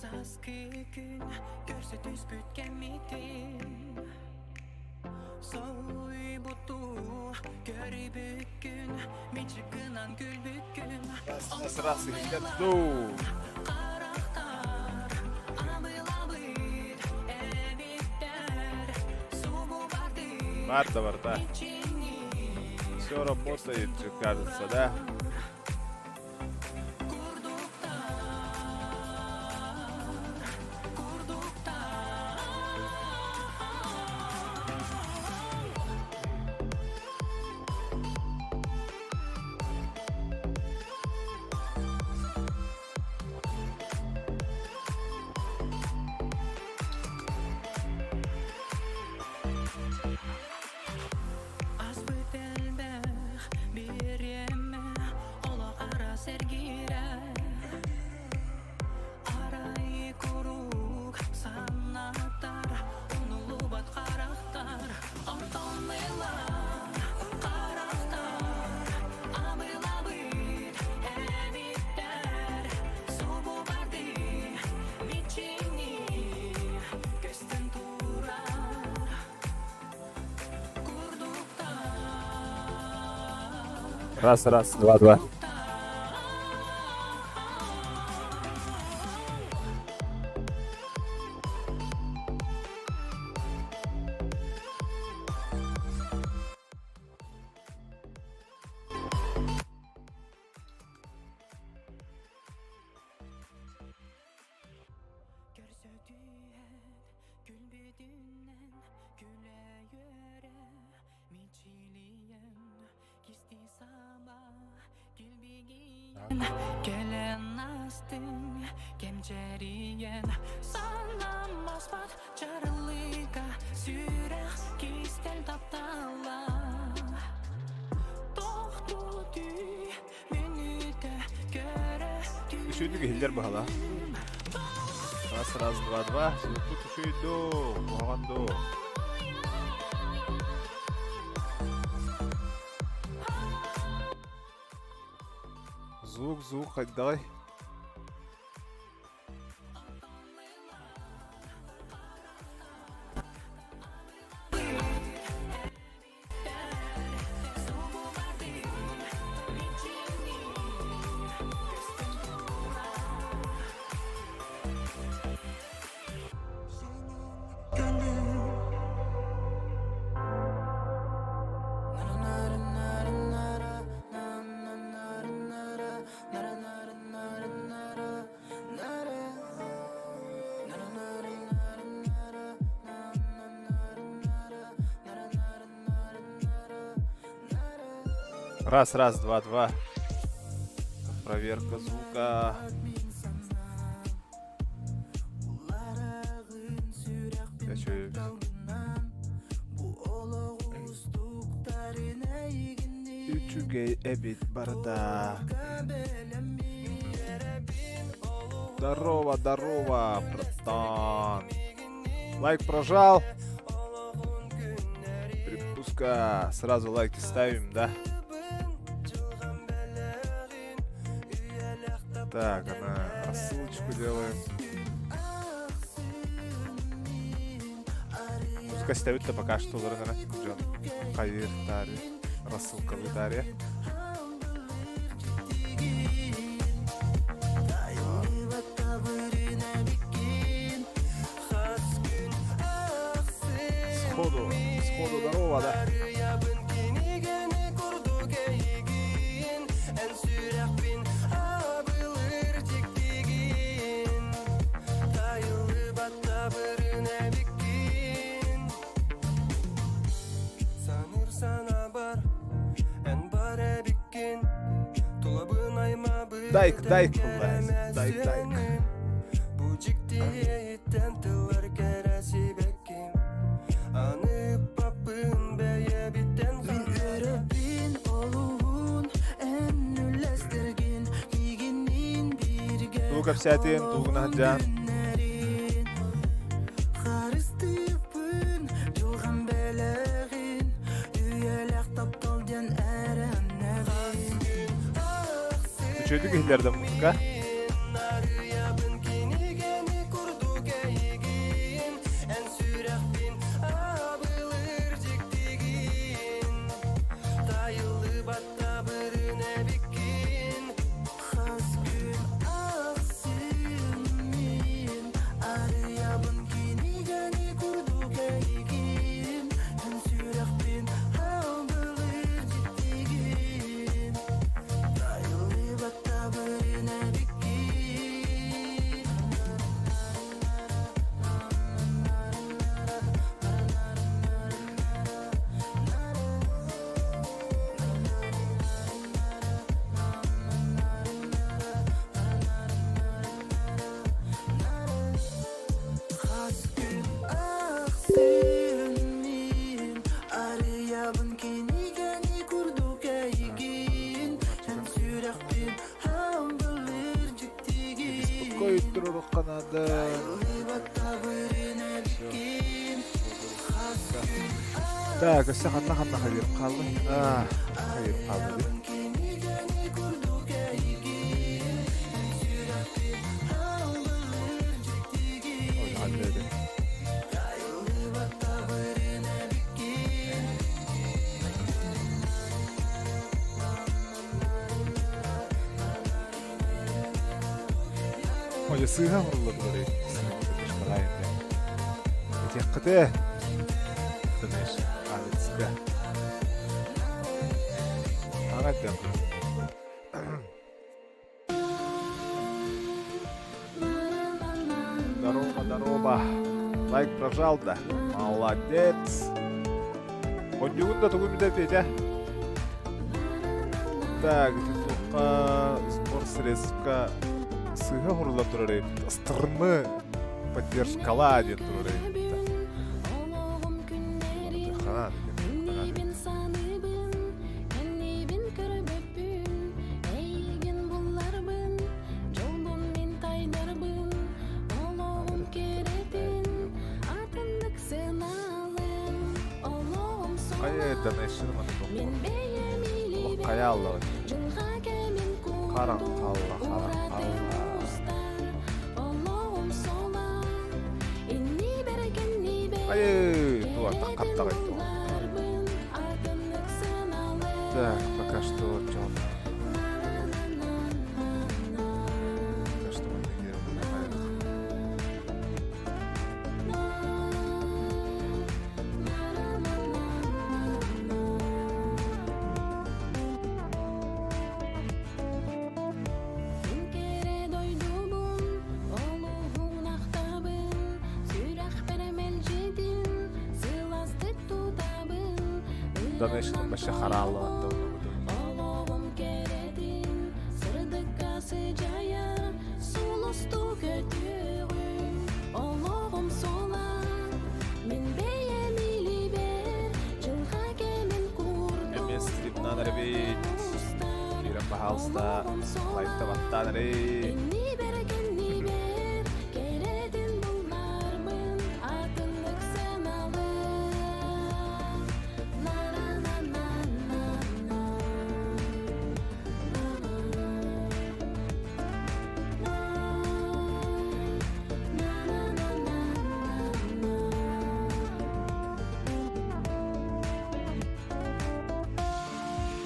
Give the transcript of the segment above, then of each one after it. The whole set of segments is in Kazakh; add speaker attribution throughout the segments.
Speaker 1: Saskı gün görse düz bütken mitin Soy butu görü bükün mi çıkınan gül bükün
Speaker 2: Сразу иду.
Speaker 1: Karakter abıl abıl evitler Sumu vardı
Speaker 2: Марта, Марта. Все работает, кажется, да? Раз, раз, два, два.
Speaker 1: Gelen astın kemçeriyen sanlanmaz bat çarılığa süre kistel taptala Tohtu tüy minüte göre
Speaker 2: Düşürdük hiller bahala. Раз, раз, два, два. Тут еще иду. Муганду. Звук, звук, хadi давай. Раз, раз, два, два. Проверка звука. Я чё, Üçüge ebit барда. Здорово, здорово, братан. Лайк прожал. Припуска. Сразу лайки ставим, да? Так, она рассылочку делаем. Музыка ставит-то пока что, наверное. Джон, Кавир, рассылка в Италии. Сходу здорово, да?
Speaker 1: bırına bikin Sanırsan abar en bare bikin Dolabın ayma bırına
Speaker 2: Dayk, dayk bunlar. Dayk, dayk.
Speaker 1: Bu ciktiye itten tıllar keresi bekim Anıp papın beye bitten Min öröpin oluğun en nülestirgin Liginin birge
Speaker 2: Tuğ kapsayatın, tuğuna haccan.
Speaker 1: günlerin Karıstıpın Joğun belegin Üyelek taptal den erenlerin
Speaker 2: Üçüncü gihlerden mutlaka.
Speaker 1: Narıyabın kinigeni kurduk eygin En sürekbin abılır ciktigin Tayılı batta bırına bikin Has gün aksın Arıyabın kinigeni kurduk eygin En sürekbin abılır ciktigin Tayılı batta bırına bikin Has gün aksın min Arıyabın kinigeni kurduk eygin En sürekbin hambılır ciktigin
Speaker 2: Koyup dururuk kanadı.
Speaker 1: Batta bırına bikin
Speaker 2: Da, kısa kanna hayır kaldı. Ah, hayır kaldı.
Speaker 1: kinigeni kurduk eygin En sürekbin hambılır ciktigin
Speaker 2: Oyun halledi.
Speaker 1: Batta bırına bikin
Speaker 2: Oye, sığha vuruldu burayı. Etek kıtı. Kıtımış. Adet sıkı. Ağat ben. Здорово. Лайк прожал, да? Молодец. Конюгун да тугун да Петя. Так, титука спор средствка сыга хурлап турарайып. Ыстырны поддержкала деп турарайып. Хана
Speaker 3: Небин саныбын, небин көрбөппүн, эйген булларбын, жолдон мен тайдарбын, олоғым керетин, атындык сыналым, олоғым
Speaker 2: Кая
Speaker 3: солам,
Speaker 2: donation маны
Speaker 3: мен
Speaker 2: тоқу.
Speaker 3: бейем илибен,
Speaker 2: Кая аллы.
Speaker 3: жылға кемин
Speaker 2: Қараң
Speaker 3: курдум,
Speaker 2: қалла, қараң
Speaker 3: уратым
Speaker 2: қалла.
Speaker 3: устар, олоғым солам, инни берген нибе,
Speaker 2: Ай, туа тақаттақ айтты. Так, пока что Джон. Пока что мы играем на порядок. Donation başı harallı hatta.
Speaker 3: Олоғым керетин, сырдыкка сыжая, сулусту көтүгүн. Олоғым сола, мен бейем илибер, жылға кемин курдум.
Speaker 2: Эмес стримнан ребит. Ирем пожалуйста. Лайкта баттан ребит.
Speaker 3: Инни берген нибер, керетин булармын, атындык сыналым.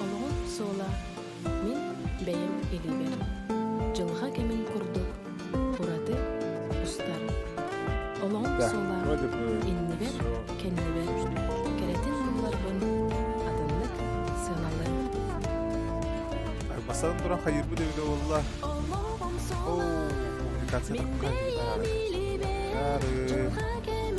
Speaker 3: Олоғым сола, мен бәйім елибер. Жылға кемін күрдік, ұраты ұстар. Олоғым
Speaker 2: Да,
Speaker 3: сола,
Speaker 2: вроде бы
Speaker 3: иннибер,
Speaker 2: всё.
Speaker 3: кеннибер. Керетин бұларбын, адымлык сыналым.
Speaker 2: Masadan duran hayır bu devde valla.
Speaker 3: Олоғым
Speaker 2: Oo,
Speaker 3: сола,
Speaker 2: коммуникация
Speaker 3: мен
Speaker 2: такая.
Speaker 3: бәйім елибер.
Speaker 2: Yarı.
Speaker 3: Жылға кемін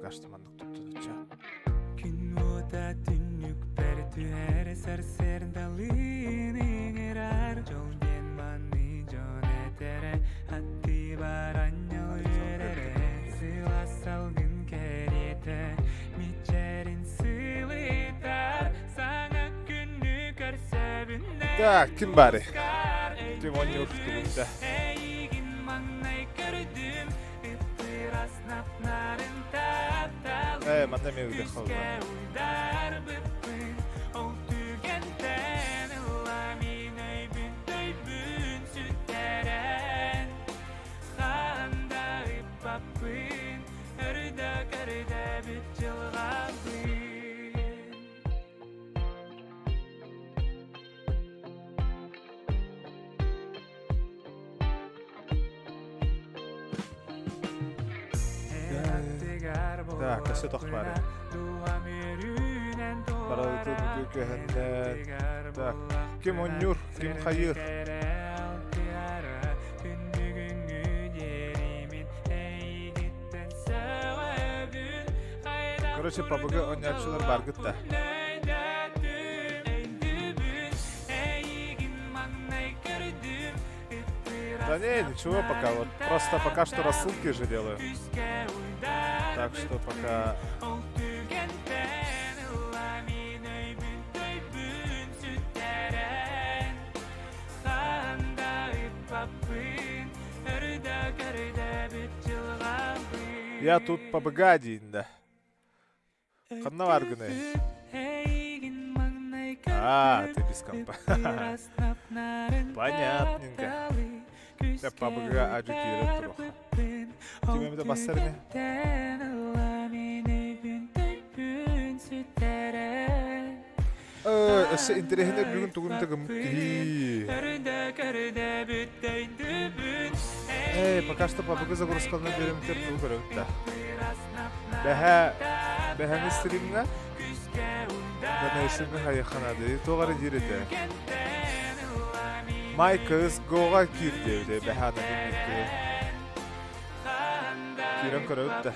Speaker 2: kaçtı manlık tuttuğunca.
Speaker 1: Gün oda tünnük per tüher ser dalın inger Jol gen mani jon etere hatti baranyal yürere Sıla salgın keriyete miçerin sılitar Sana günü körsebünde
Speaker 2: Так, kim bari? Kim oynuyor tuttuğunca.
Speaker 1: Eygin mannay gördüm Iptiras napnarın taptalı
Speaker 2: Man demeye gidiyor kaldı.
Speaker 1: Uldar bıppın ol tügenten Laminay büntüybün süteren Handa ipapın Örda karda bütçılgabın
Speaker 2: Так, кассет бari. Baradığın gökehenden. Так, kim oynuyor? Kim hayır? Короче, PUBG oynayançılar var gıtta. Да не, ничего пока, вот просто пока что рассылки же делаю. Так что пока... Я тут PUBG дейінде. Қанна бар күні? Ты без компа. Понятненько. Я PUBG ажу киіріп тұруға. Кемемді басар не? Өсі интерехіне бүгін тұғындығы мұқи. Пока что PUBG загрузкалынан беремтер бұл көрікті. Бәхәңі стримға? Дәнәйсіңгі хайықанады. Тоғары дереті. Май кыз гоға кир деуде бәхәні білмекті. Кирен көрікті.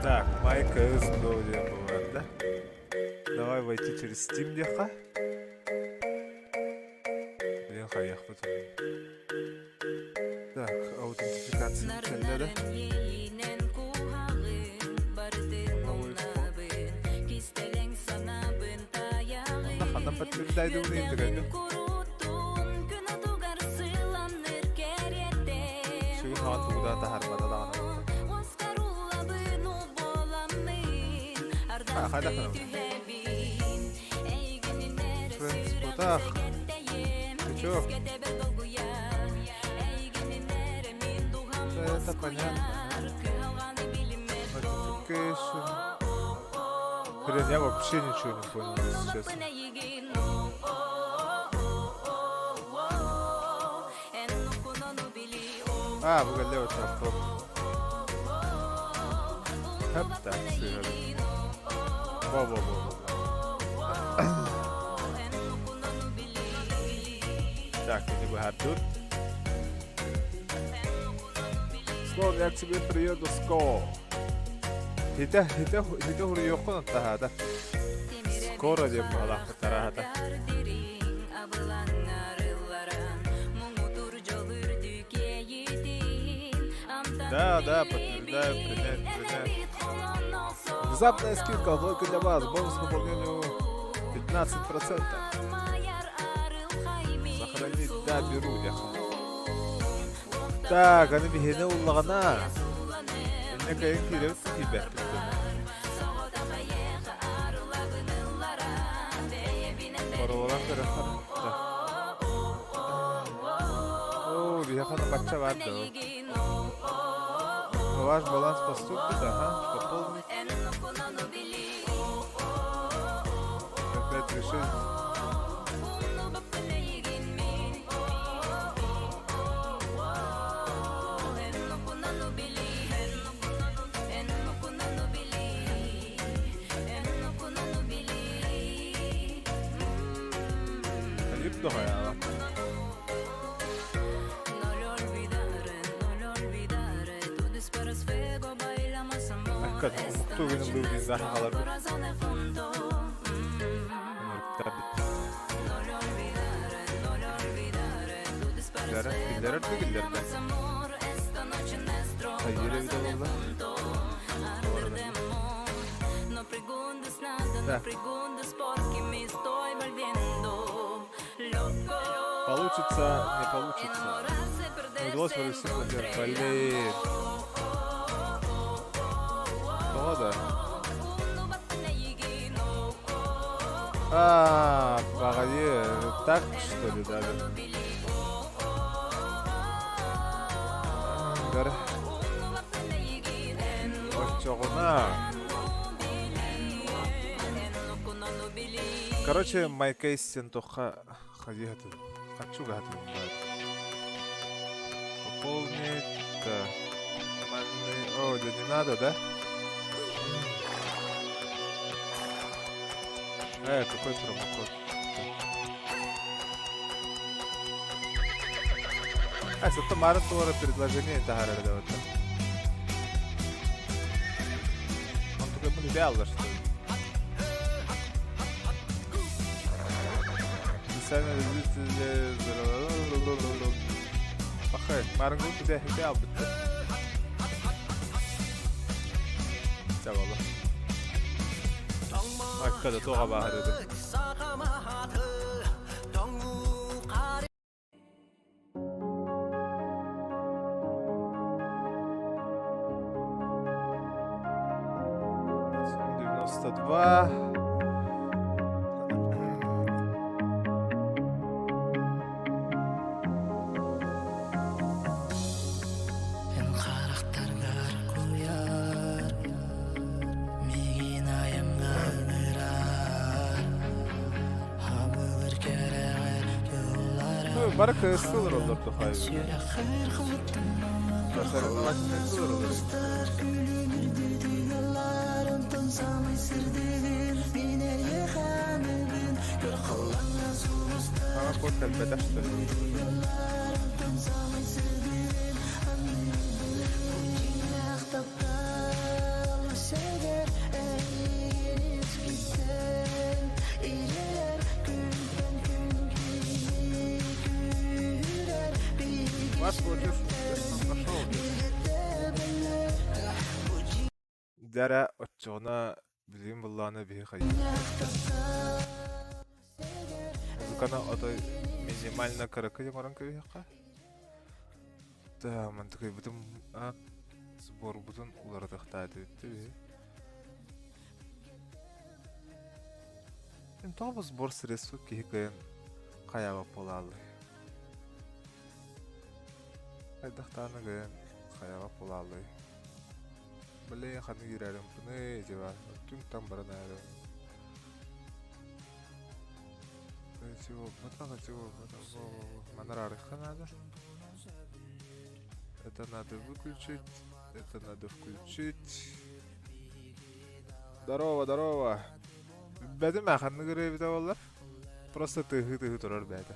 Speaker 2: Так, май кыз гоға болады. Давай войти через Steam деқа. Блин, қайық бұтырын. Так, аутентификация келдері. Қандан подтверждайды оны ендігайды. Шүгін хаған туғыдан тахармада дағана. Қайда қанам? Фрэнс бұтақ. Чё? Это понятно. Notification. Блин, я вообще ничего не понял, если честно. Выгодляю вот так. Хоп, так, сыграли. Во-во-во. Так, не выгад тут. Слон, я к тебе приеду скоро. Хите хуриёхон аттахада. Скоро деп алақ тарахада. Да, подтверждаю, принять. Внезапная скидка только для вас. Бонус к выполнению 15%. Сохранить, да, беру, дяха. Так, они бігені уллағана. Мне кайын келіп кейбәк бітті. Короларан көріқан. Бігені бача барды. Ваш баланс поступит, пополнить. Опять решить. Ayıp da hayal. Hakikaten umutlu benim bu yüzden havalar bir. Pillere de gillerden. Hayır evde valla. Получится, не получится. Удалось провести концерт. Блин. Да. Погоди, так что ли, да? Короче, майкейстен тоха ходихату. Хочу гату. Пополнить. О, да не надо, да? Какой промокод? Это маратура предложение тахарар да вот. Он только мы реально что ли? Сами зрители. Ахай, марангу туда хитял бы. Чавала. Hakikaten toğa bağırdı. Son 92. Bari kıyasılır olur da hayır. Mesela kıyasılır olur. Ama kod kalbede işte. Вас против нашел. Дара отчона билим булланы бихи хай. Музыканы отой минимально каракы ямаран кыйха. Да, мен такой бутун сбор бутун уларды хтады битти. Мен тоба сбор средств кийкен каяга болалы. Айдахтаны ген каяга болалы. Блин, ханы гирәрем буны дива. Түн там баранары. Чего, батага чего, манарары ханада. Это надо выключить, это надо включить. Здорово, здорово. Бәді мәханны көрі біті олар. Просто тыгы-тыгы тұрар бәді.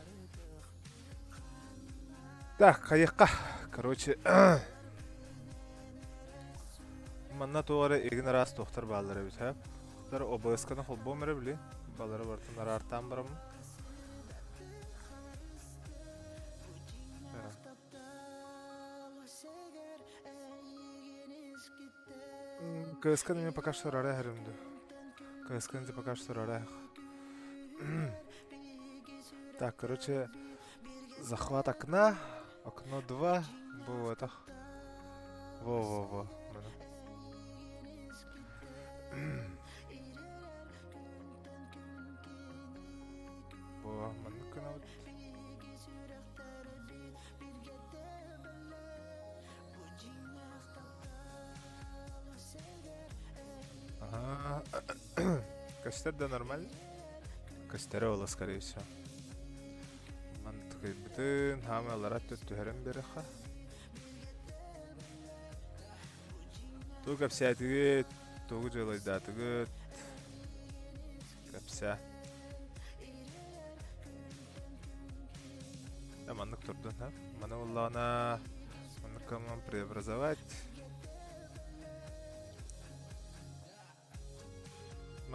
Speaker 2: Так, қайыққа. Короче, манна тоғары егін рас тоқтар балары біті. Дар ОБС-каны қол бомыры білі. Балары бартын арартан барамын. КСК-ны мен пока что рарай әрімді. КСК-ны пока что рарай. Так, короче, захват окна. Окно 2. Во, это. Во. Во, маныкана вот. Ага. Костер да нормально? Костер ола, скорее всего. Мантыкай бүтін хамаларат төттүхерін беріға. Ту кәпсәтігіт, туғы жылайдатығыт. Кәпсә. Да, маннык тұрдың, ха? Маны олағына манныкаман преобразовать.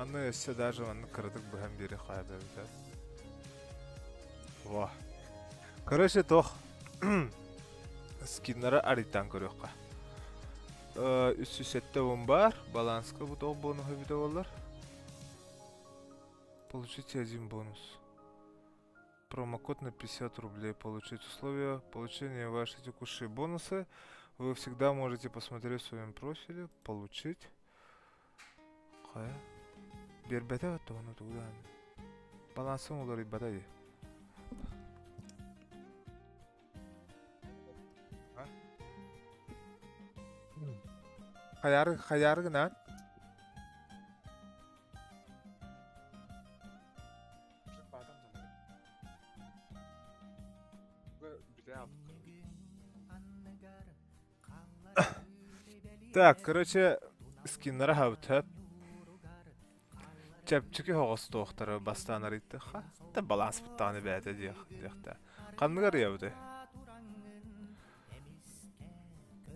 Speaker 2: Аны өссе даже аны кырдык бэхэм бири хайда битэ. Вах. Короче, тох. Скиннары аритан көрөкка. Үсүсетте он бар. Баланска бу тох бонуха биде болар. Получите 1 бонус. Промокод на 50 рублей. Получить условия получения вашей текущие бонусы. Вы всегда можете посмотреть в своем профиле. Получить. Хая. Бербете вот то, ну туда. Балансым ударить батареи. Hayar gına. Так, короче, скиннары хавтап. Чепчики хоғыс тоқтары бастан аритті. Та баланс бұттаны бәді дейіқті. Қанныгар ябды?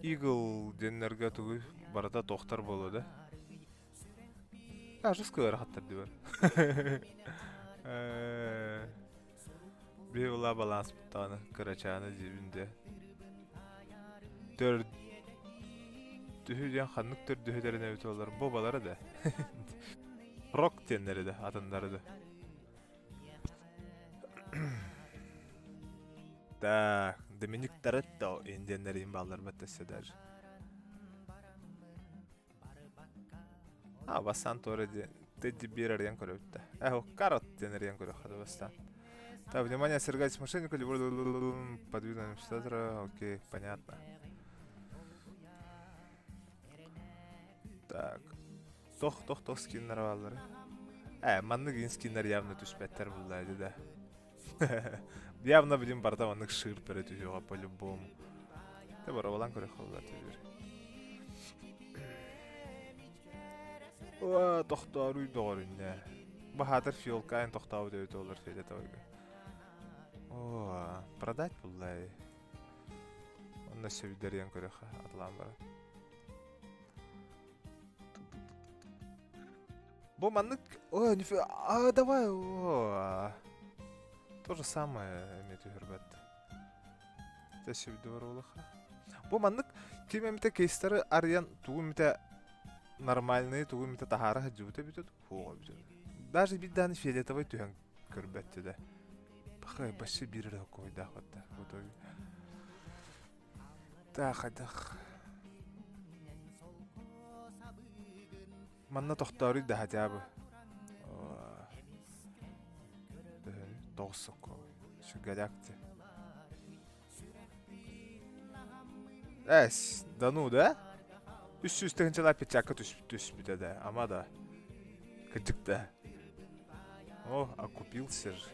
Speaker 2: Eagle денлерге түгі барада тоқтар болуды. Ажыз көйір қаттар дейбір. Бейула баланс бұттаны кырачаны дейбінде. Дүхіден қаннық түр дүхідерін өті олар. Бобалары да. Рок тенлері де, атындары да. Так, Доминик Торетто инденлері имбалар бәттесі даже. Бастан торы Тедди Бирерден көрі өтті. Карот денерден көрі қады бастан. Так, внимание, сергать мошеннику, подвигнуть амфитатора, окей, понятно. Так. Тох скиннер аллары. Маннык ин скиннер явно түспәттер булды да. Явно білім барда маннык шыр пере түзеуға по-любому. Те бара балан көрі қалдар түзер. Тоқтар үй доғырын, Бахадыр фиолкайын тоқтауы дөйті олар фейді тауыға. Продать булды. Онна сөйдерден көрі атылан бара. Бо маннык... нифига... Давай... То же самое мету гербет. Те сөйді бар олыға. Бо маннык... Кемемте кейстары ариян тугумите нормальные, тугумите тахары хаджуты бітеді. Фуға бітеді. Даже бидданы фиолетовый түйен көрбетті де. Бақай, башы бірі койда қотта. Так, айдақ. Манна тоқтары да хатябы. Тоғсы кой. Шүгәләкті. Да ну, да? Үсті-үстігіншіла печака түспіді да. Ама да. Кыдық да. Окупился же.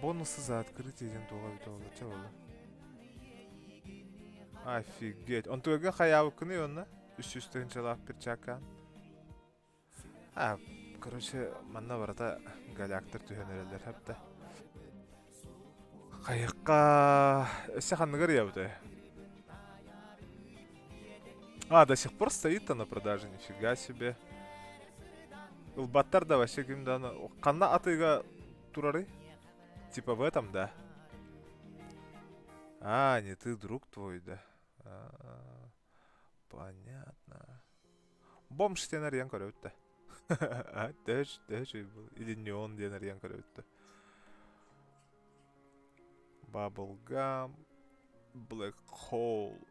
Speaker 2: Бонусы за открытие ден тоға біті олы. Че олы? Офигеть. Он туэге хаябы күні онна? Үсті-үстігіншіла печака. Короче, манна барата галяктыр түйен өрелдер хапта. Қайыққа... Өсі қанныгар ябды. До сих пор стоит-то на продаже, нифига себе. Улбаттар да вообще кимданы. Қанна атыға турары? Типа в этом, да? Не ты, друг твой, да. Понятно. Бомж тенер ян көрі өтті. Дөш был. Или не он денер ян көрі өтті. Bubblegum. Black Hole.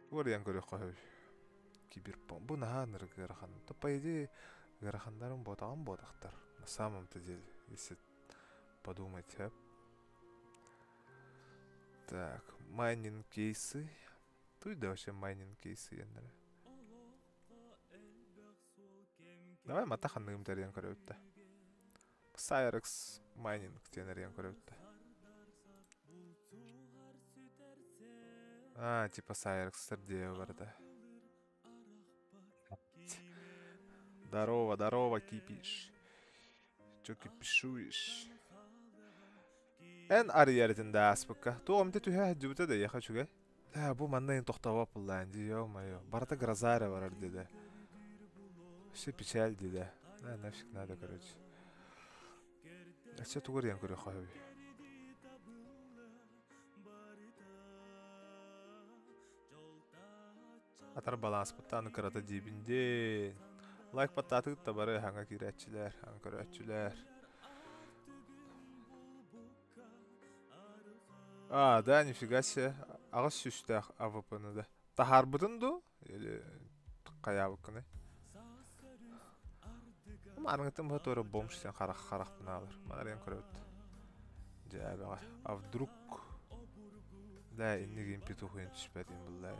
Speaker 2: Ор ян көрі қой. Киберпон. Бұл нағаныр ғарахан. По идее, ғарахандарын ботаған ботақтар. На самом-то деле, если подумать, Так, майнинг кейсы. Тут да вообще майнинг кейсы ендері. Давай матаханным терен көрі өтті. Cyrex майнинг тенерен көрі өтті. Типа Cyrex стердеу барды. Здорово, кипиш. Чё кипишуешь? Эн ари ярден да аспыка. Туғамды түйе жүбіті да яқа чүге. Бу маннайын тоқтауап бұллайын, ё-моё. Барата грозаря барар деді. Все печаль деді. Нафиг надо, короче. Все тугар көрі қойып. Атар баланс бұттаны қырата дейбінде. Лайк баттаты ғытта бары хаңа керетчілер, хаңа көрәтчілер. Да, нифига себе. Ағыз сүсті АВП-ны да. Тахар бұдын ду? Или қаябы күні? Арыңытым бұт өрі бомштен қарақ-қарақтын алыр. Манар ең көрәт. Жабаға. А вдруг? Да, инне геймпиту құйын түшпәдейін бұллай.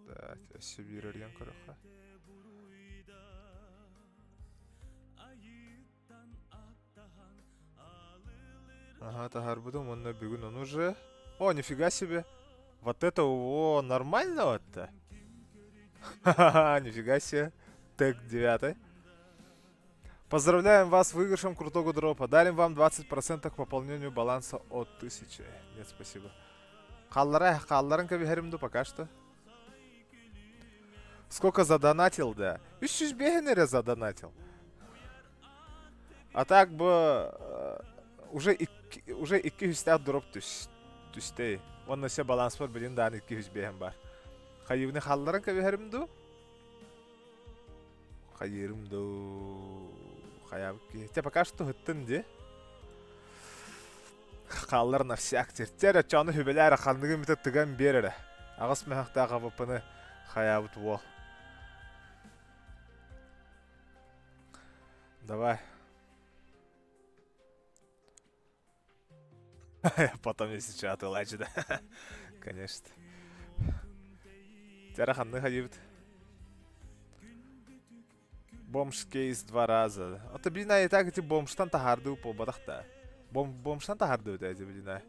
Speaker 2: Да, все берерген көріққа. Ага, тахар будем, он набегун, он уже... О, нифига себе! Вот это, нормально вот-то? Ха-ха-ха, нифига себе! Тег 9. Поздравляем вас с выигрышем крутого дропа. Дарим вам 20% к пополнению баланса от 1000. Нет, спасибо. Қалларын кәбихеримду пока что. Сколько задонатил, да? 300 бегенере задонатил. А так бы... Уже 200 дроп түстей. Онна се баланс бар, білін дан 200 беген бар. Қайыбыны қалларын кәбихеримду? Қайырымду... Қаябыки... Те пока что ғыттын де? Қалларын арсияк тертер, чаны хүбелері қандығы мүті тыған берері. Ағыс мәхақта ғавыпыны қаябыт ол. Давай. Потом если что, отвлачу, да? Конечно. Тяраханны ходит. Бомж кейс 2 раза. Это блин, и так эти бомжтан тахарды по бадахта. Бомжтан тахарды эти блин.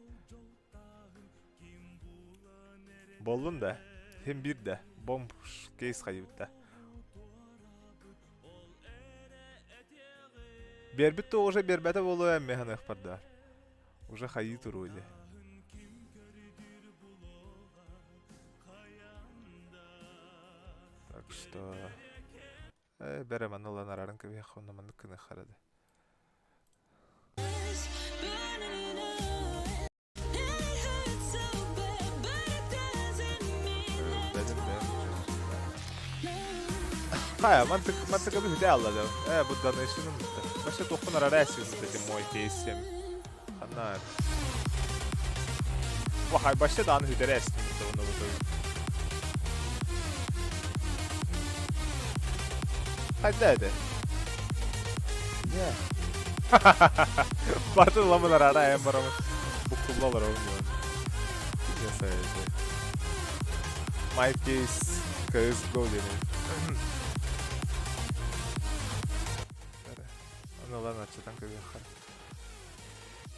Speaker 2: Болдун да. Хем бир да. Бомж кейс ходит да. Бербит уже бербета болу эммеханах парда. Уже ходит вроде. Так что... Берем анула на ранка веху на манканы харады. Хая, мантыка бы где алла да? Будда на ишину мутта. Баша туху на рараси вот эти мой кейсем. Хана. Вахай, баша да аны хидерес мутта вона вот. Хайда. Yeah. Батыл ламына рара эмбарам. Букуллалар олмон. Не знаю. My case CSGO дене. Ну ладно, что там кабиха.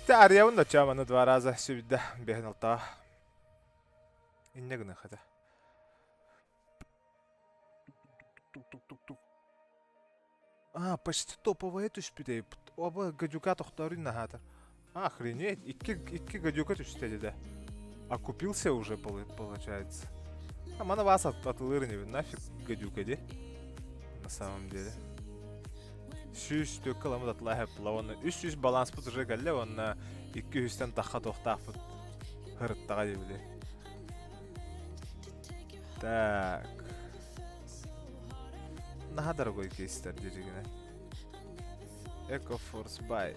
Speaker 2: Та арьяун да чама на 2 раза сюда бегнал та. И не гна хата. Тук. Почти топовая түспейді. Оба гадюка тоқтарын нахатыр. Охренеть, икки гадюка түспейді да. А купился уже, получается. А мана вас атылыр не нафиг гадюка де. На самом деле. Сүйіс төккі ламыд атылай хәппіла. Оны 300 баланс бұт уже кәлі. Оны 200-тен таққа тоқтақ бұт. Хырыттаға дебілі. Так. Наха дорогой кейстер дерегіне. Eco Force Buy.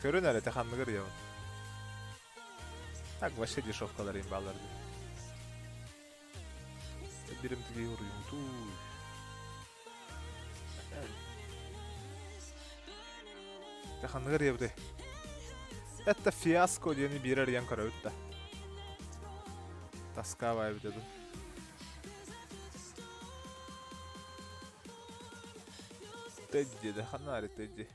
Speaker 2: Көрін әлі тәханны көр еуін. Так, вообще дешевкалар ең балар де. Берім тіге ұрыйын туй. Тәханны көр еуді. Это фиаско дені берер ең көрі өтті. Таска вайбы деді. Тедди, да ханари, Тедди.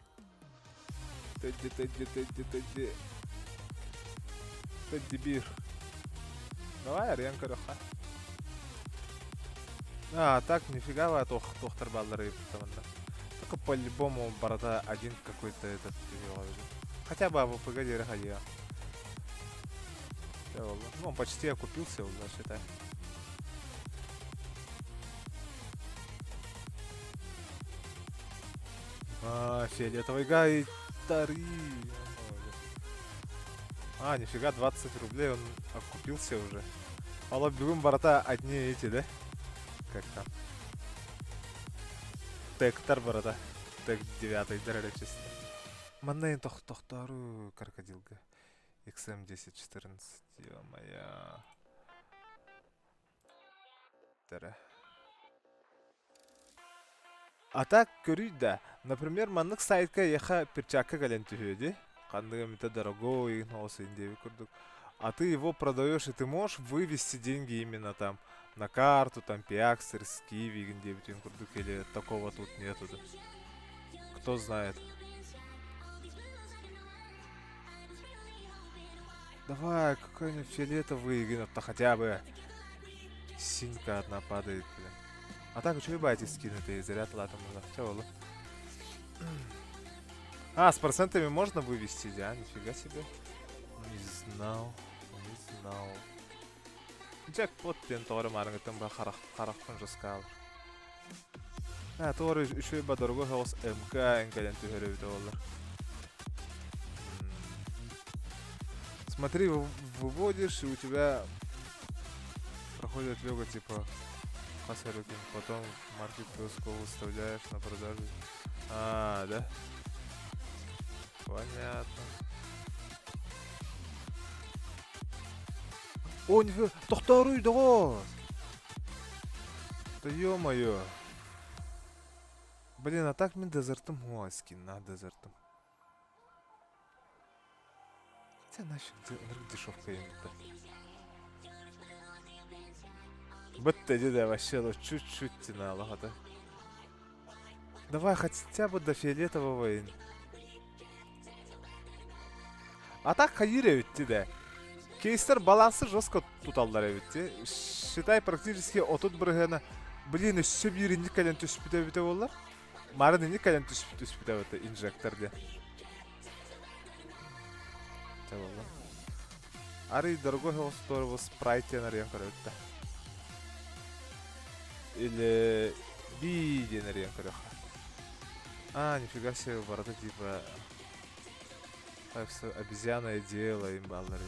Speaker 2: Тедди бир. Давай, арьян короха. Так, нифига ва тохтар баллары ептаманда. Жоска по-любому борода один какой-то этот. Хотя бы АВПГ дереха. Ну, он почти окупился уже, считай. Фиолетовый гай. Тари. Нифига, 20 рублей он окупился уже. Алла бегун борода одни эти, да? Как там? Тектор борода. Тек 9 дорогочество. Маннейн тохтару крокодилга. XM 1014. Ё-моё. Тара. А так көрүйді. Например, маннык сайтка яха перчатка гален түйеді. Кандыга мите дорогой, носы индеви курдук. А ты его продаешь, и ты можешь вывести деньги именно там на карту, там Пиаксер, Скиви, индеви курдук, или такого тут нету. Да? Кто знает. Давай, какой-нибудь фиолетовый, то хотя бы синька одна падает, блин. А так, что ебать скинутые, заряд латом уже. Всё, с процентами можно вывести, да? Нифига себе. Не знал. Джекпот, блин, тоже марнга, там бы харахтан же сказал. Тоже еще и дорогой хаос МК, инкален тюгерев доллар. Смотри, выводишь, и у тебя проходит лего типа Хасарукин, потом маркет ПСК выставляешь на продажу. Да? Понятно. Нифига, тохтаруй, да! Да ё-моё. Блин, а так мен дезертым скин на дезертым. Хотя нафиг дешевка им-то. Бытта да вообще чуть-чуть тянало, да? Давай хотя бы до фиолетового. А так хайыр ведь, да? Кейстер балансы жестко туталдар ведь, считай практически отут біргені. Блин, еще бiri никален түспіте олар. Марын никален түспіте өті инжекторде. Ары дорогой холсторого спрайте на ренкар өтті. Или биди на ренкар өтті. Нифига себе, борода типа... Так что обезьяное дело им баллари.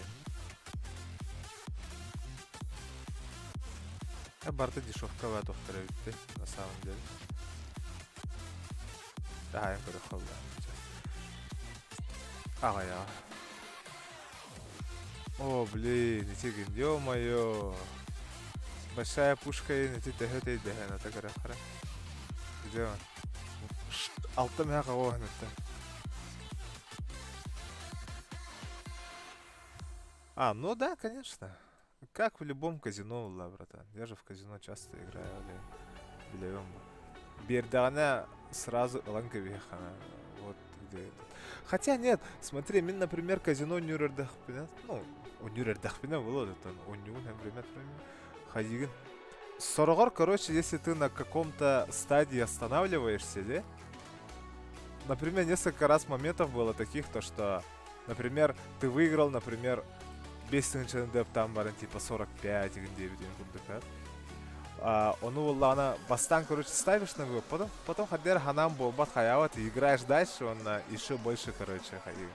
Speaker 2: Борода дешевковая доктора ведь, на самом деле. Да, я говорю, холда. Я. О, блин, нитиген, ё-моё. Большая пушка и нитиген, это графара. Где он? Алтым яға оғынытты. Ну да, конечно. Как в любом казино, братан. Я же в казино часто играю, блин. Бердана сразу ланка вехана. Вот где это. Хотя нет, смотри, мен, например, казино Нюрердахпина. Ну, у Нюрердахпина было это. У Нюрердахпина, например, Хадигин. Сорогор, короче, если ты на каком-то стадии останавливаешься, да? Например, несколько раз моментов было таких, то что, например, ты выиграл, например, без деп там баран типа 45 или 9 он улана бастан, короче, ставишь на его, потом хадер ханам болбат хаяват и играешь дальше, он еще больше, короче, ходил.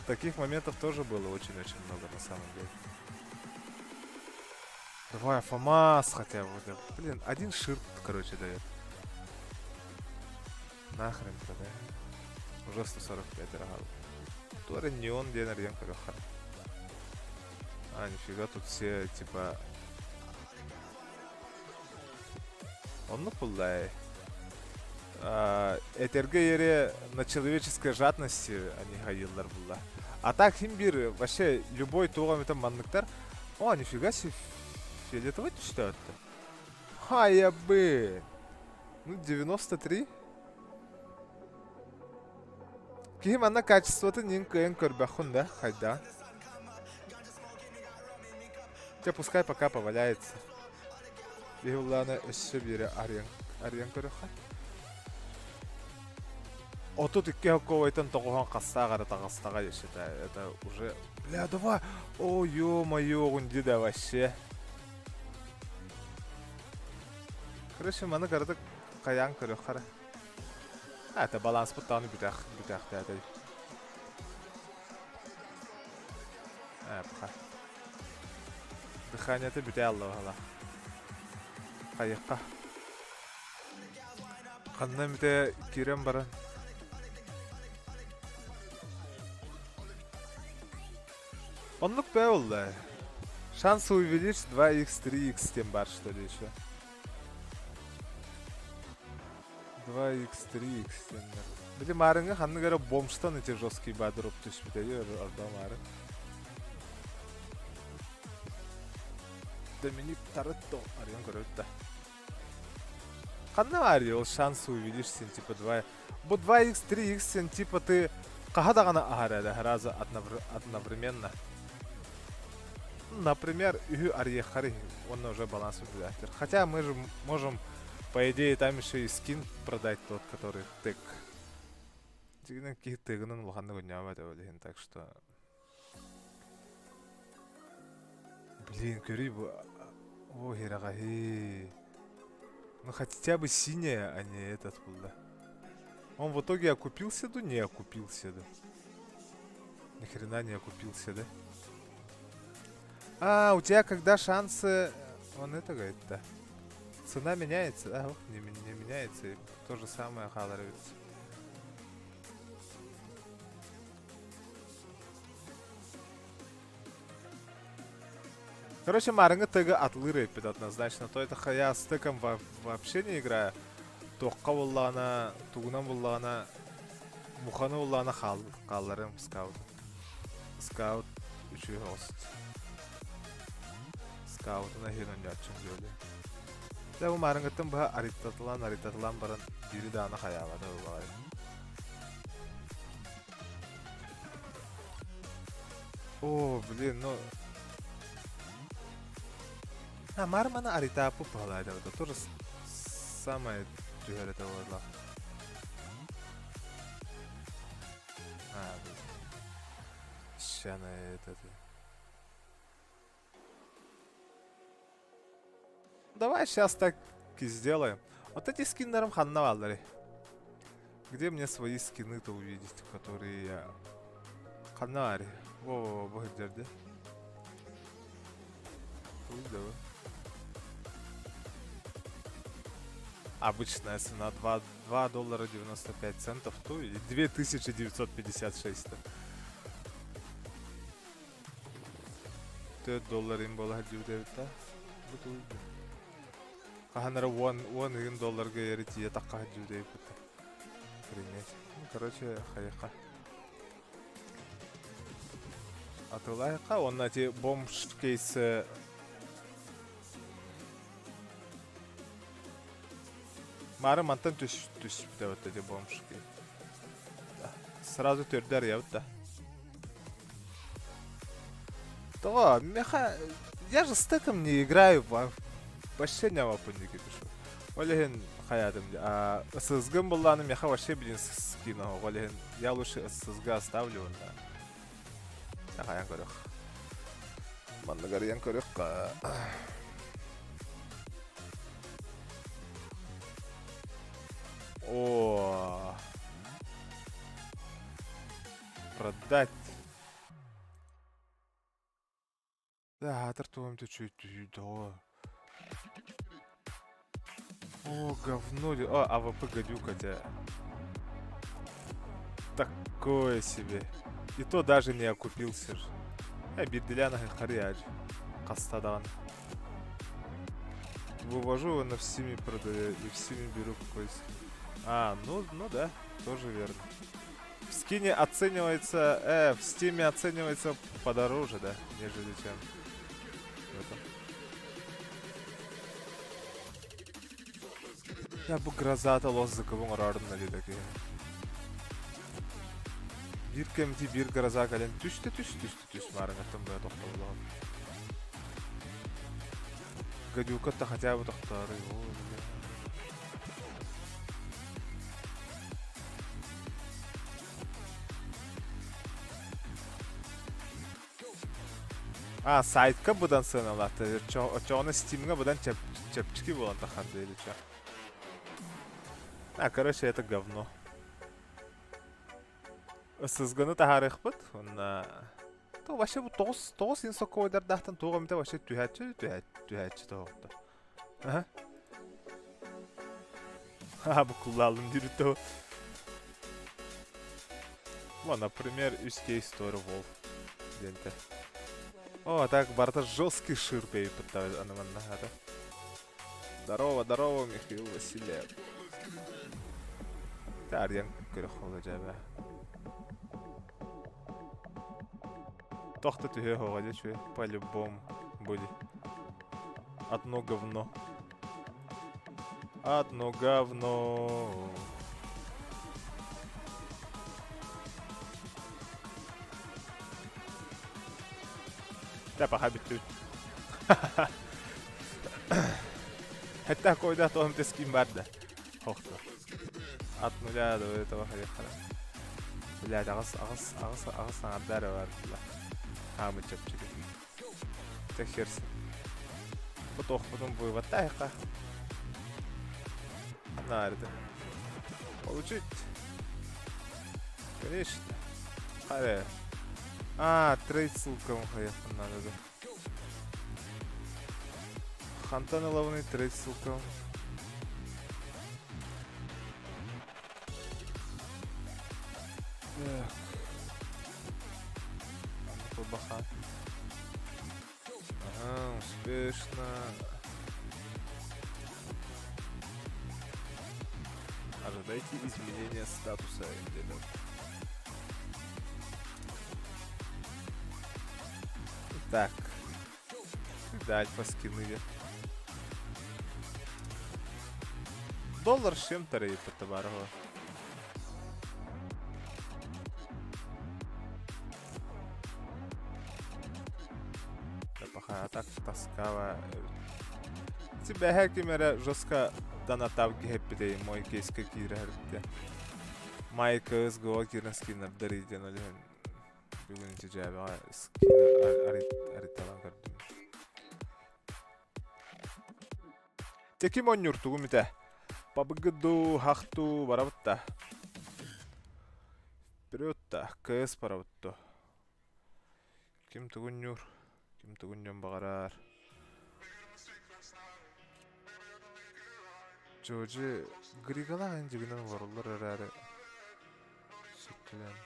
Speaker 2: Таких моментов тоже было очень-очень много на самом деле. Давай, ФАМАС хотя бы, да. Блин, один ширт, короче, дает. Нахрен продай. Уже 145 рогал. Туре неон денер ен корёха. Нифига, тут все, типа... Он напулдай. Этерге ере на человеческой жадности они ходилар была. А так, химбир, вообще, любой тугам это манныктар. Нифига себе, фиолетовый что это? Я бы. Ну, 93. Ким она качество-то нинка энкорбахун, да? Хайда. Хотя пускай пока поваляется. И улана еще беря арьян корёха. отут икки хокковайтан тоғухан қассағары тағыстаға ешета. Это уже... Бля, давай! О, ё-моё, гунди да вообще. Короче, маны кардык қаян көрі қара. Это баланс бұттағыны бүтәқ дәді. Бұқа. Дыханияты бүте алды бағала. Қайыққа. Қанна мүте керем барын. Онлық бә олды. Шанс увеличь 2х, 3х тем бар, что ли, еще. 2х, 3х тем бар. Бәді марыңы қанны көрі бомштан өте жесткий бадыр оп түш бітеді, орда мары. Доминик Торетто арыян көрі өтті. Қанна бар, ол шанс увеличь сен, типа 2. Бұл 2х, 3х сен, типа ты қағадағаны ағар әді, разы одновременно. Например, Арьехари, он уже баланс выглядит. Хотя мы же можем, по идее, там еще и скин продать тот, который тык. Какие тыгнун лоханны гунява это блин, так что... Блин, кюри бы... О, хирагахи. Ну хотя бы синяя, а не этот был, да. Он в итоге окупился, да? Не окупился, да. Ни хрена не окупился, да. А, у тебя когда шансы... Он это говорит, да. Цена меняется, да? Ох, не меняется. И то же самое халаривается. Короче, марынга тэга атлы рэпит однозначно. То это я с тэком вообще не играю. Тоққа боллағына, тугунан боллағына, муханы боллағына қалларым скаут. Скаут үші хост. Скаутына хенон ячын жөлі. Да бұл марыңғыттың бұға аритатылан барын бири даны хаялады болағай. О, блин, ну... А, мармана аритапу пағалайды. Это тоже самое тюгер этого орла. А, блин. Ща на этот... Давай сейчас так и сделаем. Вот эти скиннером ханнавалдари. Где мне свои скины-то увидеть, которые я... Ханнавари. Во-во-во, бахидерде. Давай. Обычная цена $2.95 ту и 2956. $4 им было $9, да? Каханара $1 гайрити, я так $9. Охренеть. Ну, короче, хаяха. Атылайха, он на те бомж кейсы... Мары мантан түш бітті вот эти бомжки. Сразу төрдер я вот да. То, меха... Я же с теком не играю, вообще не вапунники пишу. Олеген хаядым. А ССГ болланы меха вообще блин скину. Олеген, я лучше ССГ оставлю, да. Я хаян көрек. Маннагар ян көрек. О, продать. Да, тартуем-то чуть-чуть, да. О, говно. О, АВП гадюка тебя. Такое себе. И то даже не окупился же. Бирделяна харяж. Кастадан. Вывожу его на всеми продаю и всеми беру какой скин. А, ну да, тоже верно. В скине оценивается, в стиме оценивается подороже, да, нежели чем в этом. Я бы грозата лос за кого рарнали такие. Бир кемти бир гроза кален түшті марыңаттың бәрі тоқтауылаған. Гадюка-то хотя бы тоқтары. Сайтка бұдан сыналаты. Чоғыны стимға бұдан чепчики болан тақан дейді чо. Короче, это говно. Сызғыны тахарық бұд. То вообще бұл 9 инсоқ ойдардақтан тоға мете вообще түйәтші тоғықты. Бұл құлалым дейді то. Вот, например, узкий история Волк. О, так, барта жесткий шир пейпет, Здорово, Михаил Васильев. Тарьян кырхола жаба. Тохта тюге хога чуе, по-любому будет. Одно говно. Täpä hävittyy. Hättää koitaa tuohon teskin värde. Hohto. At nuljaa tuo tuo hajekhala. Nuljaa agas nadar var la. Hamı çapçık. Tekşersin. Bu tohbudun bu vatayqa. Nerede? Получить. Конечно. Харе. Трейд ссылка надо, да. Хантана лавный трейд ссылка. Баха. Ага, успешно. Ожидайте изменения статуса. Так. Да, альфа скины. $1 с чем-то рейд по товару. Паха, так таскава. Тебя хакимера жестко донатав геппидей мой кейс какие рарите. Майка с гокирна скинер дарите, но бүгін жабыға скин ариталан көрдім. Теки монюр туғым ете. Пабыгыду хақту барабытта. Вперед-та, КС барабытты. Ким туғын жон бағарар. Жожи григалаған жігінен варулар әрәрі. Шеттілен.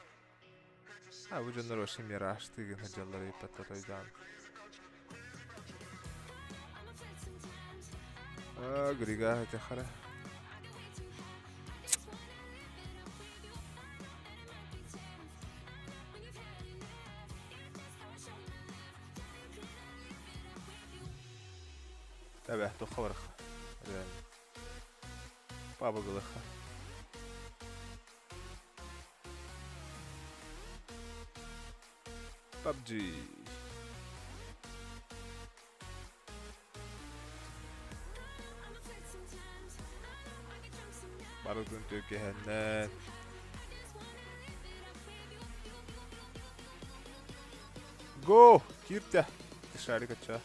Speaker 2: Bu canlar o şimdi rahatsız değil, hacıları iptal oydan. Griga hadi khara. Tabii, tu khabarık. Baba gılıkha. PUBG. Baru untuk kehenet. Go! Киртя! Ты шарик отча.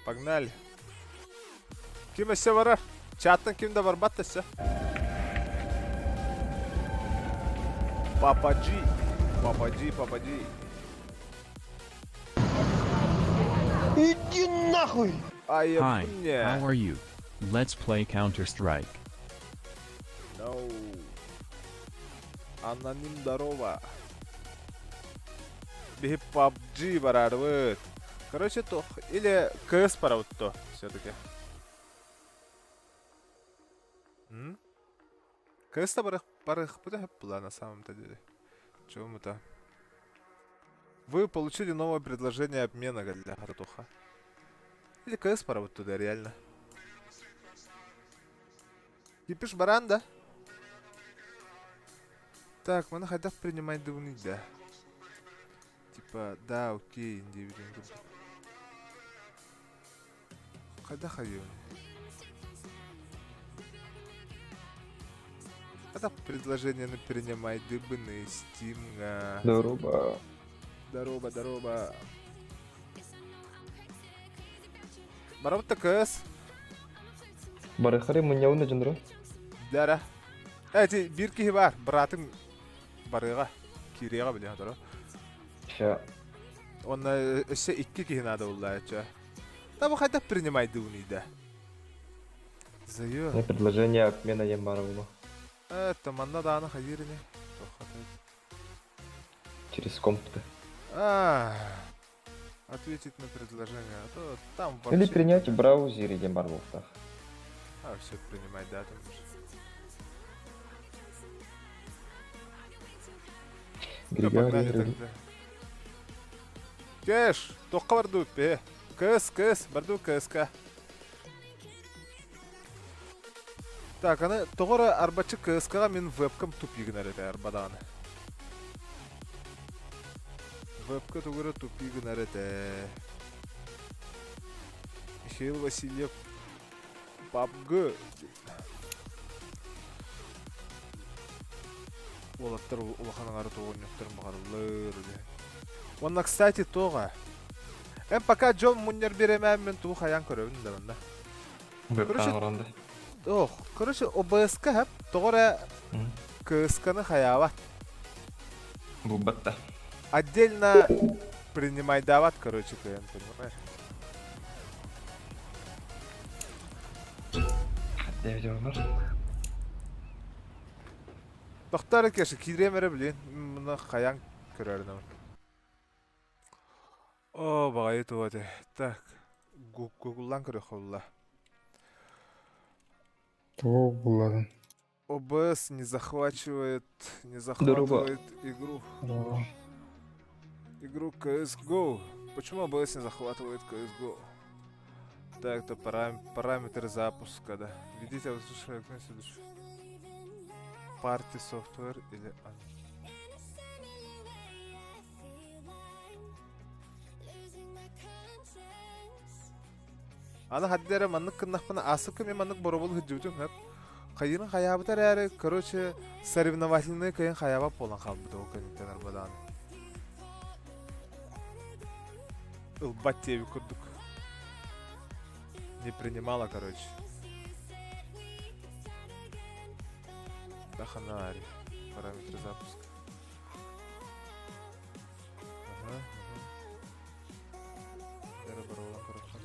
Speaker 2: Погнали! Ким есе вара? Чаттан кимде бар бат есе? Пападжи! Пападжи!
Speaker 4: Иди нахуй!
Speaker 5: Hi, how are you? Let's play Counter-Strike.
Speaker 2: No. Аноним здорово. Бихи PUBG барарвыт. Короче, то или КС пора то все-таки. КС-то барых была на самом-то деле. Чему-то. Вы получили новое предложение обмена для Хартуха. Или КС пора вот туда, реально. Кипиш баран, да? Так, мы хотя принимать дивный, да. Типа, да, окей, индивидуум. Когда хаю? Это предложение на принимать дыбы на Steam.
Speaker 4: Здорово.
Speaker 2: Здорово. Барабытта кыз.
Speaker 4: Барыхары мыньяуна жындыру.
Speaker 2: Дара. Эти бир кихи бар. Братым барыга. Кирега биле хадара.
Speaker 4: Ща.
Speaker 2: Онна өссе 2 кихи надо уллаяча. Табу хайда принимайды унида. Заю.
Speaker 4: Не предложение обмена Ямбарову.
Speaker 2: Это манна дана хайирини.
Speaker 4: Через комнату.
Speaker 2: Ответить на предложение. А то там
Speaker 4: Или
Speaker 2: вообще...
Speaker 4: принять в браузере Ямбарову.
Speaker 2: Все принимать, да, там уже. Ну, погнали тогда. Кеш, тоққа барды өтпе. Кыз, барды кызка. Так, аны тоғыра арбачы кызкаға мен вебкам тупигін әреді арбадағаны. Вебка тоғыра тупигін әреді. Михаил Васильев PUBG. Олаттар улаханың ары тоғын өктерін бағарылыр. Онна, кстати, тоға. Пока Джон Муннер беремәм мен туғы қаян көрөбін да банда.
Speaker 4: Вебтан оранды.
Speaker 2: Ох, короче, ОБС-ка хәп, тоғыра КСК-ны хаяват.
Speaker 4: Бұл бәтті.
Speaker 2: Отдельно принимайдават, короче, КН, понимаешь?
Speaker 4: Девять орындар.
Speaker 2: Тоқтары кеші, кидремері білейін, мұны қаян көрерін. О, бағайы туады. Так, Гуглан көрі қолла.
Speaker 6: То буладын.
Speaker 2: ОБС не захватывает игру.
Speaker 6: Здорово.
Speaker 2: Игру CSGO. Почему ОБС не захватывает CSGO? Так, это параметры запуска, да. Введите воздушное окно следующее. Party software или... Аны хаддері маннық кыннақпына асықы мен маннық боробол хүджутun хәп. Қайының хаябытар әрі, короче, соревновательный кайын хаябап болан қалбыды ол кәнеттен арбадан. Илбат тебе күрдік. Не принимала, короче. Даханари. Параметры запуска. Ага. Дәрі бір олан көріпқан.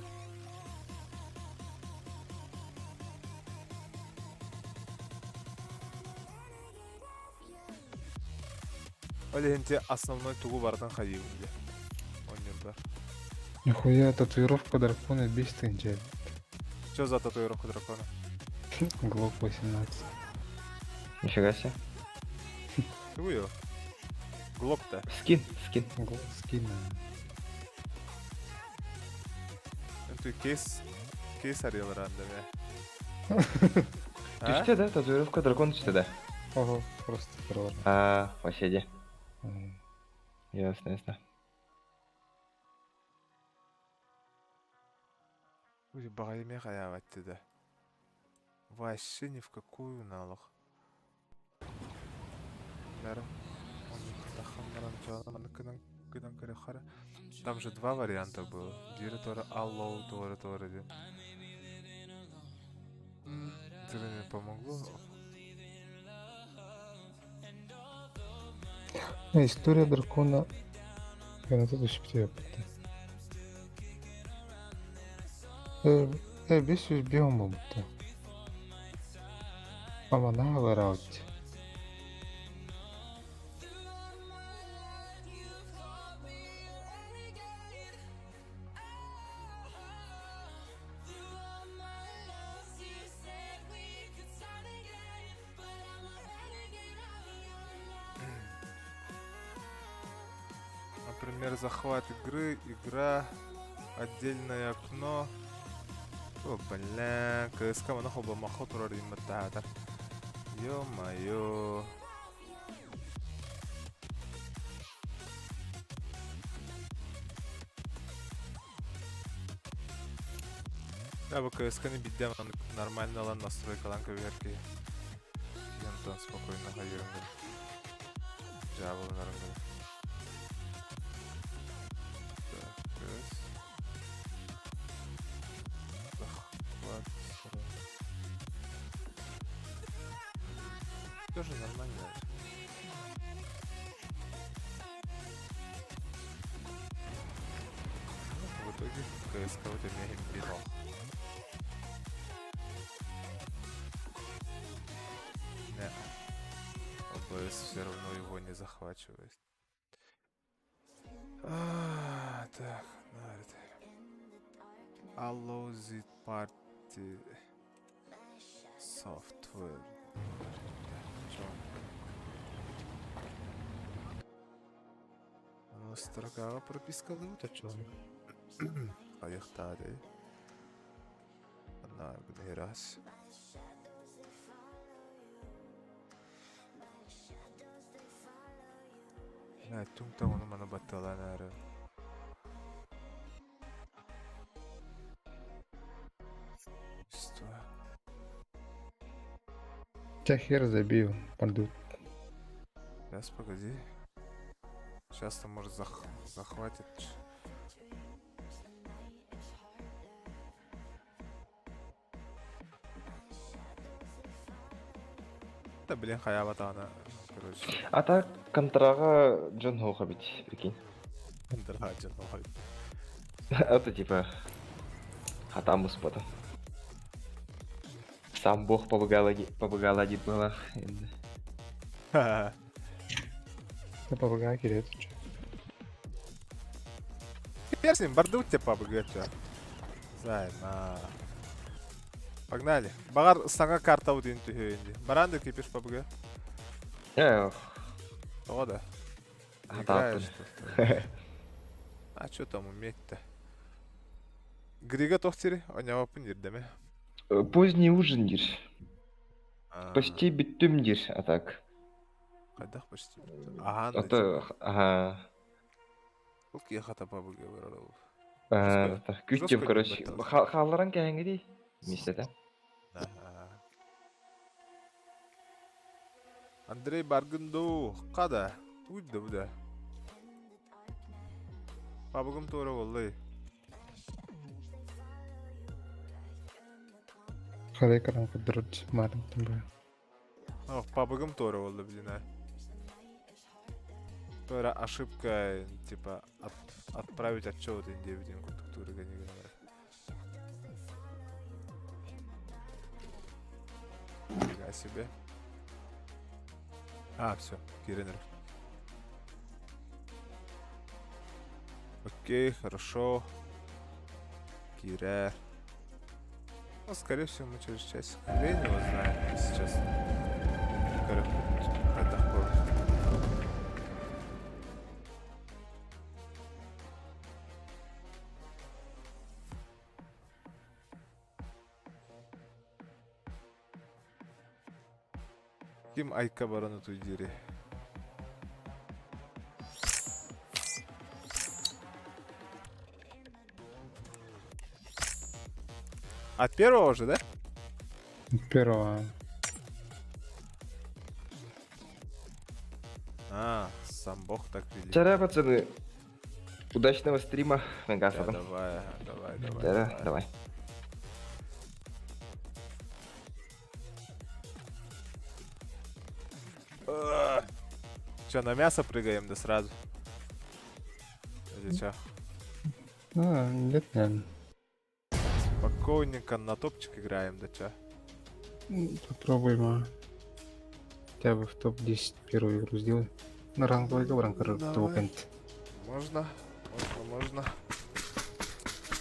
Speaker 2: Олегенте основной тугу бардан хаевінде. Оннердар.
Speaker 6: Нихуя, татуировка дракона бестый джет.
Speaker 2: Чё за татуировка дракона?
Speaker 6: Глок 18.
Speaker 4: Нифига себе.
Speaker 2: Чего его? Глок-то.
Speaker 4: Скин.
Speaker 6: Глок скин.
Speaker 2: Это кейс арел рандом,
Speaker 4: Түсте, да? Татуировка дракон түсте, да?
Speaker 6: Ого, просто здорово.
Speaker 4: Вообще. Ясно.
Speaker 2: Ой, бағайме хаяватты да. Вообще ни в какую налог. Лярым. Там же два варианта было. Дири тора аллоу, тора де. Это мне помогло.
Speaker 6: История дракона. Я на это шептаю. Без биом бомбта. Ama ne haber out?
Speaker 2: Например, захват игры, игра, отдельное окно. О, бля, КСК манах оба махо турар имматтаатар. Ё-моё. Да, бы КСК-ны бидден нормально алан настройкалан көберки. Янтан спокойно хайырыңдар. Жабылынарыңдар. Так, Тоже нормально. В итоге КСК вот меня имбирал. Не. ОБС все равно его не захвачивает. Так, надо. Allow the party software. Ну, строгава прописка лута, чё? Аяқтады. Ана, гүне раз. На, тунта оны мана батталан әрі. Что?
Speaker 6: Тебя хер забил, пойдут.
Speaker 2: Сейчас, погоди. Сейчас-то, может, захватит. Да, блин, хаябата она, короче.
Speaker 4: А так контрага Джон Хоуха бит, прикинь.
Speaker 2: Драча, ну,
Speaker 4: Это типа хатамус потом. Сам бог побагаладит было.
Speaker 2: ха-ха.
Speaker 6: Ты попугай кирет.
Speaker 2: Хер с ним, барды у тебя побыгать, чё? Зай, на. Погнали. Багар саңа карта удин түйінді. Баранды кипиш побыга?
Speaker 4: Эх,
Speaker 2: О, да.
Speaker 4: хатап.
Speaker 2: Играешь тут. А чё там уметь-то? Грига тохтири, онява пунир, деме?
Speaker 4: Поздний ужин дир. Почти биттüm дир, а так.
Speaker 2: Кайдах почти. Ага,
Speaker 4: А то, ага.
Speaker 2: Сколько я хата побыга вырарал?
Speaker 4: Так, күттем,
Speaker 2: жестко
Speaker 4: короче.
Speaker 2: не
Speaker 4: Халаран кәңгі дей. Мистеді.
Speaker 2: Ага. Андрей Баргынду, қада? Уйды бұда. Пабығым тоғыры олай.
Speaker 6: Хадай каран кудырыч марым тымбы.
Speaker 2: Ох, пабығым тоғыры олды, блин, а. Тоғыра ошибка, типа, отправить отчет индивидуальной контактуры гонигана. Фига себе. А, все, Киринер. Окей, хорошо. Кире. Ну, скорее всего, мы через часик. Хрень его знаем сейчас. Отдохнул. Ким айка бараны туйдири. От первого же, да?
Speaker 6: Первого.
Speaker 2: А, сам бог так велик.
Speaker 4: Вчера, пацаны, удачного стрима.
Speaker 2: Да,
Speaker 4: Мегасадом.
Speaker 2: давай, давай.
Speaker 4: Давай.
Speaker 2: Че, на мясо прыгаем, да сразу? Или чё?
Speaker 6: А, нет, наверное.
Speaker 2: Спокойненько на топчик играем, да чё?
Speaker 6: Попробуем, а. Хотя бы в топ-10 первую игру сделай. На ранговый говорим, короче,
Speaker 2: Давай.
Speaker 6: топ-энд.
Speaker 2: Можно.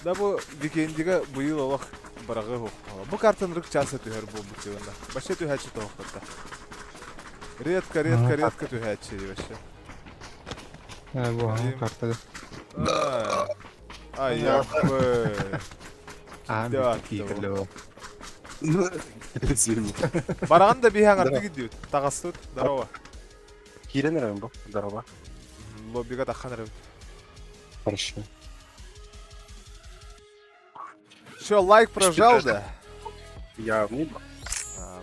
Speaker 2: Да бу викендиге быйыл олох барагы хук. Бу картын рык часы түһөр бу бутыгында. Башы түһәчи тоохтата. Редко түһәчи вообще.
Speaker 6: Bu
Speaker 2: Блин.
Speaker 6: kartada.
Speaker 2: Ай, япы.
Speaker 6: А,
Speaker 2: Да,
Speaker 6: кикерлөө.
Speaker 2: Бараганда биһаң арты гидиют. Тагастыт. Здорово.
Speaker 7: Киренером был. Здорово.
Speaker 2: Лоббига таханыр.
Speaker 7: Хорошо.
Speaker 2: Все, лайк прожал, да?
Speaker 7: Я не был.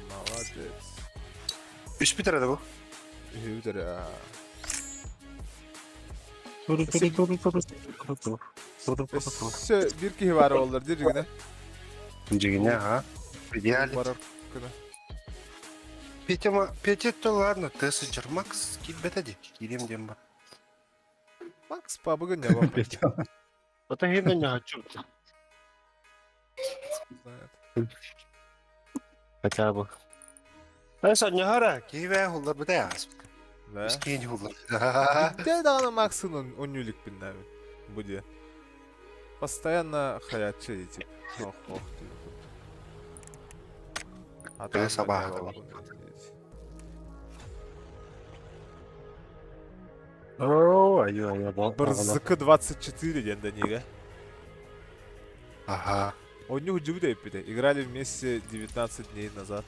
Speaker 2: Молодец.
Speaker 7: Üç bir tane de bu.
Speaker 2: Hüdür. Все, bir kişi var olur dirgine.
Speaker 7: Cigine ha. İdeal.
Speaker 2: Barar kına.
Speaker 7: Петя, то ладно, Тесседжер Макс, китбетади, кирем демба.
Speaker 2: Макс пабыгын не бапы.
Speaker 7: Вот я не хочу. Хотя бы. А сегодня гора, киве хулар бете аз.
Speaker 2: Да.
Speaker 7: Скинь хулар.
Speaker 2: Где дағаны Максын онюлик пиннавит будет. Постоянно хаячы етіп. Ох, дейіп.
Speaker 7: Бе сабаға бар. О, ай,
Speaker 2: Бір зықы 24 енді неге.
Speaker 7: Ага.
Speaker 2: Оню жүбі дейіп біде. Играли вместе 19 дней назад.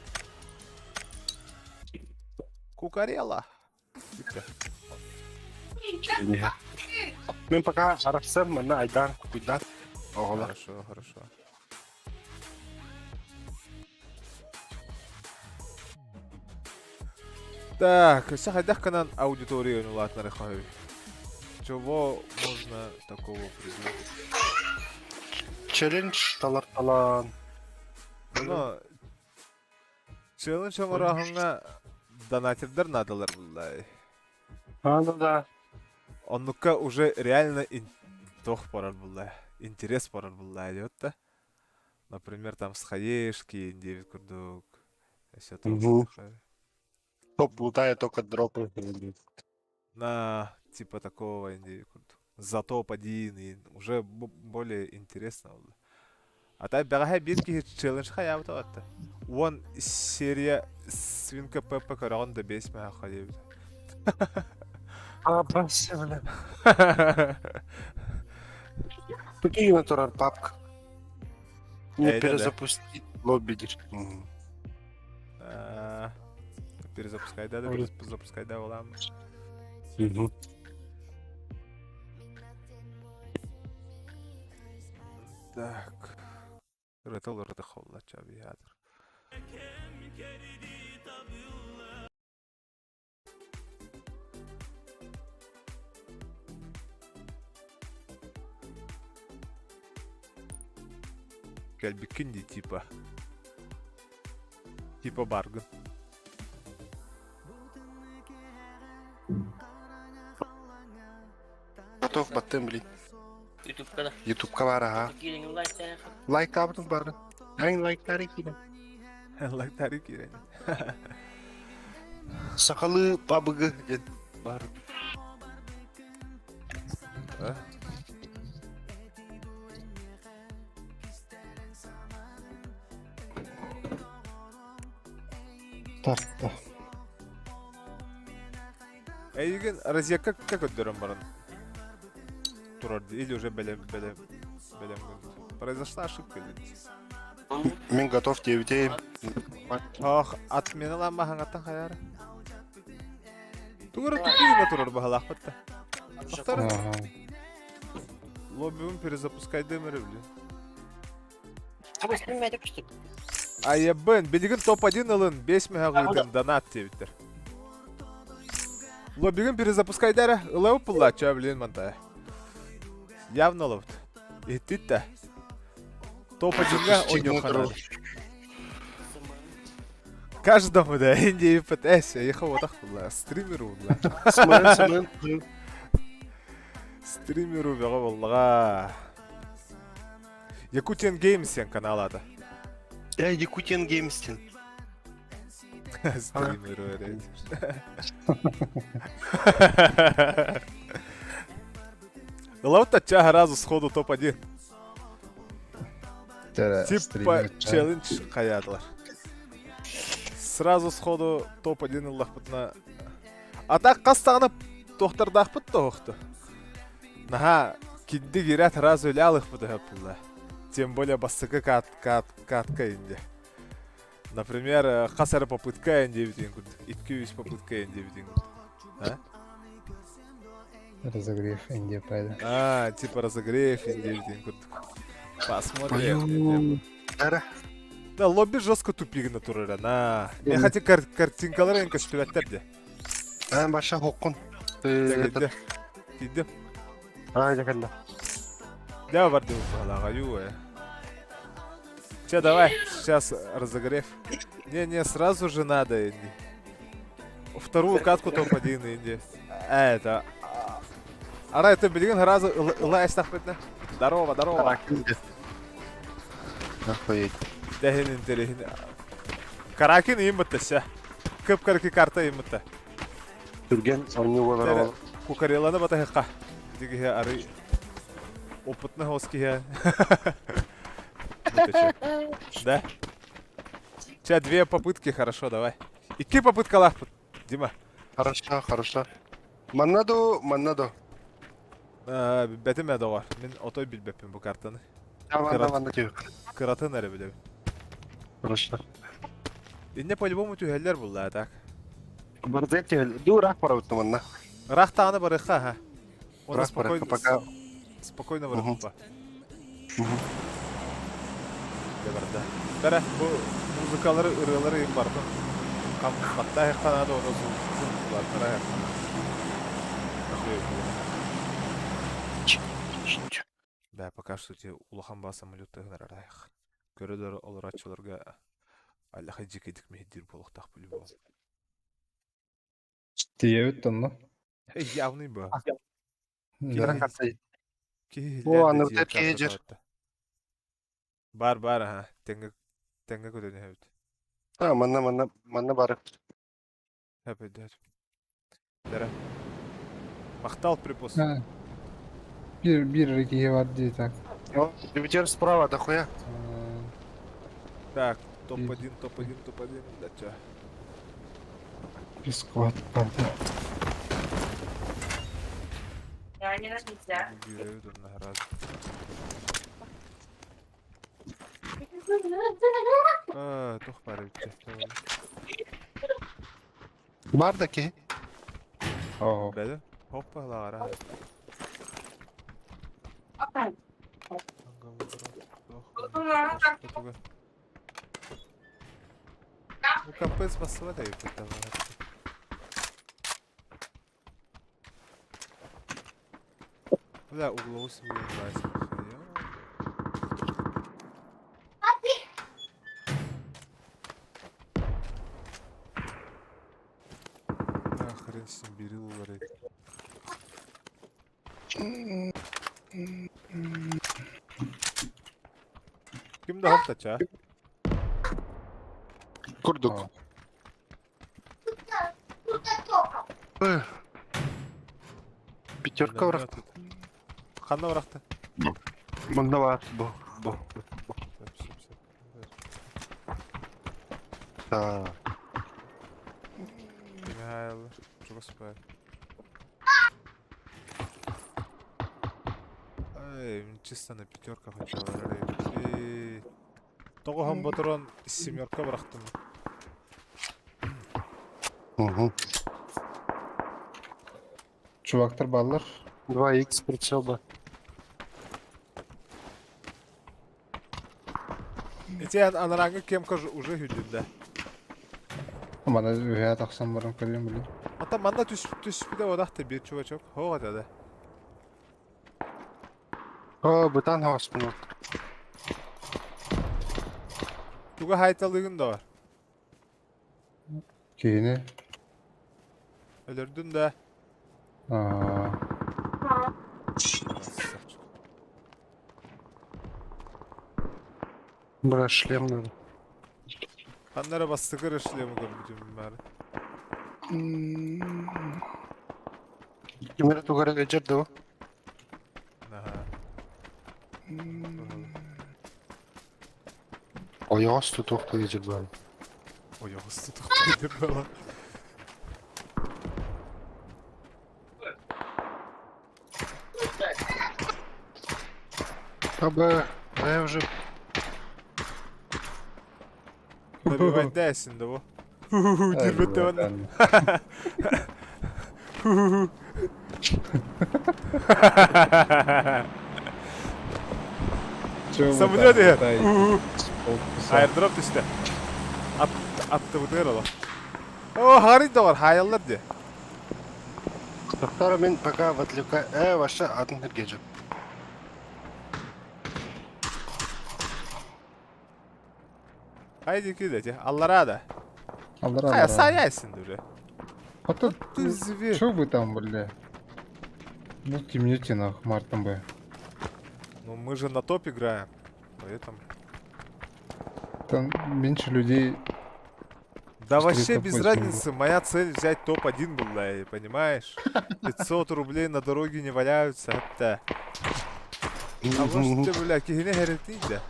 Speaker 2: Кукарела.
Speaker 7: Мен пока арапсам, мана айдан куйдан. Оғылар.
Speaker 2: Хорошо, хорошо. Так, сейчас хайдах канан аудиторию ну ладно рехаю. Чего можно такого придумать?
Speaker 7: Челлендж талар талан.
Speaker 2: Но челлендж омарахыңа донатердер надалар буллай.
Speaker 7: Ну да.
Speaker 2: Оннукка уже реально тох парар буллай. Интерес парар буллай идет, да? Например, там с хаешки, индивид курдук. Если
Speaker 7: Мгм. Топ лутая только дропы.
Speaker 2: На типа такого индивид курдук. За топ-1 и уже более интересно. А та бягай бирки челлендж хаябы тоғатты. Вон серия свинка Пеппа карағын да 5 мәға хаябы.
Speaker 7: А, баси, бля. Какие натурал папка? Не
Speaker 2: да.
Speaker 7: перезапустить лобби.
Speaker 2: Перезапускай, да, запускай, да, улам. Так. Рытал рытахолла чаби ядыр. Кәлбіккін типа. Типа баргын.
Speaker 7: Готов баттым, блин.
Speaker 8: Ютубка да.
Speaker 7: Ютубка бар, ага.
Speaker 8: Кирин лайк таяқ.
Speaker 7: Лайк табытым барды. Айн лайктары кейдім.
Speaker 2: Лайктары керен.
Speaker 7: Сақалы пабыгы дед бар.
Speaker 6: Тартта.
Speaker 2: Эйген разъяка как отдерем баран? Турарди или уже белем. Произошла ошибка или?
Speaker 7: Мен готов девятеем.
Speaker 2: Ох, отменила махангаттан хаяры. Тугара тупина турар бахалах патта. Ақтары
Speaker 6: Ага.
Speaker 2: лоббиум перезапускай демері блин.
Speaker 8: Абы сен мәдіп күштік.
Speaker 2: Айябын, билигин топ-1 ылын 5 мега гыйдын донат тебиттер. Лоббигин перезапускай дәрі, ылау пулла ча блин мантая. Явно ловт. Иттит-та. Топ-1-га ойнём ханады. Каждому, да, инди ПТС, я ехал вот так, бля, стримеру, бля.
Speaker 7: Смэн.
Speaker 2: Стримеру, бля, бля. Якутиан Геймс сен каналада.
Speaker 7: Я Якутиан Геймстин.
Speaker 2: Стримеру, реально. Лаута чага разу сходу топ-1. Типа челлендж қаядылар. Сразу сходу топ-1 ыллақпытына. Атақ қастағына тоқтардақпыт тоқты. Наха, кидді керет разу өлі алықпыты хөпілі. Тем более бастықы катка инде. Например, қасары попытка инде бітен күрді. 200 попытка инде бітен күрді.
Speaker 6: Разогрев Индия пайда.
Speaker 2: Типа разогрев инде бітен күрді. Посмотрим. Да, лобби жестко тупик натурально. Мен хотя картинкалар енка шпилеттерде.
Speaker 7: Баша хоққын.
Speaker 2: Тидем.
Speaker 7: Жақында.
Speaker 2: Да, барды уфалага, Че, давай, сейчас разогрев. Не, сразу же надо. Вторую катку топ-1 инди. Это... Ара, это билигин сразу ила эстахпетне. Здорово, здорово.
Speaker 7: Каракин де. Охуеть.
Speaker 2: Дехин интерехин. Каракин им бітті. Кып-кырки карта им бітті.
Speaker 7: Түрген onu олар.
Speaker 2: Кукареланы бата хеқа. Диги ары... Опытны хоски хе. Да? Сейчас 2 попытки, хорошо, давай. И 2 попытка лахпут. Дима.
Speaker 7: Хорошо, хорошо. Маннадо.
Speaker 2: Бәтім әді var. Мен отой білбеппін бұл картаны.
Speaker 7: Манна түйік.
Speaker 2: Кыратын әрі білем.
Speaker 7: Хорошо.
Speaker 2: Инне по-любому түйелер бұл, так.
Speaker 7: Бардет түйел. Дурақ пара өтті манна.
Speaker 2: Рах тағаны барыққа, ха. Оны
Speaker 7: Рах барыққа, пока...
Speaker 2: Спокойно барыққа. Дебарда. Бәрі, бұл музыкалары, ұрылары ең барды. Қатта әққанады оны сұлғылар. Бәрі Бә, пока что те улахан ба самолетты ғынар арайық. Көрелер олар атшыларға аллахай жекедік мехеддер болықтақ білі бол.
Speaker 6: Тие өттін, ну.
Speaker 2: Явный ба.
Speaker 7: Дурақ қарсай.
Speaker 2: О,
Speaker 7: аны өтет кеге жер.
Speaker 2: Бар, ха. Тәңгі көдені әбіт.
Speaker 7: Манна бары.
Speaker 2: Әбіт, Дәрі. Мақтал припос.
Speaker 6: Bir ikiye var diye tak.
Speaker 7: Дебютер справа, дохуя.
Speaker 2: Так, топ-1, да чё.
Speaker 6: Bir squad vardı.
Speaker 2: Гиреют он наград. Тух пары ütçefte.
Speaker 7: Бар ки.
Speaker 6: Oo.
Speaker 2: Бәді? Hoppa lara. Bu kapıyız basıva da yapıyor tabii. Бля, угловой семьи нравится. Хрен с ним, берил ларит. Kimde hopta ça?
Speaker 7: Kurduk. Пятерка враг.
Speaker 2: Қанда врақты?
Speaker 7: Мында бар. Бұл. Так.
Speaker 2: Михаил, господи. Ай, чисто на пятерка хотел. Тоғыған батырон семерка бырақтым.
Speaker 6: Çuvaktır ballar.
Speaker 7: 2х прицел бар.
Speaker 2: Эти анараңы кемка уже хүлдімді.
Speaker 6: Bana üheye taksam varım kalıyorum bile.
Speaker 2: Ата манда түспі де одақты бір чувачок. Хоға деді.
Speaker 7: О, бұтан хауспын от.
Speaker 2: Туға хайталығын да бар.
Speaker 6: Keyini.
Speaker 2: Өлірдің де.
Speaker 7: Бұра шлем надо.
Speaker 2: Қандары бастығыр ішлемі көрбітім бәрі.
Speaker 7: Кемері туғары өжерді о. Аяқ асты тоқты өжер бар.
Speaker 2: Аяқ асты тоқты өжер бар.
Speaker 7: Абы, я уже...
Speaker 2: Добивать дәсін де бұл. Дербетті бәнді. Самолет егер. Айырдырап түсті. Атты бұтығыр ола. О, ғарид да бар, хайаллар де.
Speaker 7: Тоқтары мен пока в отвлека... Ваша атын кірге жүр.
Speaker 2: Haydi ki de, Allah'a da.
Speaker 6: Alır
Speaker 2: Kaya
Speaker 6: alır.
Speaker 2: sayaysın dur.
Speaker 6: А тут,
Speaker 2: Ты зверь.
Speaker 6: что вы там, бля? Ну, темнете нах, Мартом бы.
Speaker 2: Ну мы же на топ играем. Поэтому.
Speaker 6: Там меньше людей.
Speaker 2: Да
Speaker 6: Что
Speaker 2: вообще
Speaker 6: это
Speaker 2: без
Speaker 6: больше
Speaker 2: разницы. Моя цель взять топ-1 была, понимаешь? 500 рублей на дороге не валяются. Это. А вот ты, бля, кигине херетни да.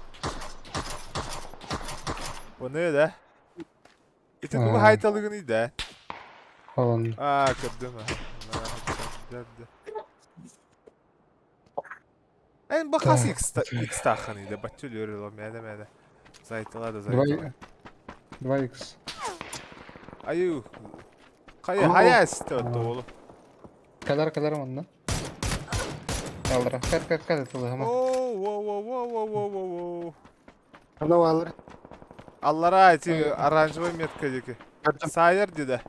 Speaker 2: Onu da. İti kubu haytalığını da.
Speaker 6: Falan.
Speaker 2: Kırdım ha. En bakası X takhanıydı. Batçıl yürüyorum ya. Zaytılar da zaytılar.
Speaker 6: 2x.
Speaker 2: Ayı. Haya istiyordu oğlum.
Speaker 6: Kadar ondan. Kaldıra. Kar ettiler ama.
Speaker 7: Ана алыр.
Speaker 2: Allara ait aranjman metkadeki. Sayır dedi.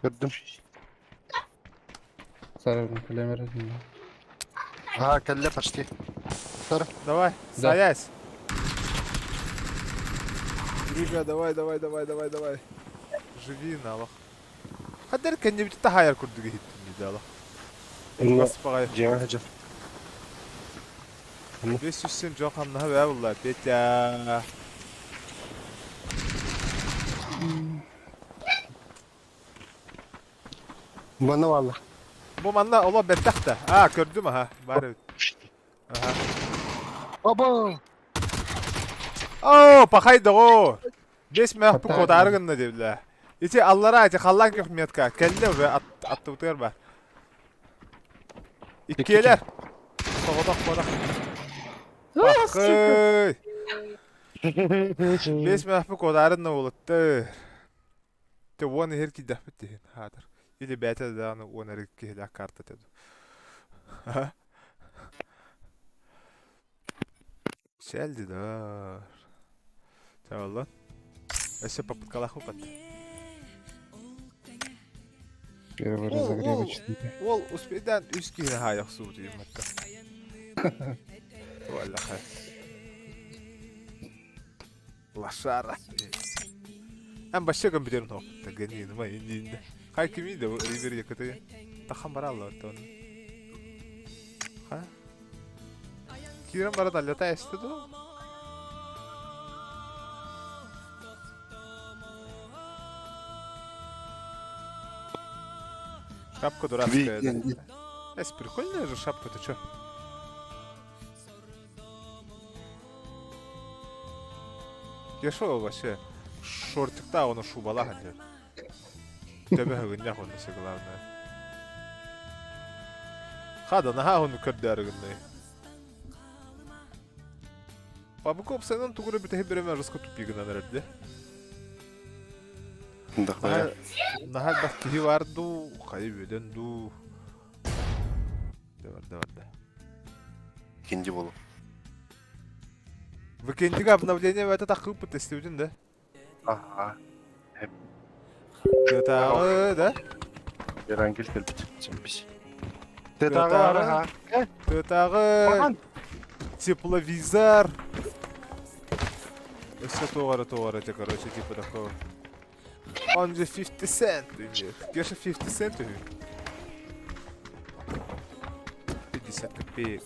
Speaker 7: Gördüm.
Speaker 6: Sarı kalem
Speaker 7: Ha, kelle почти.
Speaker 2: Давай,
Speaker 6: Да.
Speaker 2: саясь. Рига, давай. Живи, налах. Хадер кенне бит тахаяр курдуга хиттим диде алах. Баспагай.
Speaker 7: Жеңе хажа.
Speaker 2: 500 сем жок хамнаха бә булла. Петя.
Speaker 7: Бана валла.
Speaker 2: Bu manna ola bertakta. Gördüm ha. Bari.
Speaker 7: Оба!
Speaker 2: Pakaydı o. 5 mehbu kodarıgınna devle. İçi allara ait hallan yok metka. Kelle ve attı utar var. İkiyeler. Kodak. Bakıy. 5 mehbu kodarınna oluttı. Te onu her ki dahmet deyin. Hadır. İli bete de onu ona rikki la karta dedi. Şeldi dar. Tamam. Еще попыткала хупат.
Speaker 6: Первый разогревочный.
Speaker 2: Ол успейден үз кире хаяк суу дейм атта. Валлаха. Лашара. Ам башка компьютер но тагани нема индинде. Кай кими да ривер якыты. Тахан баралла тон. Ха? Кирен бара далята эстеду. Шапка дурацкая, да? Прикольная же шапка, ты чё? Я шо вообще? Шортикта оны шубала ханжер. Тебе хагыння хонысы главное. Хада наха оны көрдәргінне. Пабукоп сенен тугуры бітехи беремен рысқы тупигінен әрді. Нахал бақкихи варду, қайы бөденду. Даварда.
Speaker 7: İkinci bolu.
Speaker 2: Выкендиге обновление в этот ақып тестеуден, да?
Speaker 7: Ага.
Speaker 2: Тетағы, да?
Speaker 7: Ерангел келіп çıkmış. Тетағы бар, ага.
Speaker 2: Тетағы. Тепловизор. Все тоғары, те, короче, типа такого. Он же 50 цент имеет. Где же 50 центов? 50 копеек.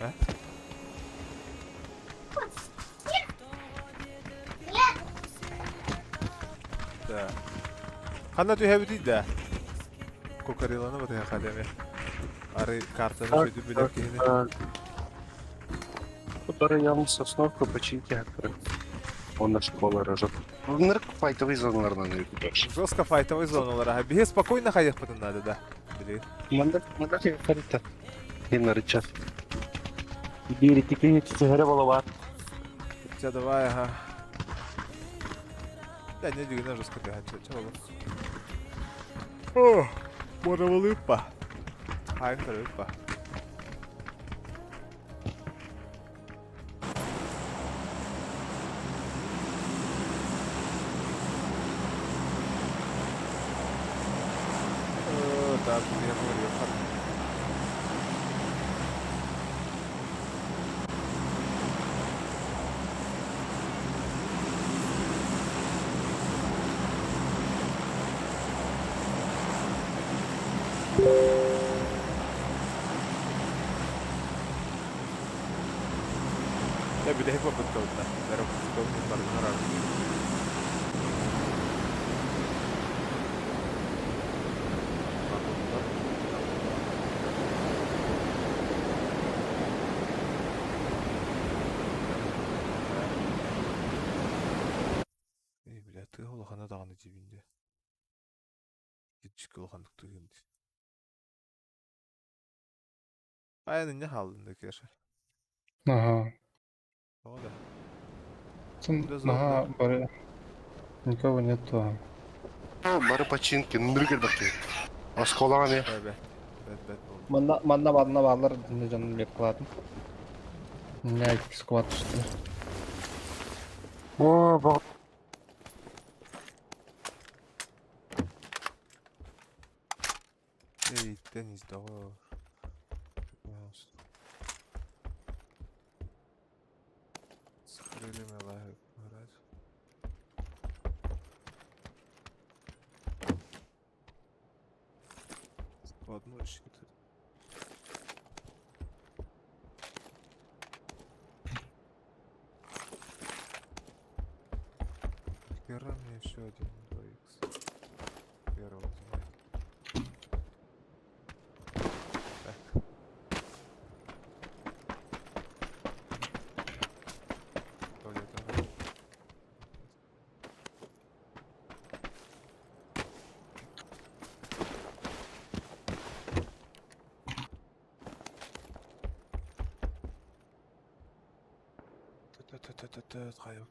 Speaker 2: А? Да. Ханна ту хәбит иде. Кокариланы бит хәдәме. Ары картаны көйдү билек киһине.
Speaker 7: Который явно сосновка починки акры. Он на школу рожок. Нырк файтовый зоналарынан өтүп.
Speaker 2: Жестко файтовый зоналар. Беге спокойно ходить потом надо, да. Блин.
Speaker 7: Мында харita. Ен рычат. Бири тикини тигере болова.
Speaker 2: Сейчас давай, ага. Я не дигна жестко бегать, чего. О, можно улыбка. Ай, улыбка. Так, я говорю, Ya bir de hep vakit kaldı. Merhaba, kutlu olun. Бля, ты олохана даганы жибинде. Кетчик олохандык тыгынды. Айны не халдында кеша.
Speaker 6: Ага.
Speaker 2: О да.
Speaker 6: Сын,
Speaker 2: Да зло,
Speaker 6: ага, бары. Никого нету.
Speaker 7: Бары починки, ныргыр бакты. Асколага не?
Speaker 2: Бәт болды.
Speaker 6: Манна bağlar dinle canım lep kıladım. Ne iki squat işte.
Speaker 7: О, бак.
Speaker 2: Эй, теннис, давай. Пожалуйста. Скрыли мелахи играть. Складной щит. Хера мне еще один 2х. Первого занять. Так. Туалет.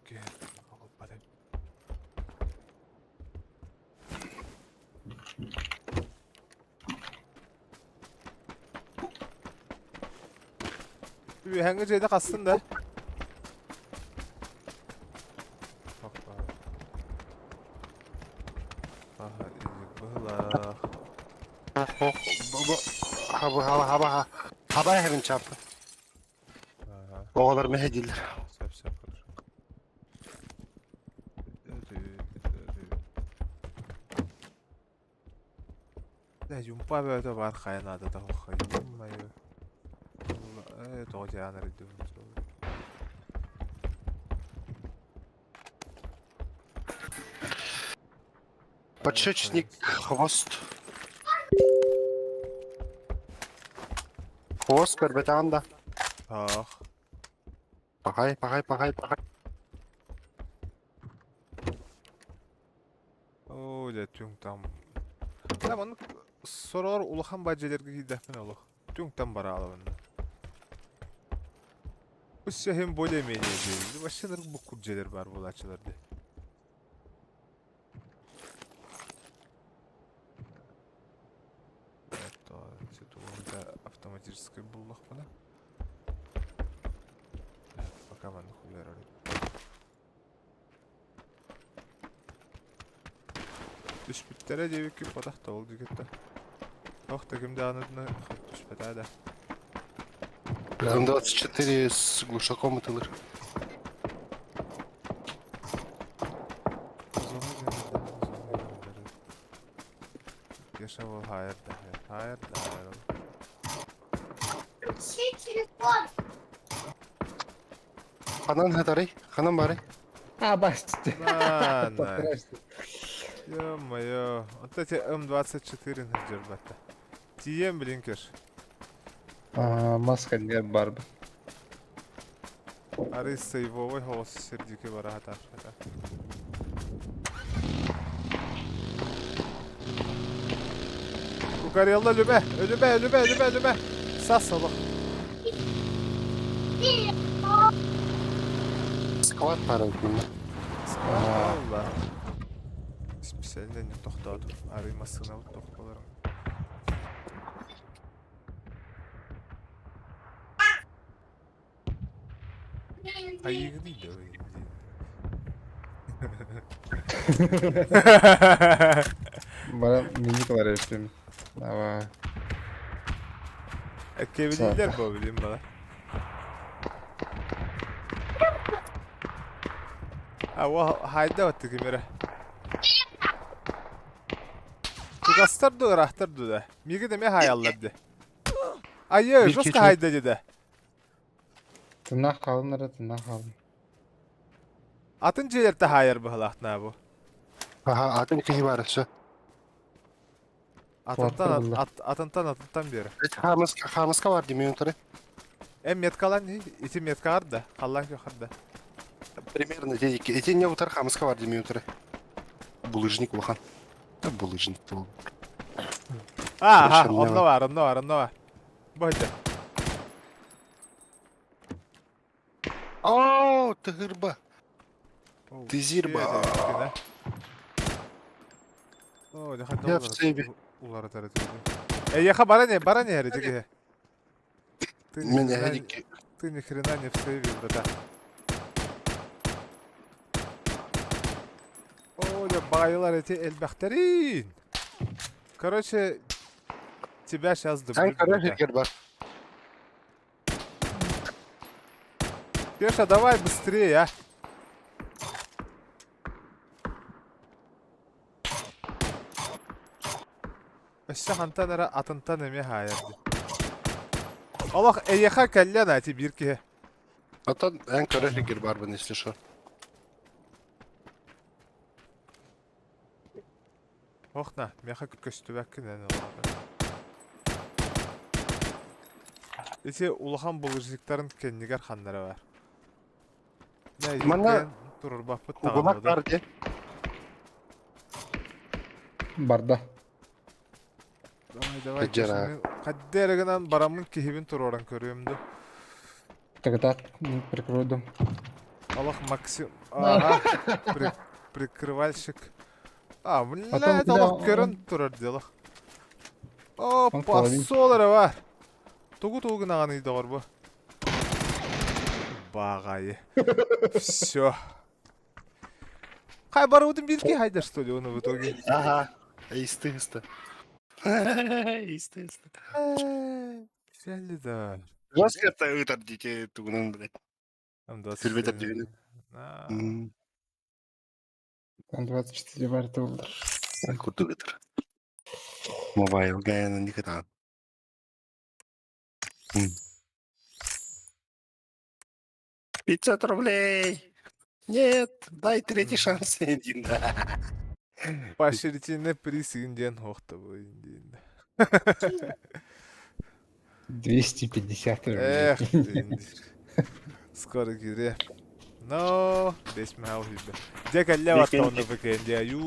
Speaker 2: Окей. Падай. Bir hangi şeyde kastın da. Hoppa. Aha iyi bıla.
Speaker 7: Hava herin çarpı.
Speaker 2: Aha.
Speaker 7: O kadar mehe değiller.
Speaker 2: Sep kırır. Ne yumpa böyle var kaynadı da o kayınmayı. Evet o canları diyorum.
Speaker 7: Подшечник, хвост. Хвост, пербетанда.
Speaker 2: Ah.
Speaker 7: Пахай.
Speaker 2: Öyle tüm tam. Ya bunu sorular ulahan bacılarga gidəfən olaq. Tüm tam bara alavında. Bu hem böyle meneydi. Başlanır bu kurceler var bu açılarda. Evet, da автоматически bulduk bunu. Evet, bakalım ne kuyular arayayım. Düş bittere diye bir patak da oldu gitti. Yok da kimde anladığını düş bedava da.
Speaker 7: М-24 с глушаком атылыр.
Speaker 2: Yaşa ol hayır da hayır da hayır ol.
Speaker 7: Ханан хатарай, ханан барай.
Speaker 6: А, басти.
Speaker 2: Lan lan. Ё-моё. Вот эти М24 нажербата. Тием блинкер.
Speaker 6: Маска не барбы.
Speaker 2: Арый сейвовый холос сердики барахата. Угорело любе. Сасало.
Speaker 7: Склад барай.
Speaker 2: Allah. Senden de toxtadı. Araymasına alıp toxtalarım. Ayığı değil de öyle.
Speaker 6: Bana minik var üstüm. Ama
Speaker 2: Ekkebilirler bu bileyim bana. Ha o hayda attı kimere. Gastırdı, ırahtırdı da. Migi deme hayalladı. Ayı,
Speaker 7: Bir
Speaker 2: joska
Speaker 7: keçi-
Speaker 2: hayda dedi.
Speaker 6: Tınnak kalın tınnak kalın.
Speaker 2: Atın jelerde hayır bu halaqtına bu.
Speaker 7: Aha, atın kıyı barışı.
Speaker 6: Kuattırdılar.
Speaker 2: Atıntan beri.
Speaker 7: Хамыска var değil mi yönteri?
Speaker 2: Metkalan ne? İti metkar da. Allah yok da.
Speaker 7: Примерно дедики. Эти не утар хамыска var değil mi yönteri? Булыжник улахан. Да булыжник был.
Speaker 2: Aha,
Speaker 7: Karışım ne
Speaker 2: onda var. Bu hadi.
Speaker 7: Ау, ты гырба. Ты зирба.
Speaker 2: Oo, ne kadar
Speaker 7: Ya,
Speaker 2: ular-
Speaker 7: sevi.
Speaker 2: ulara tarafı. Yaka bara ne herece?
Speaker 7: Мен эдики.
Speaker 2: Ты ни хрена не в сейве, брата. Оля, байылар эти элбахтарин. Короче, тебя сейчас
Speaker 7: Sen
Speaker 2: добьют.
Speaker 7: kara
Speaker 2: брата.
Speaker 7: şeker var.
Speaker 2: Пеша, давай быстрее, а. Өссі хантанара атынтан эме хайырды. Аллах, эйеха кәллән әти bir ке.
Speaker 7: Atan en kara şeker var ben işte şu.
Speaker 2: Охна, меха көстүбәккен әне олады. Эти улахан булыжниктарын кеннигер ханнары бар.
Speaker 7: Мана
Speaker 2: турur бапыт
Speaker 7: Kugumak
Speaker 2: тағалады.
Speaker 7: var diye.
Speaker 6: Барда.
Speaker 2: Давай,
Speaker 7: Каджара.
Speaker 2: Каддерігінен барамын кехибін туроран көрөмді.
Speaker 6: Тогда прикройдum.
Speaker 2: Аллах, Максим... Ага, прикрывальщик. Блядь,
Speaker 6: Потом,
Speaker 2: Аллах
Speaker 6: да,
Speaker 2: көрін турар делах. Опа,
Speaker 6: половин.
Speaker 2: солары бар. Тугу наған үйді бар бұл. Бағайы. Всё. Қай барудың білки хайдар, что ли, оны в итоге?
Speaker 7: Ага. Исты. Исты.
Speaker 2: Сәлі да.
Speaker 7: Жестко это ытар дите тугунан блядь. Сильветер дегені.
Speaker 6: Там 24 бар доллар.
Speaker 7: Курту ытар. Мобайл гайна никогда. 500 рублей. Нет, дай третий шанс един.
Speaker 2: Поощрительный приз инден хоқты бұл инден.
Speaker 6: 250
Speaker 2: Эх,
Speaker 6: рублей.
Speaker 2: индер. Скоро кире. Но, 5 мау хибе. Дек әлі ватта оны бекенде, аю.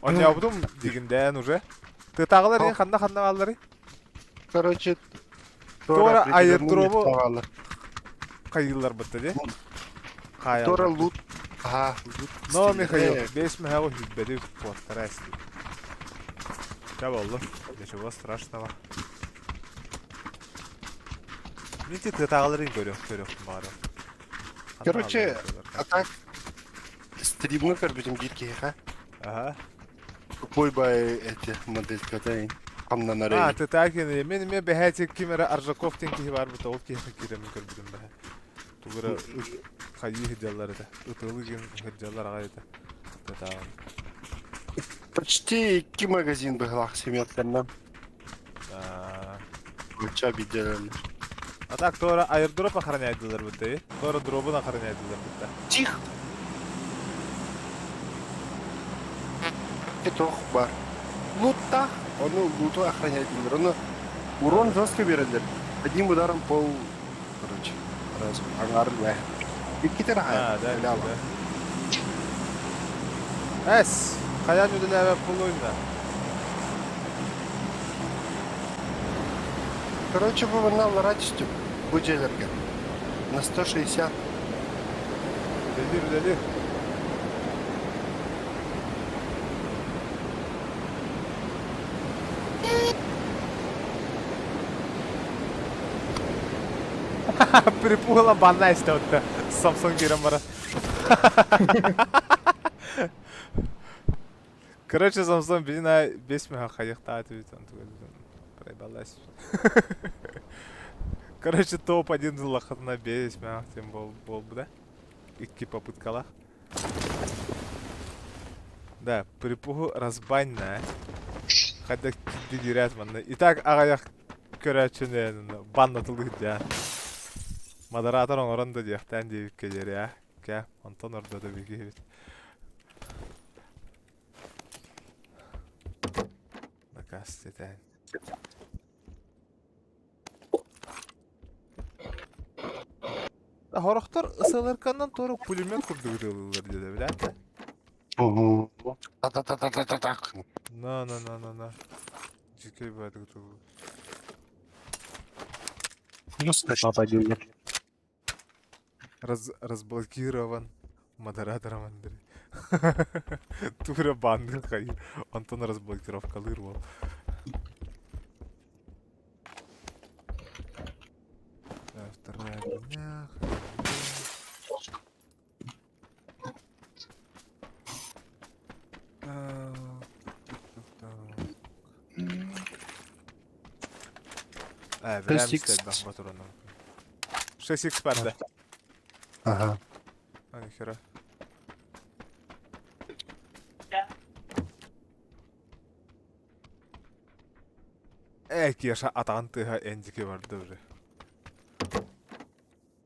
Speaker 2: Он я будым дегенден уже. Ты тағылар ең қанда қалдары?
Speaker 7: Короче,
Speaker 2: Тора айырдыробы
Speaker 7: Тора
Speaker 2: қайылар бұтты де?
Speaker 7: лут. Ага, лут.
Speaker 2: Но, Михаил, 5 мау хибе порттара әсті. Ча болды? Ничего страшного. Мен те тағыларын көріқтім бары.
Speaker 7: Короче, а так стримнер көрбедім бирке, ха?
Speaker 2: Ага.
Speaker 7: Купой бай эти модельки атайын. Хамнан арай.
Speaker 2: Ты так и мен бәһәте кимера Аржаков тенки бар бит, ол киһен кирем көрбүдүм бәһә. Тугыра хайы хидялар да. Утылы ген хидялар агайда. Та.
Speaker 7: Почти 2 магазин быглах семьяттарынан. Уча видели.
Speaker 2: А так тора аирдроп охраняйдылар бит, тора дробун охраняйдылар бит.
Speaker 7: Тихо. Это бар. Лутта, он луту охраняет. Он урон жестко берет. Одним ударом пол, короче, раз, ангар, да. И какие-то
Speaker 2: Да. Эс, каян үдүләбә пулуйна.
Speaker 7: Короче, вы на ларатистю, буджелерга. На 160.
Speaker 2: Дели. Припугла банайста отта. Samsung гирем бара. Короче, Samsung бина 5 мега хаяқта атып проебалась. Короче, топ-1 лахатна 5 мега тем бол бы, да? 2 попыткалах. Да, припуху разбанна. Хотя кидди дирят манна. Итак, агаяк көрәчүнен баннатылык да. Модератор оңорон да дияқтан дейбик кедер я. Ке, онтон орда да бигебит. Накастетен. Хорохтор ысылыркандан тору пулемет курдугутылылар деди билет.
Speaker 7: Та-та-та-та-та-та-та.
Speaker 2: На. Жикей бадыгытыл.
Speaker 7: Папа дилер.
Speaker 2: Разблокирован модератором Андрей. Тура банды хай. Антон разблокировкалыр бол. Вторая броня. Bilmem
Speaker 7: 6x.
Speaker 2: istedim bak motorundan. 6x bende.
Speaker 7: Ага.
Speaker 2: Hani kere. Кеша атантыга эндики барды уже.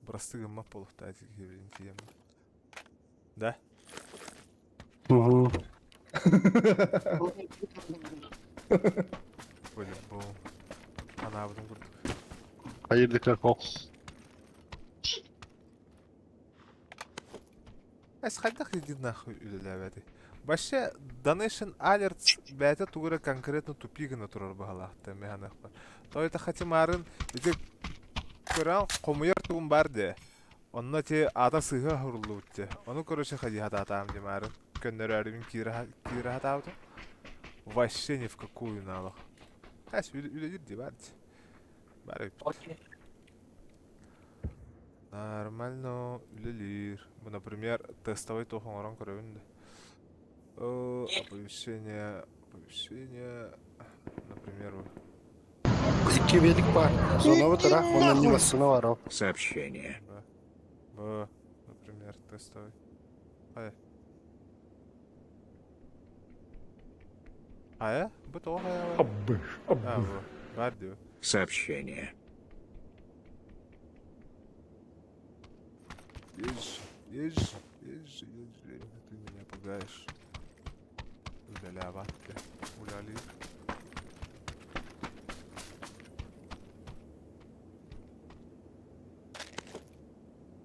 Speaker 2: Простыгыма полухта этики тем. Да?
Speaker 7: Угу.
Speaker 2: По-любому. Она потом говорит.
Speaker 7: Hayırlı kakao.
Speaker 2: Хайдах иди нахуй үлеләбәди. Башы Donation Alerts бәті тугыра конкретно тупигіна тұрар бағалақты механақ бар. Тойта хатимарын ете көрән қомыйыр туғын бар де. Онна те ата сыға хұрылы өтті. Оны көріші хади хата атам демарын. Көннер әрімін киірі хата ауды. Вообще ни в какую налог. Хас үлелер де барды. Бары өпті. Нормально үлелер. Например, тестовый тохон көрәуінде. Оповещение, например,
Speaker 7: İki vedik var. Sonra bu taraf onun yuvasına var o.
Speaker 5: Сообщение.
Speaker 2: например, тестовый. Bu toha ya. Bu. Var diyor.
Speaker 5: Сообщение.
Speaker 2: Ешь. Ты меня пугаешь. Удаля ватки. Удали.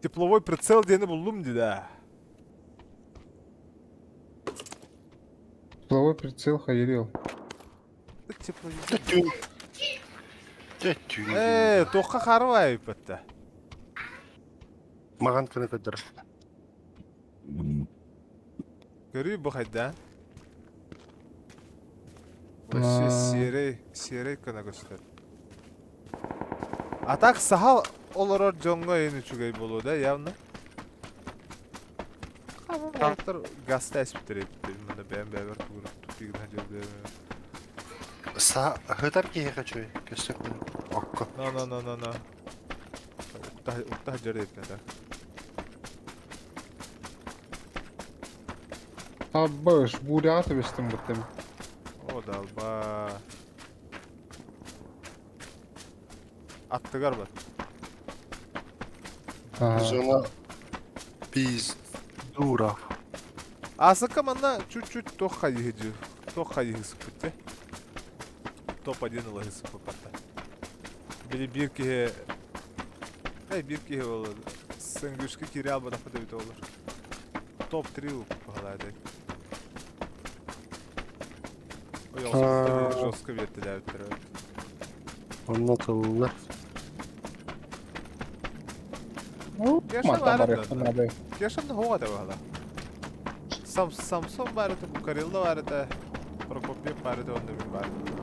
Speaker 2: Тепловой прицел дені бұлдым дейді.
Speaker 6: Тепловой прицел хайрел.
Speaker 2: Тепловой. Тоққа қарывай бітті.
Speaker 7: Маған кіні көдір.
Speaker 2: Görüyor bu hayda. Вообще серый kana göster. Atak sahal olarak jonga yeni çugay bolu da явно. Ama baktır gaz tespit etti. Bunda ben beraber tutuyor hacı.
Speaker 7: Sa hıtar ki хочу köstekten. Okko.
Speaker 2: No. Ukta hacı etmedi.
Speaker 6: Аббаш, бурят вестим бутем.
Speaker 2: O dalba. Attı galiba.
Speaker 7: Zona biz дура.
Speaker 2: Асыка мана чуть-чуть тоха ехиджи. Тоха ехиспыте. Топ-1 лагиспыпата. Били бирки... бирки olur. Сынгышки кирял бана подавит olur. Топ-3 похалайды. Ой, жестко вертелявит вперед.
Speaker 7: Anlatıldı.
Speaker 2: Кешан хоға да бағала. Самсон бар еті, Букарилда бар еті, Прокопьев бар еті, онда мен бар еті.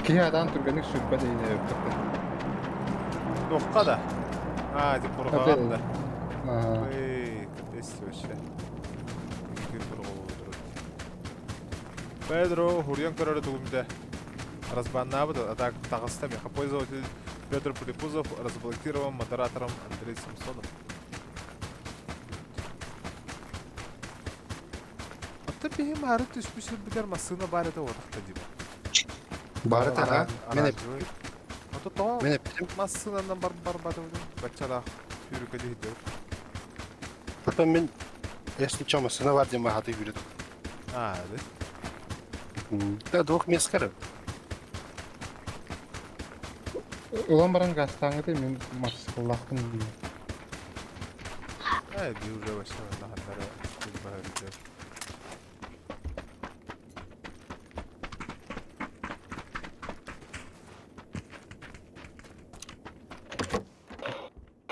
Speaker 6: Киядан түргенік сүрпә дейіне өптіпті.
Speaker 2: Доққа да. Деп бұрғаған да.
Speaker 6: Ага.
Speaker 2: Капец вообще. Педро, Хурьян көрері тугумде. Разбаннабыды, атак тағыста мехапользователь Петр Припузов разблокирован модератором Андрей Самсонов. Ата бейім ары түспүсір бітер масына бар еді одақта дейм.
Speaker 7: Бары тара. Мен
Speaker 2: Ата тоға
Speaker 7: мен эптим.
Speaker 2: масынанан бар бады өдім. Баччалақ үйрікі дейді.
Speaker 7: Потом мен если чё масына бар дем хаты үйрөдүм.
Speaker 2: Ады.
Speaker 7: Да двух мест кіріп.
Speaker 6: Улан баран гастаңы да мен марсыллахтың деймін.
Speaker 2: Айды уже başladı. Nahallere biz bahar ediyor.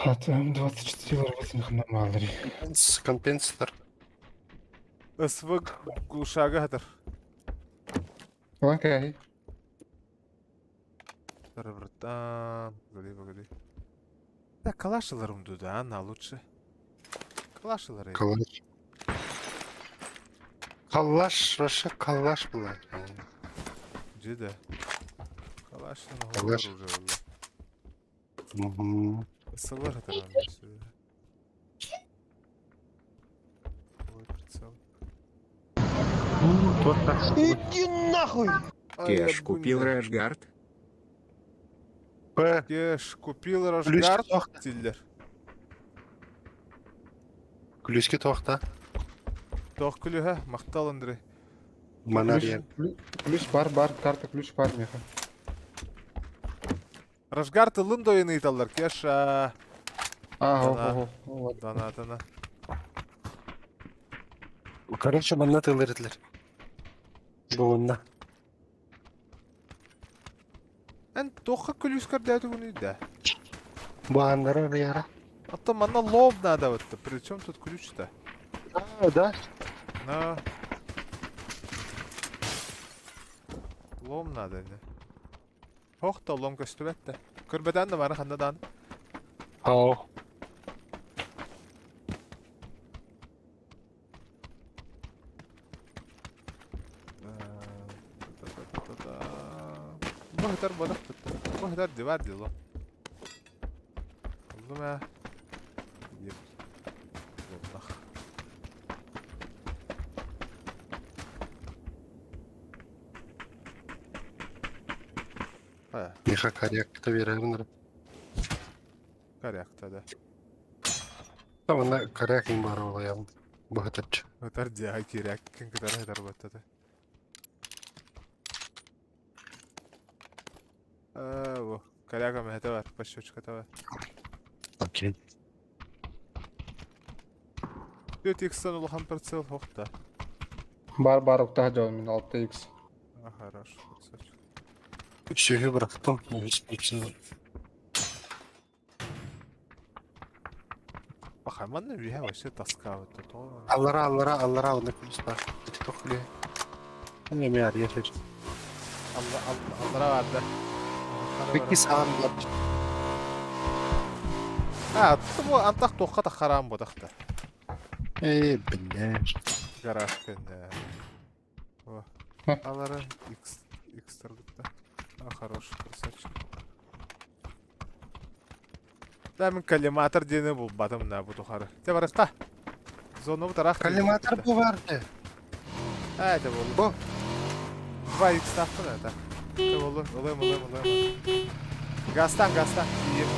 Speaker 6: Атам 24 работных нормалдыр.
Speaker 7: Компенсатор.
Speaker 2: Isvık kuşağı hadır.
Speaker 6: Улан кәй.
Speaker 2: Тарабртан. Погоди. Да, калашыларым туда, на лучше. Калашылары.
Speaker 7: Калаш. Калаш, Раша, калаш была.
Speaker 2: Ciddi. Kalaşın
Speaker 7: Kalaş.
Speaker 2: olur уже. Isılar hadır anlaşıldı. Ой, прицел.
Speaker 7: Иди нахуй!
Speaker 2: Кеш купил
Speaker 5: Рэшгард?
Speaker 7: П.
Speaker 2: Кеш купил
Speaker 7: Плюс
Speaker 2: Рашгард.
Speaker 7: тоқта.
Speaker 2: Диллер.
Speaker 7: Күлеске тоқта.
Speaker 2: Тоқ күлі ха, мақтал Андрей.
Speaker 7: Манария.
Speaker 6: Ключ бар, карта ключ бар меха.
Speaker 2: Рашгард ылын дойыны италар. Кеш
Speaker 6: Ого.
Speaker 2: дана.
Speaker 7: Короче, манна тылырдылар. Буынна.
Speaker 2: Эн тоққа күліс кәрдәді күні да.
Speaker 7: Буандары рияра.
Speaker 2: Ата мана лоб надо вот. Причем тут ключ-то?
Speaker 7: Да.
Speaker 2: На. Лом надо не. Хохта лом көстүбәтте. Көрбәдән дә бары хандадан.
Speaker 7: Ау.
Speaker 2: Бахтар бадак битте. Бахтар дивар дило. Лума. Йеп. Ломнах.
Speaker 7: Меха корректа верернер.
Speaker 2: Корректа да.
Speaker 7: Там она коррект им барова я. Бахтарч.
Speaker 2: Бахтар дия кирәк. Кин китәр хәдәр баттады. Во. Корректа мәһәтә бар. Пашочка та бар.
Speaker 7: Окей.
Speaker 2: 4x-тан улахан прицел хохта.
Speaker 6: Бар, уктага жауын мен 6x.
Speaker 2: Хорошо.
Speaker 7: Үшеге бырақтым.
Speaker 2: Бахаман не виһа вообще таскават то.
Speaker 7: Аллара, он күлес бар. Тохле. Не мер яшәч.
Speaker 2: Аллара vardı.
Speaker 7: Пики саан бар.
Speaker 2: Bu antaq toqqa da xaram bodaqda.
Speaker 7: Блядь.
Speaker 2: Garaj kende. О. Аллара X торгутта. Хорош, красавчик. Да, мен коллиматор дені бұл батымна бұ тұқары. Те барықта. Зону бұтарақ.
Speaker 7: Коллиматор bu vardı.
Speaker 2: Әді болу.
Speaker 7: Bu.
Speaker 2: 2x тақтын әді. Те болу. Олайм. Гастан. Киім.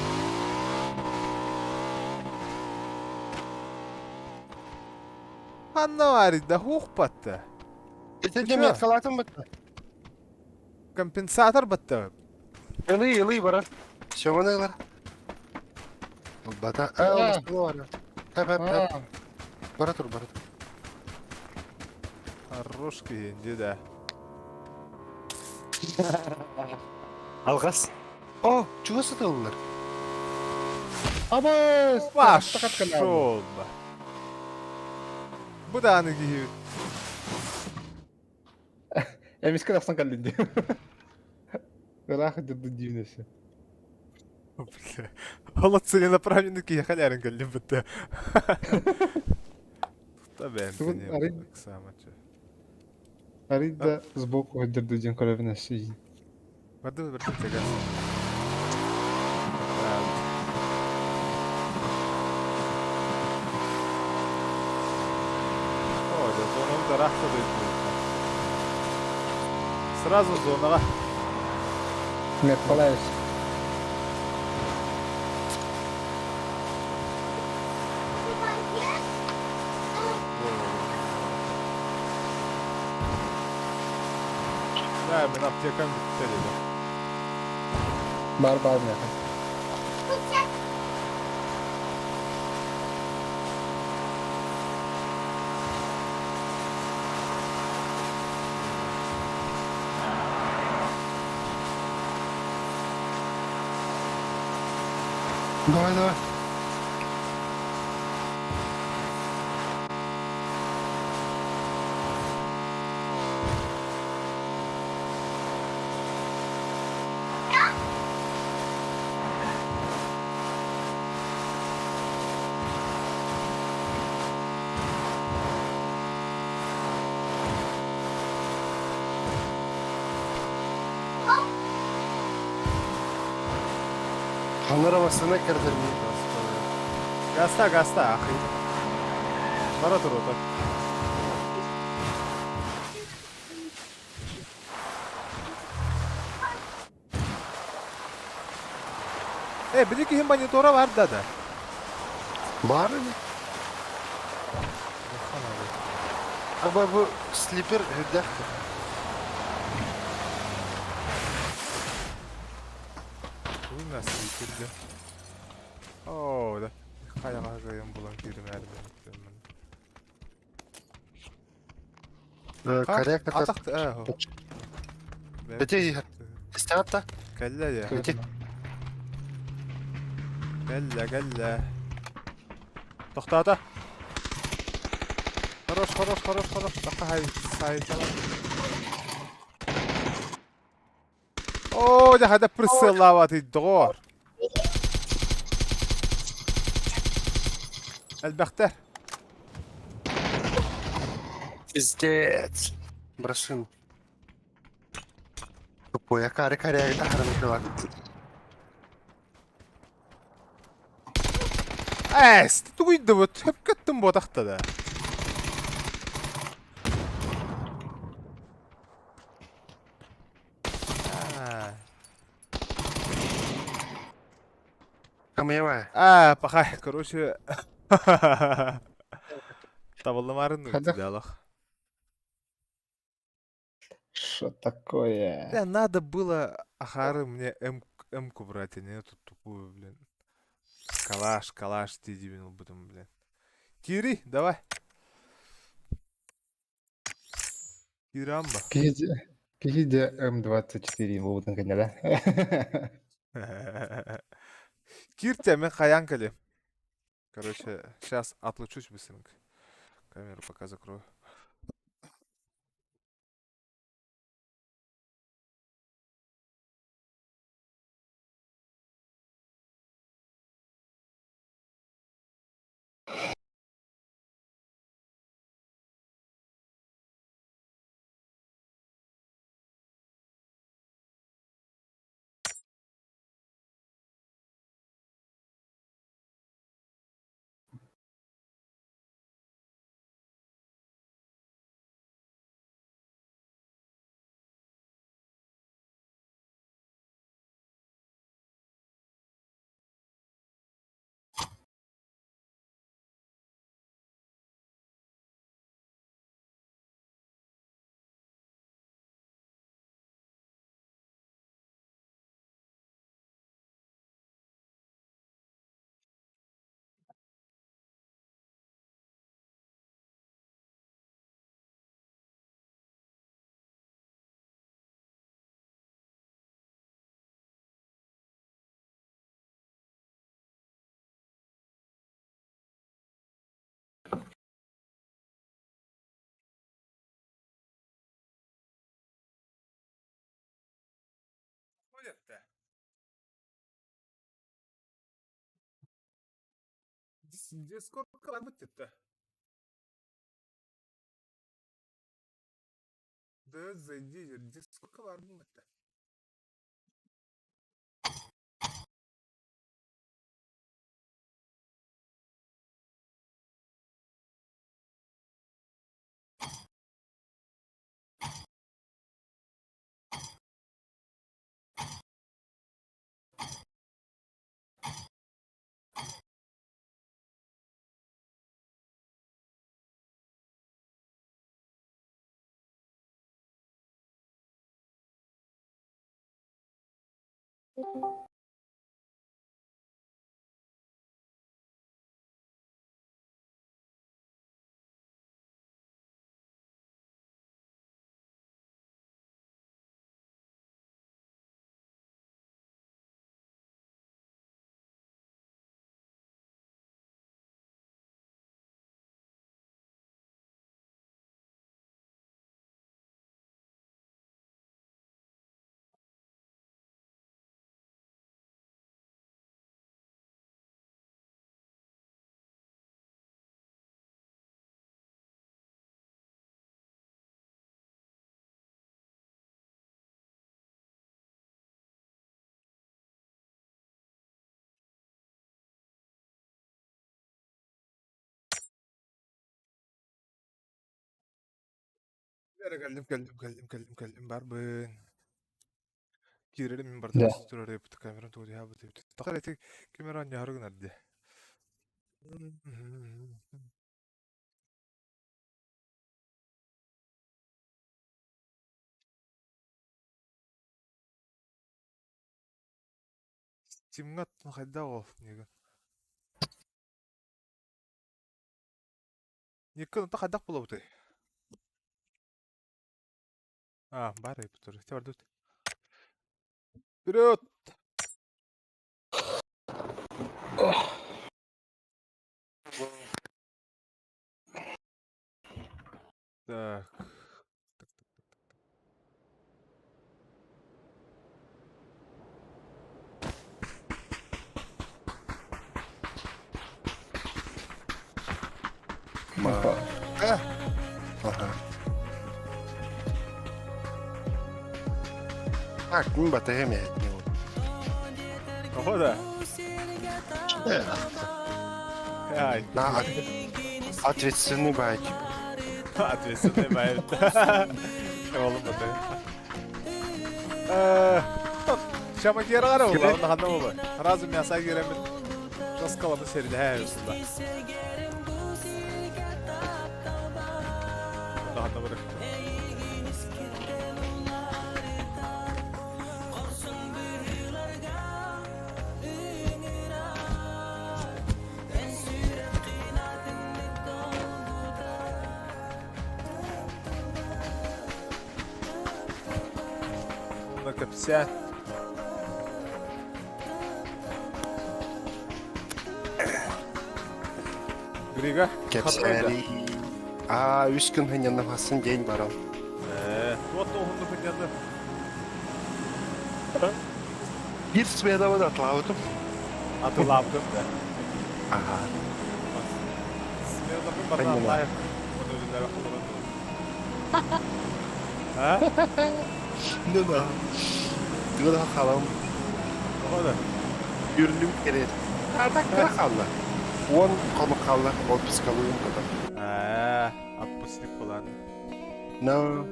Speaker 2: Анна варит, да хух батты.
Speaker 7: Sen de metkalatın mı?
Speaker 2: Компенсатор батты.
Speaker 7: Yılı bara. Şömanaylar. Bata. Orası var. Hep. Bara tur.
Speaker 2: Хорош киінді, да.
Speaker 7: Algas. Oh, çuva satıyorlar.
Speaker 6: Абас!
Speaker 2: Пошел бы. Буданы киіп.
Speaker 6: Эмиске дақсан кәлінде. Рахы жүрді дейінесі.
Speaker 2: Бля. Ол целенаправленно киехали аренгалин бітті. Та бән
Speaker 6: Арин-
Speaker 2: сама че.
Speaker 6: Арида сбоку жүрді дейін көребін әсі.
Speaker 2: Барды тегас. Ой, да зону тарахта дойду. Сразу зонага.
Speaker 6: Мет Палаевич.
Speaker 2: Да, мен аптекам бітті деді.
Speaker 6: Бар мет.
Speaker 7: Давай, давай. Хан арабасына кірдірмей.
Speaker 2: Гаста, ахи. Бара тұр отак. Білекі монитора бар да.
Speaker 7: Бар еді. Аба bu слипер hüdde.
Speaker 2: Бұл нәрсе екерді. Ооо, да. Қаяға қайын болан керім әрмен.
Speaker 7: Корея катар.
Speaker 2: Атақты,
Speaker 7: Бәте, істеғат та.
Speaker 2: Кәллә, я.
Speaker 7: Өте.
Speaker 2: Кәллә. Тоқтады. Хорош. Таққа хайсалам. О, да хада присылаваты дор. Әлбәқтер.
Speaker 7: Пиздец. Брашин. Тупой, я Корея катар накрывает.
Speaker 2: Ти туйды бұ, төп көттім бұ тақта да.
Speaker 7: Камева.
Speaker 2: Пахай, короче. Табылым арын
Speaker 6: Хада.
Speaker 2: өтті.
Speaker 6: Что такое?
Speaker 2: Да, надо было Ахары мне М-ку брать, а не эту тупую, блин. Калаш, ты дебил, потом, блин. Кири, давай. Кирамба.
Speaker 6: Киде М24 болуп наконец, да?
Speaker 2: Киртя, мен хаян кали. Короче, сейчас отлучусь быстренько. Камеру пока закрою. Дискорд каламыт тетті. Да, зайди, дискорд каламыт. Geldim barbın. Girelim min barda
Speaker 4: Да.
Speaker 2: stüdyoda yaptık kameranın tuğdu ya bu tepti. Takar etek kameran yargın hadi. Timgat hayda o nega. Yakın da haydak bula bu. Ah, бар ayıp dur. Var dur. Вперед! Так.
Speaker 7: Ага. Так, мы батарея от него.
Speaker 2: Похода. Ай,
Speaker 7: На ответственный байк.
Speaker 2: ответственный байт. Oğlum bu da. Şama geri ara oldu. Onda hanım oldu. Razım yasa giremin. Nasıl kalanı seride he üstünde. Onda hanım bırak. Onda kapısya. Griga.
Speaker 7: Кепсери. Үш күн хынянда бассын день барам.
Speaker 2: Вот оғынды күнянды.
Speaker 7: Bir смедава да атлаудым.
Speaker 2: Атылапtım da.
Speaker 7: Ага.
Speaker 2: Смелдапым
Speaker 7: Ben
Speaker 2: барна
Speaker 7: de
Speaker 2: Атлаев. Onu özünde bakılırım. Ha?
Speaker 7: Ну да. Тыгы да қалам.
Speaker 2: Oğlum.
Speaker 7: Yürünüm керек. Ардактар қалды. 10 қомы қалды. 30 қалуым kadar.
Speaker 2: Atpıslık falan.
Speaker 7: No.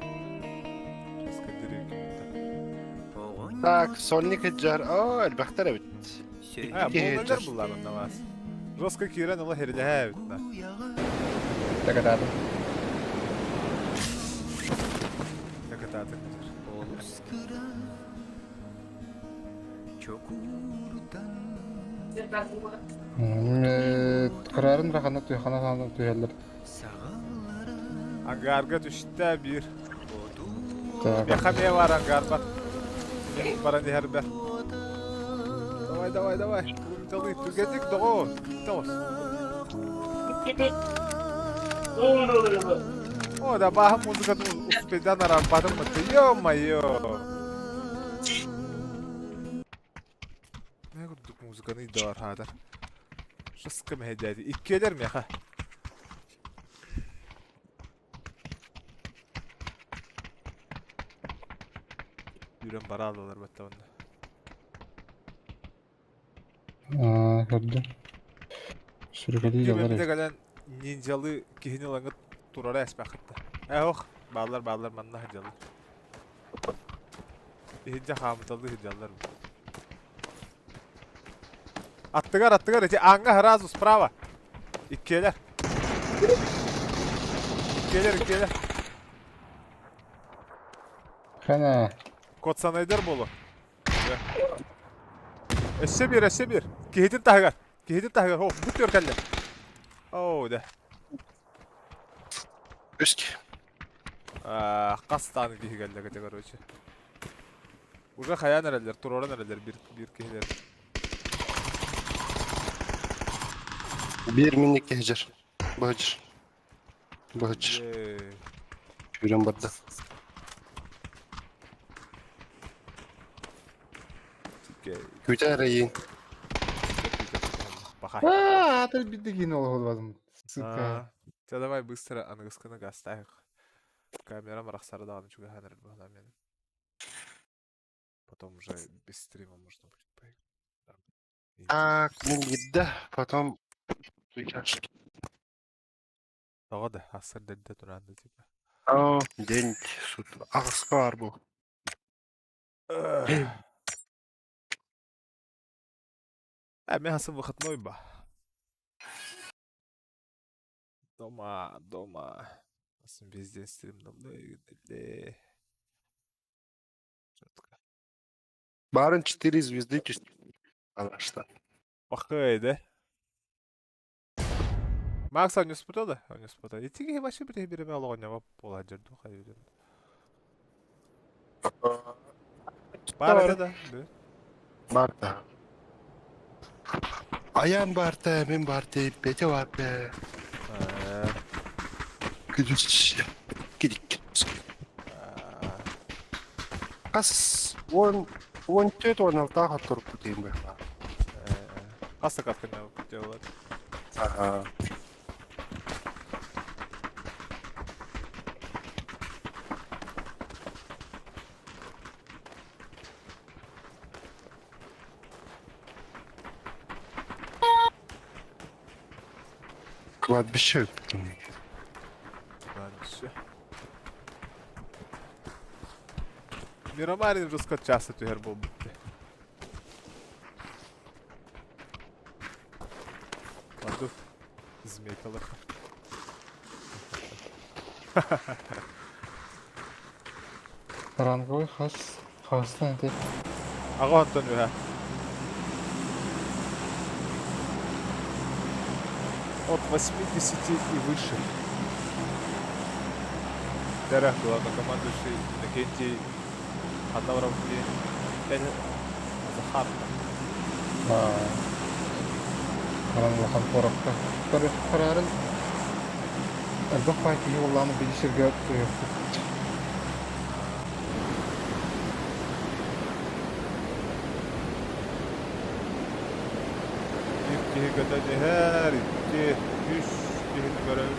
Speaker 2: Скандирик.
Speaker 7: Так, сольник жар. О, әлбәттәр бит.
Speaker 2: Ha, bu neler bunlar onda var. Roska kiren ola heride he bitna.
Speaker 4: Догадаться.
Speaker 2: Ne kadar atık.
Speaker 6: Кырарын рахана туйхана саны туялар.
Speaker 2: Angarga düştü bir.
Speaker 6: Так.
Speaker 2: Bir kameye var angarba. Bana ne her ber. Давай. Бумталы, түгедик дого. Тос. О, да баха музыканы успедан арабадым мı? Ё-моё. Ne kurduk muzikаны idar hadar. Şıskı mehediydi. İkkeler mi ha? Yüren bara aldılar batta onda.
Speaker 6: Көрдү. Сүргәли
Speaker 2: Демемде
Speaker 6: ялар.
Speaker 2: gelen ninjalı kihini langıt turara esbaqıttı. Oh, bağlar manna hıcalı. Hıca hamdalı hıcalar. Attıgar eti anga harazu sprava. İkkeler. İkkeler.
Speaker 6: Хана.
Speaker 2: Kod sanaydır bolu. Эссе бир. Киһитин таһыгар. О, бут йөркәлле. Оу, да.
Speaker 7: Өске.
Speaker 2: Кастаны киһигәлле кете, короче. Уже хаян эрелер, туроран эрелер бир киһилер.
Speaker 7: Bir minlik hecir. Bıcır. Bıcır. Şöyle barda. Kötü arayın.
Speaker 2: Пахай.
Speaker 6: Атыр биддигин ол болбадым. Сука.
Speaker 2: Ты давай быстро ангысканы гаставик. Камера марахсары даганы чуга ханер была мен. Потом уже без стрима можно будет поиграть.
Speaker 7: Так, ну гидде. Потом Suikast.
Speaker 2: Тағы да асыр дәдді тұрады типа.
Speaker 7: День суд. Ағысқа бар бұл.
Speaker 2: Мен асыр выходной ба. Дома. Асым везде стримдамды. Четко.
Speaker 7: Барын 4 звезды чисто. Алашта.
Speaker 2: Бақай, да? Макс он не спутал? Он не спутал. И тиги вообще береме алған не бола жүрді қай үйден. Бар да.
Speaker 7: Барда. Аян барда, мен барды, Петя бар бе. Күдіш. Кедік. Қас 14-16 ға тұрып дейін бе.
Speaker 2: Қасы қатқына өте болады.
Speaker 7: Кладбище өттім.
Speaker 2: Кладбище. Миромарин розкат часто тюгер був бути. Ладу. Змейкалаха.
Speaker 6: Ранговый хастан деп.
Speaker 2: Аға Антон өйә. От 80 и выше. Дәрәх главнокомандующий Иннокентий Ханнавров и Захар.
Speaker 6: Ранговый қорапта. Қарарын. Әлбақ пайки оланы білішерге өйіпті.
Speaker 2: Киһи көтө нехер, итти, үш киһини көрөн.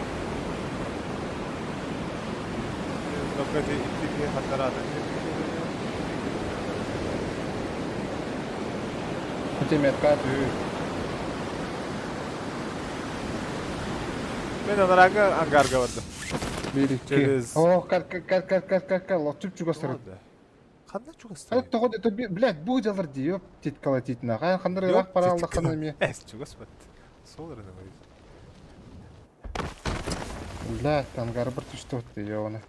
Speaker 2: Ноккати итти киһи хаттарады.
Speaker 6: Путеметка түйі.
Speaker 2: Мен анараңа ангарга бардым.
Speaker 6: Берекке.
Speaker 2: Через-
Speaker 6: О, кал. Түп жүгастыры.
Speaker 2: Қандай чугас?
Speaker 6: Ай, тоғыды, блядь, бұл жалыр дейіп, теткала тейтіна. Қандар ирақ пара алды қана ме.
Speaker 2: Чугас бат. Сол ырыны ғой.
Speaker 6: Блядь, ангары бір түшті өтті, еуіні.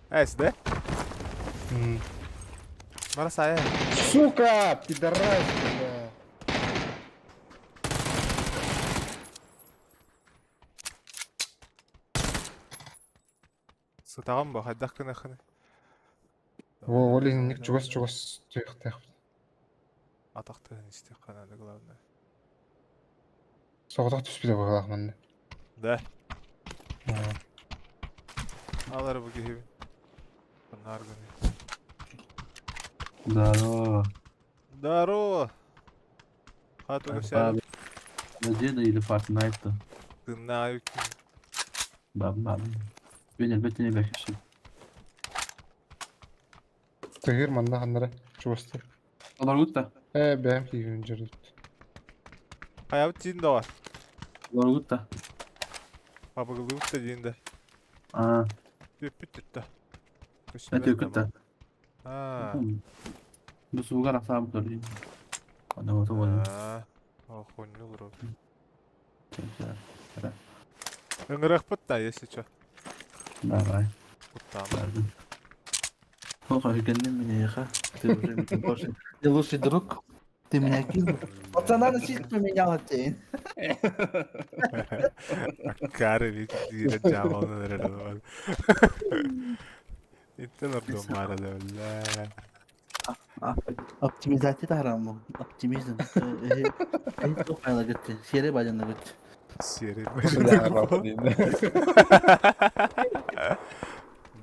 Speaker 2: Да? Марасая.
Speaker 6: Сука, пидорас, бля.
Speaker 2: Сытағам ба, қайдақ күн ақыны.
Speaker 6: О, олейнік жүгас тұйық.
Speaker 2: Атақты несте қанады, главное.
Speaker 6: Соғыдақ түспейді бағалақ мәнді.
Speaker 2: Да. Алар bu gibi. Bunlar günü. Здорово. Хату гостя.
Speaker 9: Надежда или Fortnite?
Speaker 2: Знаю.
Speaker 9: Баб. Ben elbette ne bekliyorsun?
Speaker 6: Тегер манда қандары жүгасты.
Speaker 9: Onlar gut da.
Speaker 6: Бәм кейгін жүрді.
Speaker 2: Hayat cinde var.
Speaker 9: Onlar gut da.
Speaker 2: Babagılı da cinde.
Speaker 9: Aa,
Speaker 2: Büyük de.
Speaker 9: ben de gut da.
Speaker 2: Ha.
Speaker 9: Bu sugar asam sorayım. Ana o zaman.
Speaker 2: Oh, ne olur.
Speaker 9: Çekler.
Speaker 2: Ingrak putta, если что.
Speaker 9: Давай.
Speaker 2: Пutta.
Speaker 9: Слушай, гони меня, ха. Ты уже не лучший друг.
Speaker 10: Ты меня кинул. Пацана начать поменял тень.
Speaker 2: Аккары вик дира жамалны нерелер бар. Иттен ордон бар да бля.
Speaker 10: Оптимизация да раму. Оптимизм. Это файла гетти. Серия баджанда гетти.
Speaker 2: Сери
Speaker 6: Бля, Рафа дейді.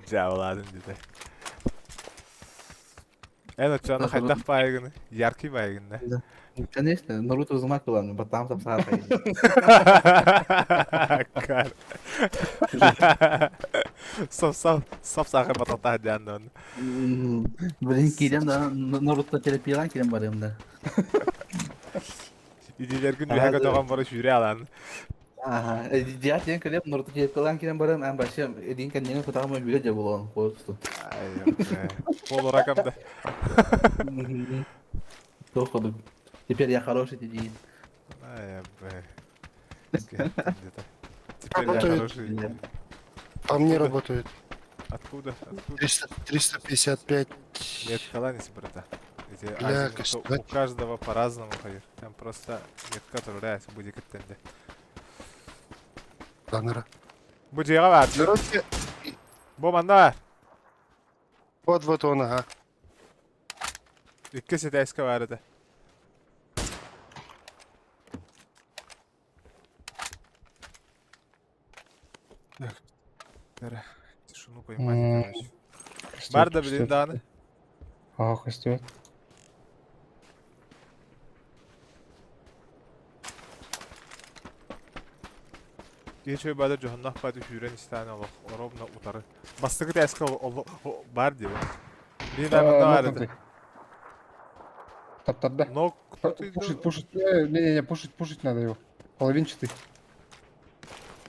Speaker 2: жабыладым диде. Эна чана хайдах байгыны, яркий байгында.
Speaker 10: Конечно, Наруто Узумаки, ладно, потом там сахар.
Speaker 2: Аккар. Сап сахар батата жандон.
Speaker 10: Блин, кирем да Наруто терапиядан кирем барым да.
Speaker 2: Идилер күн бияга тоган бары жүре алан.
Speaker 10: Ага, диат ден кирем Наруто терапиядан кирем барым, ам башым эдин канден кутагым жүре же болон, коосту.
Speaker 2: Пол ракамда.
Speaker 10: Доходу. Теперь я хороший дедин.
Speaker 2: Теперь я
Speaker 7: Работает.
Speaker 2: хороший.
Speaker 7: По мне работает.
Speaker 2: Откуда?
Speaker 7: 355.
Speaker 2: Нет, колонис, брата.
Speaker 7: Бля,
Speaker 2: У каждого по-разному ходит. Там просто нет, который нравится, будет коттенде.
Speaker 7: Даңыра.
Speaker 2: Будет ява.
Speaker 7: Дороги.
Speaker 2: Боманда.
Speaker 7: Вот он, ага.
Speaker 2: İkisi de eski vardı. Так, тишину поймать, короче. Бар да bilin dağını.
Speaker 6: Ах, истет.
Speaker 2: Geçiyor böyle johannah paydı hüren istane olup. Orobna utarı. Bastığı da eski var diyor. Bir de bunda vardı.
Speaker 6: Таптарда.
Speaker 2: Нок.
Speaker 6: Пушить. Не, пушить надо его. Половинчатый.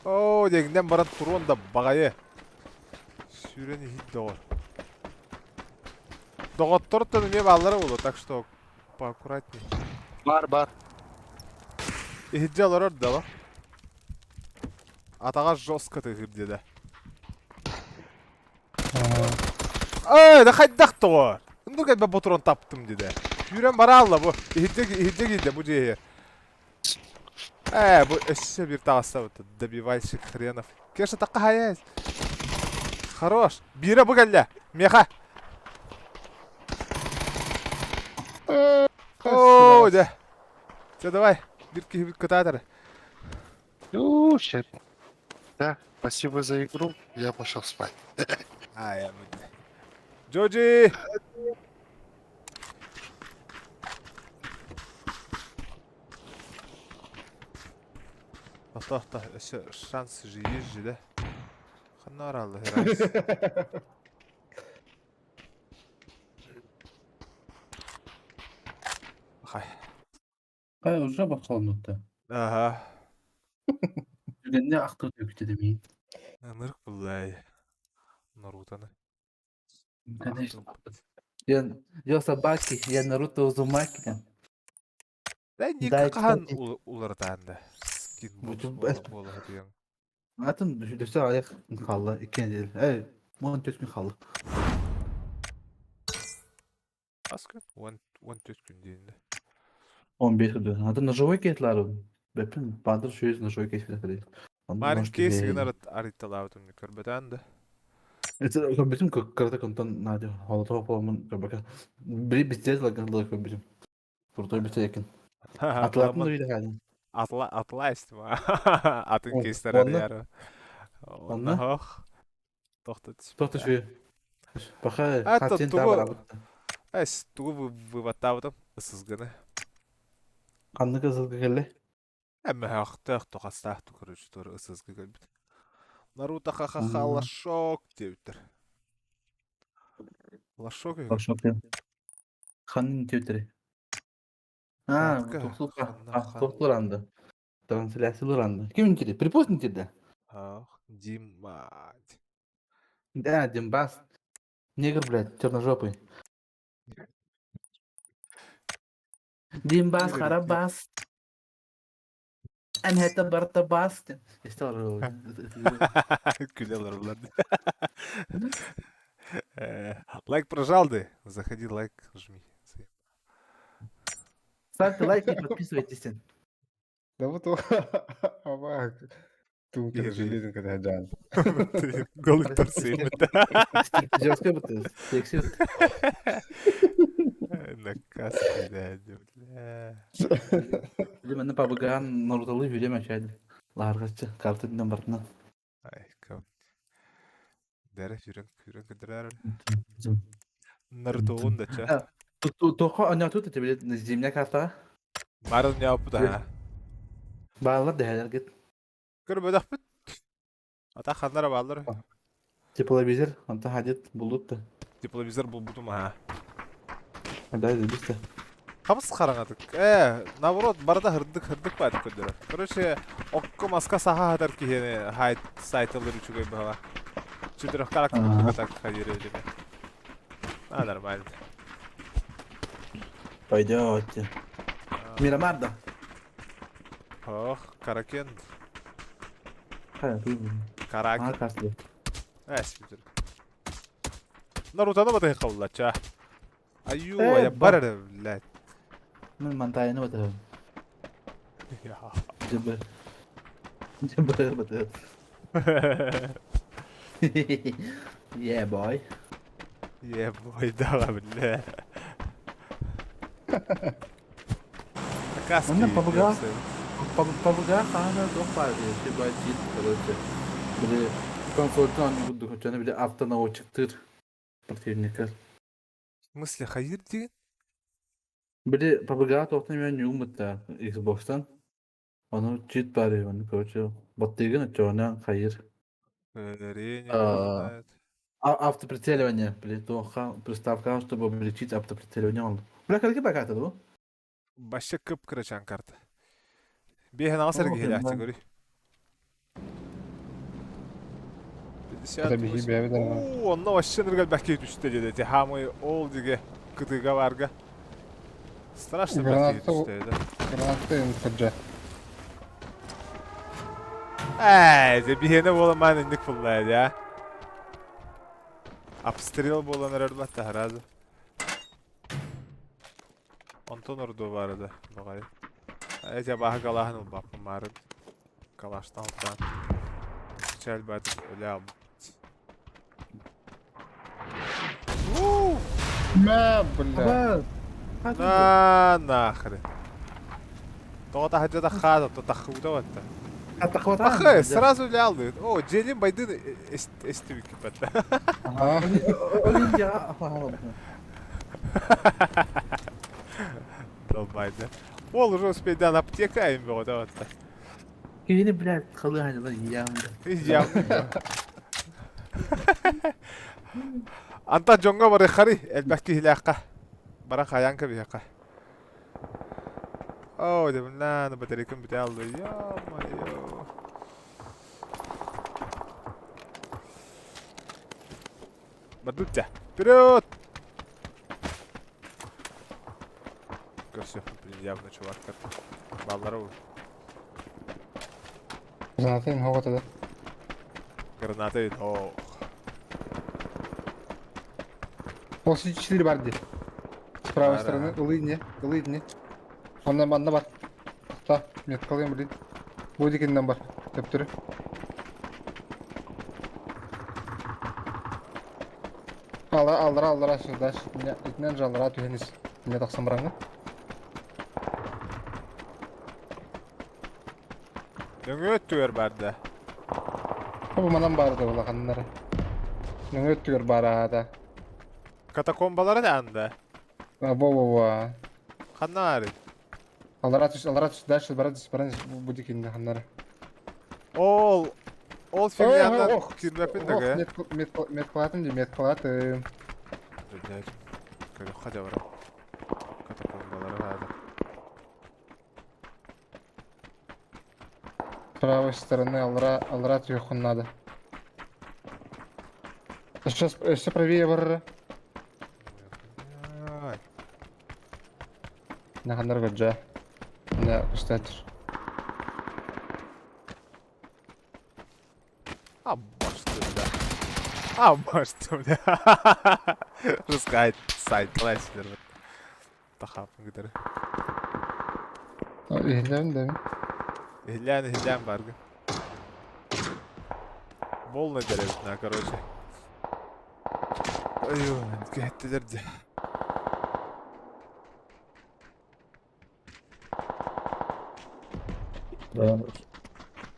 Speaker 2: Оoo дегенден баран турон да бағайы. Сүйрені хит доғыр. Доғыттыр да не баллары болу, так что поаккуратней.
Speaker 7: Бар.
Speaker 2: Хиджалар орда ба. Атаға жестко тығыр деді. Да қайдақ доғыр. Үндір кәйбе бұтырын таптым деді. Сүйрен бара алла бұ. Хиджа келді бұ жейі. Bu еще bir tağısta bu добивальщик хренов. Кеша такая хаяз. Хорош. Бира bu geldi. Меха. Ооо, да. Все, давай. Бирки кататор.
Speaker 7: Щет. Да, спасибо за игру. Я пошел спать.
Speaker 2: Я Джоджи. Tahta, şans есть да? Ханар алла херайс. Хай.
Speaker 9: Уже бақыланды.
Speaker 2: Ага.
Speaker 9: Жүргенде ақтау төкті демейін.
Speaker 2: Нырк бұлай. Нарутаны.
Speaker 9: Конечно.
Speaker 10: Я собаки, я Наруто Узумаки.
Speaker 2: Да не
Speaker 10: Да,
Speaker 2: какахан
Speaker 10: кстати.
Speaker 2: улартанды. Скин
Speaker 10: Bütün
Speaker 2: бола хатыян.
Speaker 10: Atın düşürse ayak kaldı. İkinci. Ey, mon töz gün kaldı.
Speaker 2: Аска? Вон тет күн дейінді.
Speaker 10: 15 gün. Atın ножовой кетлар. Бепин бандыр шөз ножовой кетлар.
Speaker 2: Марин кейс генерат ариталаутым не көрбетанды.
Speaker 10: Это bütün karata komutan nadir. Halata falan kabaka. Biri bitirdi la kanlı komutan. Burada bir yakın. Atlatın da öyle geldi.
Speaker 2: Atla istima. Atın кейстер арияр. Онна хоқ. Тоқтат.
Speaker 10: Тоқта şu. Баха
Speaker 2: Это
Speaker 10: хатин
Speaker 2: тугу.
Speaker 10: табар.
Speaker 2: Эс, тугу вываттаудым. Ысызгыны.
Speaker 10: Kanlı kızılgı geldi.
Speaker 2: Әмі хақтақ тоқастақ түкіріші тұры ысызгы көлбіт. Наруто ха-ха-ха лашок деуттір. Лашок ең.
Speaker 10: Başak ya. Kanın tüytürü. Ha,
Speaker 2: Katkı.
Speaker 10: toksuk andı. Translasyonlar andı. Kimin tiri? Pripostun tirdi.
Speaker 2: Ах, Димать.
Speaker 10: Да, Димбас. Негр, блядь, черножопый. Димбас, Харабас. Энхета Бартабас. İşte var o.
Speaker 2: Күлелер бұлар. Лайк прожал, да? Заходи, лайк жми.
Speaker 10: Ставьте лайк и подписывайтесь.
Speaker 6: Да вот аба туңтыр железин kada жан.
Speaker 2: Голыктар сеймет.
Speaker 10: Жёстко бутыз. Секси.
Speaker 2: Накас кидәді, бля.
Speaker 10: Били менде пабыган Наруталы видео мәчәди. Ларгачы картындан бартына.
Speaker 2: Ай, кам. Дәрі жүрен кідірер. Нырдуғын да ча.
Speaker 10: Тоқо аняту те билет зимня карта.
Speaker 2: Марын не апы да.
Speaker 10: Балалар дәһәләр гет.
Speaker 2: Көр бөдәк бит. Ата ханнара баллар.
Speaker 10: Тепловизор, анта хадет булутты.
Speaker 2: Тепловизор бұл бұтым ха.
Speaker 10: Дай дебисте.
Speaker 2: Қамыс қараңадық. Наоборот, барда хырдык байды көндірі. Короче, окко маска саха хатар кейені хайт сайтылыр үшігей баға. Чүдірік қарақты бұтық қайыр өдеме. Нормально.
Speaker 10: Пойдёте. Мирамарда.
Speaker 2: Ох, каракен.
Speaker 10: Каракен.
Speaker 2: Каракен.
Speaker 10: Каракен.
Speaker 2: Әсіпдір. Нарутаны бадай қауылла, ча. Аю, ая барады, блядь.
Speaker 10: Мен мантайны батыр. Жебір. Жебір батыр. Yeah, boy.
Speaker 2: Yeah, boy, даға, бля. Каски.
Speaker 10: Онда пабыга. Пабыга хана тоқ бар. Шебай чит, короче. Били консультант будду хочаны били автонаводчиктер. Противниктер.
Speaker 2: В смысле, хайыр деген?
Speaker 10: Били пабыга тоқтан мен юмытта Xbox'tan. Onu чит бар, onu короче. Баттыгын очоғынан хайыр. Автоприцеливание, приставка, чтобы облегчить автоприцеливание. Бля, какие бакаты, да?
Speaker 2: Башы көп кірачан карта. Бейхен аңсар кейлі әкті көрі. Онна вашы ныргал бәкей түшті деді. Хамы ол деге кытыға барға. Страшно бәкей түшті деді.
Speaker 6: Гранатты инфаджа.
Speaker 2: Де бейхені болы мән үндік бұллайды, я. Обстрел болан әрбәтті ғаразы. Антон ұрду барыды, бұғай. Әйте бағы қалағын ұл бапы марыд. Қалаштан ұлтан. Чәл бәді өлі алып.
Speaker 6: Мә, бля.
Speaker 2: Нахрен. Тоғыта хаджада қады, таққуда бәтті.
Speaker 10: Атақватан.
Speaker 2: Ахы, сразу өлі алды. О, желім байдың әсті бүкі бәтті.
Speaker 10: Олимпия.
Speaker 2: Долбайды. Ол уже успейдан аптека им было, да, вот-то.
Speaker 10: Кейіні, блядь, қалы ғанылар явында.
Speaker 2: Явно. Анта жонға бары қари, әлбәкке хилаққа. Бара қаянка бияққа. Оу, дебілнәні батарейкін біте алды. Ё-майо. Бадутя, вперед! Все, блин, явно чувак как балларов.
Speaker 6: Гранаты им хавата, да?
Speaker 2: Гранаты, о.
Speaker 6: После 4 бар здесь. С правой стороны, улыдне. Ондан банда бар. Та, меткалыйм, блин. Будет екеннен бар. Деп түрі. Алдыра, сюда. Итінен жалдыра түйеніз. Не тақсам бараңы?
Speaker 2: Нөңі өттігер барды.
Speaker 6: Бұл манан барды ола қаннары. Нөңі өттігер барады.
Speaker 2: Катакомбалары да анда.
Speaker 6: Во.
Speaker 2: Қаннары.
Speaker 6: Алдыра түш, дальше барадыз, будет екеннен қаннары.
Speaker 2: Ол фигняндан кирмепін дөгі.
Speaker 6: Меткалатым.
Speaker 2: Білдәдім. Көліққа да бара. Катакомбалары ғады.
Speaker 6: С правой стороны алдыра түйеқын надо. Еще правее барыры. Ne kadar koca. Ne üstedir.
Speaker 2: Аббаштым, да. Рускайт сайт классер. Тахап, гидер.
Speaker 6: Ehlerin de mi?
Speaker 2: Hilyan bargı. Bol ne derevitna, короче. Ayyo, gittiler de.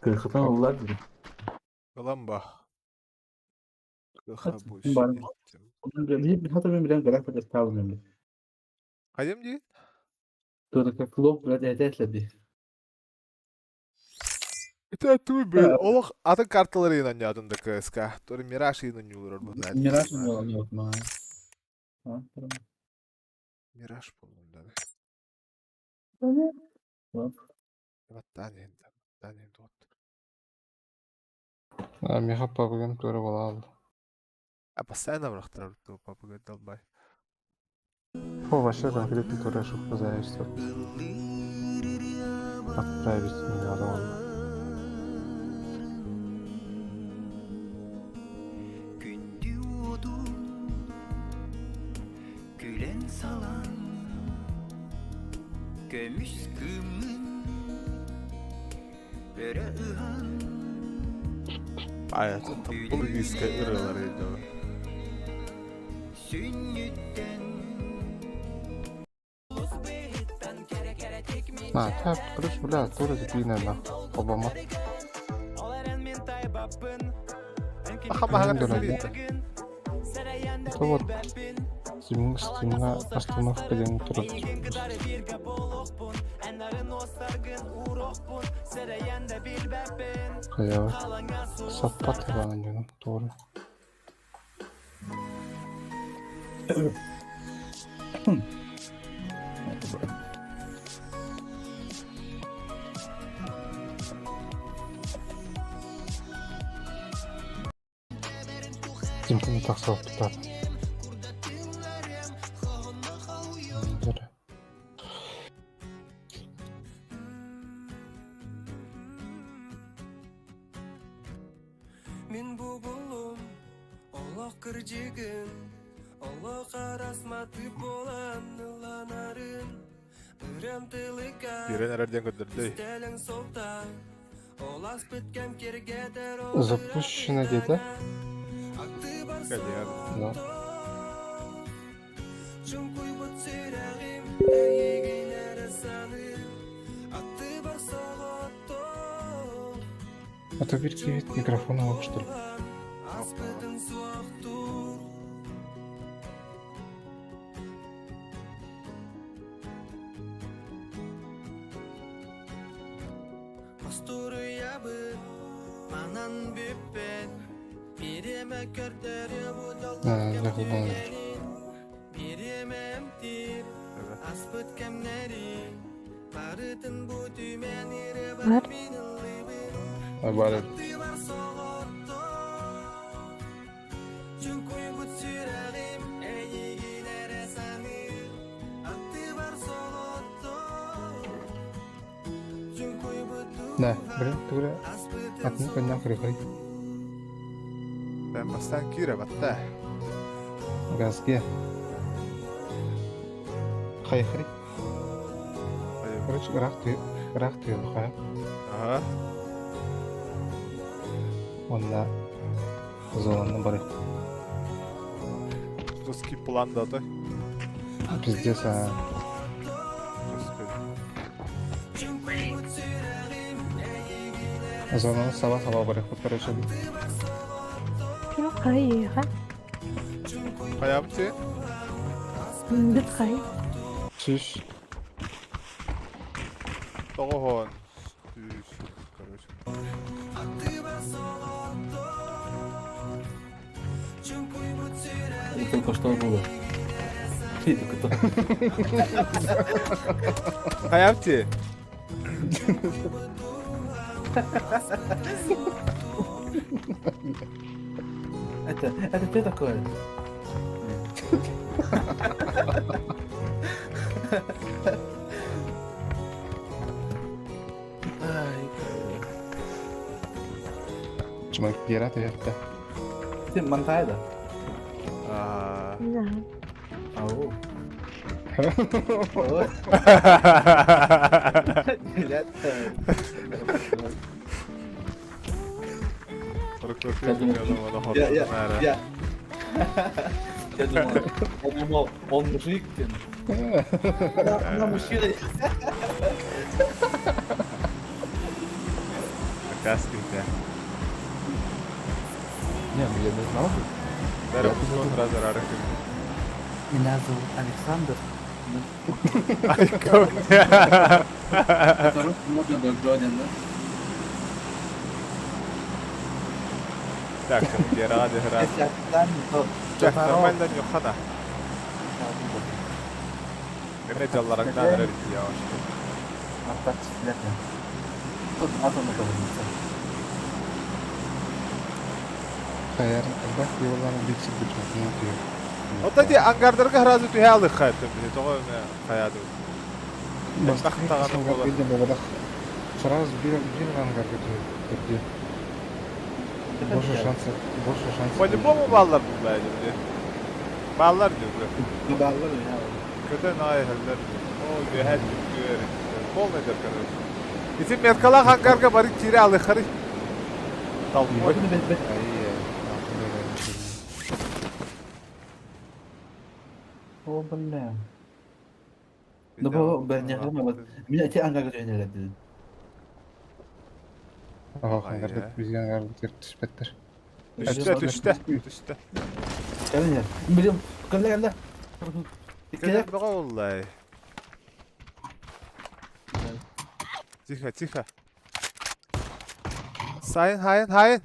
Speaker 10: Kırkıtan oldular dedi.
Speaker 2: Ulan bak. Kıha bu
Speaker 10: Bari-
Speaker 2: işi.
Speaker 10: Hatta ben bilen kadar kadar kalmıyorum.
Speaker 2: Kayım değil.
Speaker 10: Sonra Klop biraz edetledi.
Speaker 2: Это ты был. Олох атын карталары инанядында КСК. Тори Мираж инанюлар bu.
Speaker 10: Miraç mı yalan yok mu? Ha, tamam.
Speaker 2: Мираж болуында.
Speaker 10: Bak.
Speaker 2: Вот тани вот.
Speaker 6: Меха папаген көріп алады.
Speaker 2: А постоянно врахтар то папа долбай.
Speaker 6: О, вообще конкретно тоже шутка зависит. Отправить не надо он.
Speaker 1: Gündü odun Gülen salan Gömüş kımın Böre ıhan
Speaker 2: Hayatın tam bu iska ırılarıydı.
Speaker 1: Sünnütten
Speaker 6: На, так, короче, бля, тоже дебильная на. Обама.
Speaker 2: Ахама хагат
Speaker 6: Донат,
Speaker 2: сери.
Speaker 6: Это вот стимна остановка ден тұрып. Каява. Саппат ебаның дені, doğru. Simpini taksa tutar.
Speaker 1: Min bu bulum Allah kırcıgın Allah karasmatı bolan Lanarın Irem tılıka
Speaker 2: Yeren ererden götürdü.
Speaker 1: Стелен солта Олас біткем кергедер
Speaker 6: Запущено где-то.
Speaker 2: Hadi ya.
Speaker 6: Да.
Speaker 1: Чункуй бұт сүйрәғим Әйеген әрісаны Атты бар соғытты
Speaker 6: А то bir кивит микрофона yok что ли?
Speaker 1: Аспытын суақты Астуры ябы Манан бүппет Биреме көрдері
Speaker 6: Захлопнули.
Speaker 1: Биреме эмтир Аспыт кемнери Барытын bu dümeniri
Speaker 3: Var.
Speaker 6: Ay bari.
Speaker 1: Atты бар соғытты Чункуй бұт сүйрәғим Әйеген әресаны Атты бар соғытты Чункуй бұт
Speaker 6: Да, блин, тура.
Speaker 1: Аспытын
Speaker 6: Atını koydan kırıkay.
Speaker 2: Ben bastan kire batta.
Speaker 6: Gazge. Kayıkırı.
Speaker 2: Hadi.
Speaker 6: Короче, ырак түйіп қайып.
Speaker 2: Aha.
Speaker 6: Онда зоlanın барық.
Speaker 2: Жесткий план да да.
Speaker 6: Пиздец, а. Зоlanın саба барық. Вот, короче.
Speaker 3: Yok hayır ha.
Speaker 2: Kayam ki.
Speaker 3: Biz hayır.
Speaker 6: Çüş.
Speaker 2: Toğuhon. Düş. Короче.
Speaker 10: И только что было. И только то.
Speaker 2: Kayam ki.
Speaker 10: Это что такое?
Speaker 6: Cuma kira tuh ya.
Speaker 10: Ты мантай да?
Speaker 2: Aa.
Speaker 10: Ау. Ya, ya, ya. Ya думал, он мужик. Она мужчина.
Speaker 2: Каскинте.
Speaker 10: Не, ну я не знал.
Speaker 2: Даже он разорарок.
Speaker 10: Меня зовут Александр. Можно до Джонина, да?
Speaker 2: Так, geri hadi herhalde.
Speaker 10: Если официально, то
Speaker 2: Tak, normalden yok hada. Ne callaraktan verir yavaş.
Speaker 10: остаться флягой. Тут атомы говорится.
Speaker 6: Hayır, bak yollarını bilsin bütün ne diyor.
Speaker 2: O da diye angardarga harazi tühe aldık hayatım bize. Doğru ne hayatım.
Speaker 6: Başka
Speaker 2: Başka tağanım
Speaker 6: hangar
Speaker 2: olur.
Speaker 6: bildim o kadar. Сразу bir hangar götürüyor. Больше шансов.
Speaker 2: По-любому ballar bu bence. Ballar diyor.
Speaker 10: Баллар ya.
Speaker 2: Kötü nahiyeler diyor. O diyor her gün diyor. Bol ne der kadar. Bizim merkala hangarga barik kiri aldık harı. Tamam.
Speaker 10: Вот это бет. О, бля. Ну, ben yapamadım. Mina ti anga götürdü.
Speaker 6: Hangar biz hangar götürüyor.
Speaker 2: Düşte.
Speaker 10: Gelin ya. Biliyorum. Geldi.
Speaker 2: Gel bana vallahi. Тихо. Sayın hain.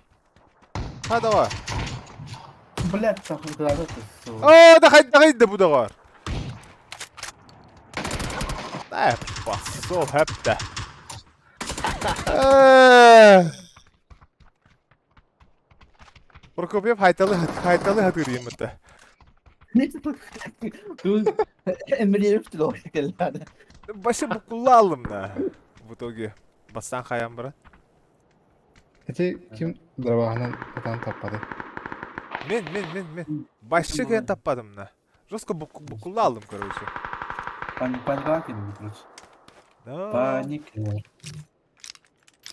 Speaker 2: Hadi var.
Speaker 10: Блядь, там куда-то.
Speaker 2: Oo da bu da var. Ne basso hep de. Prokopyev haytalı hatırlayayım mı da.
Speaker 10: Du Emre'ye öptü o şekillerde.
Speaker 2: Başı bu kulla aldım da. Bu togi. Bastan kayan bırak.
Speaker 6: Kim dravağının atan tapladı?
Speaker 2: Men. Başçı gen tapmadım da. Rusko bu kulla aldım короче.
Speaker 10: Паник не короче.
Speaker 2: No.
Speaker 10: Паник.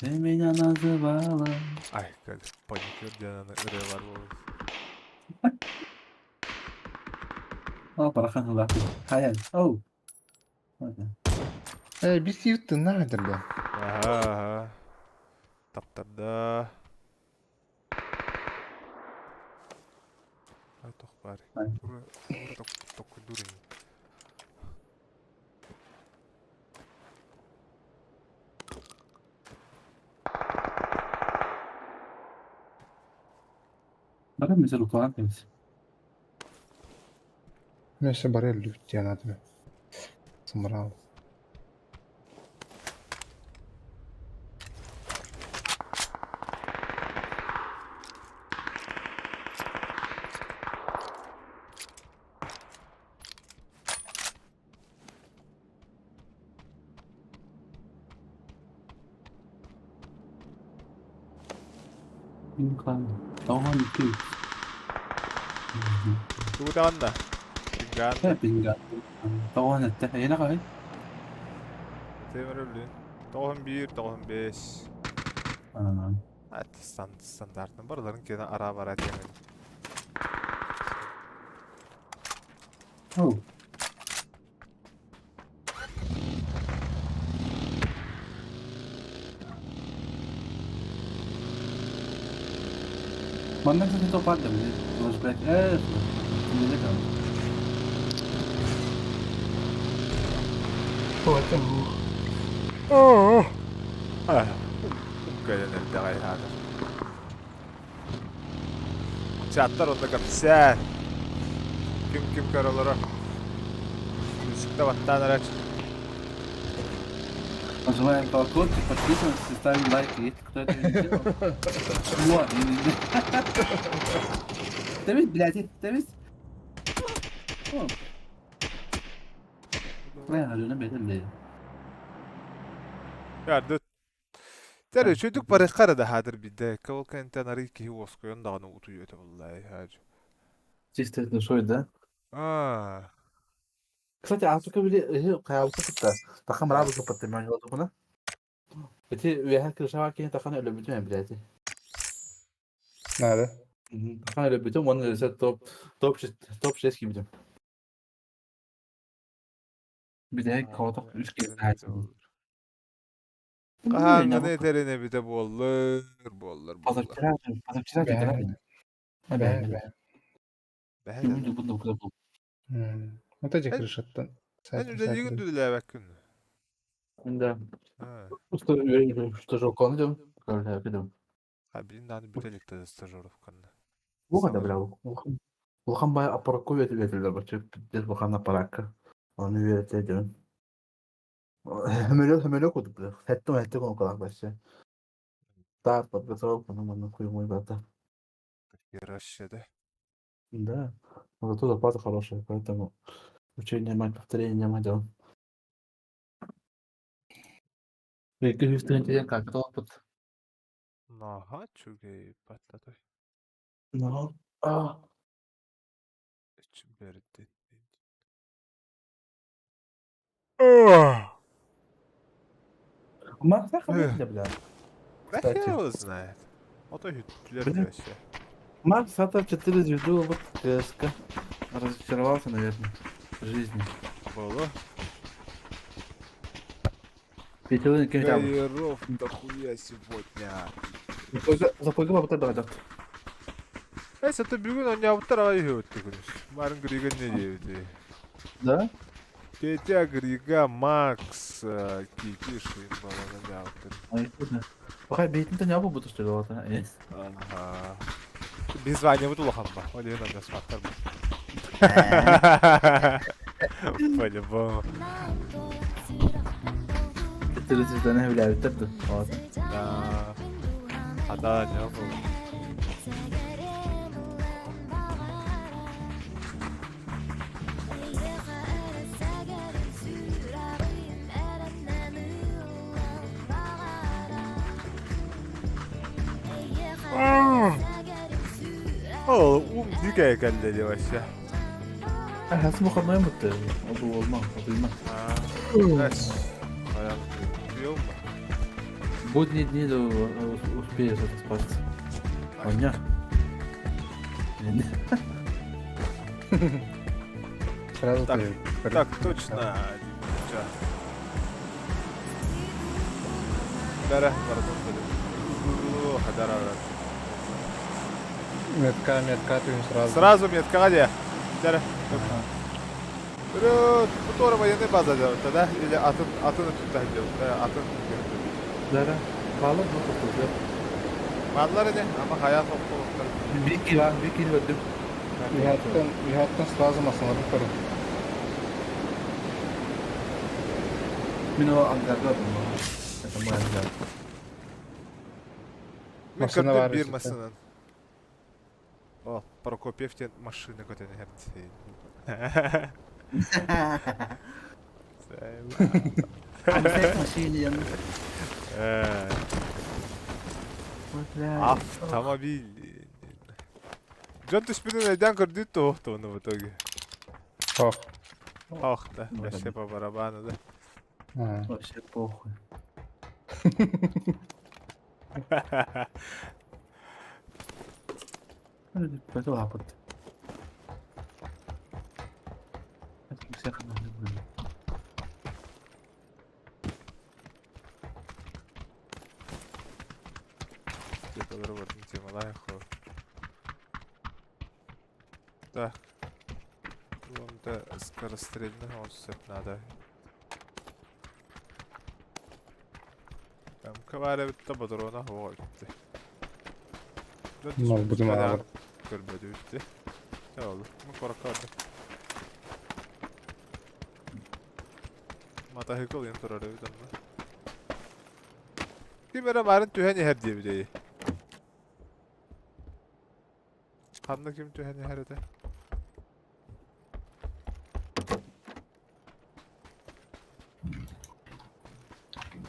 Speaker 10: Ты меня называла.
Speaker 2: Ay gel. Panikör canına ıre var bu.
Speaker 10: О, парахан лапи. Hayal. Oh. Hadi.
Speaker 6: Bir yırttın neredir bu?
Speaker 2: Aha. Taptarda. Ay tok bari.
Speaker 10: Ay.
Speaker 2: Tok durayım.
Speaker 10: Bana mesela ulan temiz.
Speaker 6: Neyse bari lüt yani hadi. Sımral.
Speaker 10: Kan. Tahan itu.
Speaker 2: Tugutan na. Tinggan.
Speaker 10: Pinggan. Tahan ette. Yine kay.
Speaker 2: Temirölün. Tohum 1, tohum 5.
Speaker 10: Ana.
Speaker 2: Hadi standartın. Buraların kena ara var hadi yemedim.
Speaker 10: Oh. Mana sa dito pa dami? Close back. Hindi ka.
Speaker 2: Kaya nende kay hada. Çatlar onda kapıser. Kim karalara. Müzikte battan araç.
Speaker 10: Нажимаем колокольчик, подписываемся, ставим лайки. Если кто-то не сделал. Вот. Temiz bileti, temiz. Ne halini belirli.
Speaker 2: Ya döt. Tere çocuk bari karada hadır bir de. Kavul kenten arayı ki oskoyon dağını utuyor öte vallahi hacı.
Speaker 10: Чисто это шой, да? Кстати, Африка били хаялты кытта. Бака мрабы капатты мен жолду буна. Beti ve her kırışa varken takan öyle bütün emniyeti.
Speaker 6: Nerede?
Speaker 10: Takan öyle bütün onun öyle top şey gibi. Bir de kovada 3 kez daha etsin.
Speaker 2: Kahangını eterine bir de bollar.
Speaker 10: Pazarcılar
Speaker 6: Be.
Speaker 10: dediler.
Speaker 6: Be be.
Speaker 2: Behe
Speaker 10: Bunu bu.
Speaker 6: Otacak
Speaker 2: En-
Speaker 6: Rışat'tan.
Speaker 2: En
Speaker 6: Sakin
Speaker 2: üde
Speaker 6: sakin.
Speaker 2: yigin düdüle bakın.
Speaker 10: Şimdi
Speaker 2: Ha.
Speaker 10: usta Jokon'u diyorum. Öyle yapıyorum.
Speaker 2: Ha bilin hani bütelikte stajyerovkanı.
Speaker 10: Bu kadar bravo. Volkan bayağı aparak verirler. Başka bir Volkan aparak. Onu üreteceğim. Hemen okuduk bile. Hette konu kadar başta. Daha fazla soğuk bana koymayı bata.
Speaker 2: Yarışede.
Speaker 10: Да. Вот оттуда база хорошая, поэтому учение мать повторение мать делал. Belki üstüne kalktı опыt.
Speaker 2: Naha çögeyi patladı.
Speaker 10: No. Ah.
Speaker 2: İçim berdi. Ah.
Speaker 10: Ama sen kabul
Speaker 2: Evet.
Speaker 10: edebilir.
Speaker 2: Behe узнает. O da hüttüler
Speaker 10: Блин.
Speaker 2: bir şey.
Speaker 10: Макс Сатов 4 звезды вот КСК. Разочаровался, наверное, в жизни.
Speaker 2: Bolu.
Speaker 10: Пятилын кем там.
Speaker 2: Гаиров дохуя сегодня.
Speaker 10: Запойгы потом дойдет.
Speaker 2: Neyse tabi bugün oynayabıtlar hava iyi öttü günüz. Marın Griga ne diyevdi?
Speaker 10: Да?
Speaker 2: Кетя Griga Max Kiki şeyin balana yaptı.
Speaker 10: Ayıptı. Bakay beytinde ne yapı budur işte orada.
Speaker 2: Aha. Biz vanya budu lahan ba. Öyle hemen de spatlar mı? По-любому.
Speaker 10: Четыре звезды не являют это. Вот.
Speaker 2: Да. А да, не было. О, дикая каллели вообще.
Speaker 10: Nasıl bu kadar mı tuttu? O bu olmaz, o bilmem.
Speaker 2: Знаешь, ayağım tutuyor mu?
Speaker 10: Будние дни да успеешь это спать. Понятно.
Speaker 6: Сразу
Speaker 2: Так,
Speaker 6: ты.
Speaker 2: Так, точно, Димча. Дара, пардон, Хадара.
Speaker 6: Метка, ты сразу.
Speaker 2: Сразу метка, где? Дара. Вперед, bu военный база делать, да? Или atını tutacağım, atın.
Speaker 10: Zara, pahalı mı tuttu?
Speaker 2: Madları ne? Ama hayat okulu.
Speaker 10: Bir kilo ödüm.
Speaker 6: Nihat'tan sразу masaları yukarı.
Speaker 10: Min o angarda bunu. Это мой ангар.
Speaker 6: Машина var
Speaker 2: bir
Speaker 6: işte.
Speaker 2: masanın. O, Prokopyev'ten машина көтені хәмсей.
Speaker 10: Конфет машине yanı.
Speaker 2: Автомобиль. Джон, ты спину найдем кредит, ох-то он в итоге.
Speaker 6: Ох.
Speaker 2: Ох, да, вообще по барабану, да.
Speaker 10: Вообще похуй. Это лапот. Это всех надо было.
Speaker 2: Где-то выработан тема лайфа. Так. Вон-то скорострельный осыпь надо. Там коваря бітті бодрона хова бітті.
Speaker 6: Ну, будемо алып.
Speaker 2: Көрбөдү бітті. Ne oldu? Bu korkardım. Matahikol yeni turarı bir tane. Kimere marın tüheni her diye bir deyi. Kanlı kim tüheni her ede?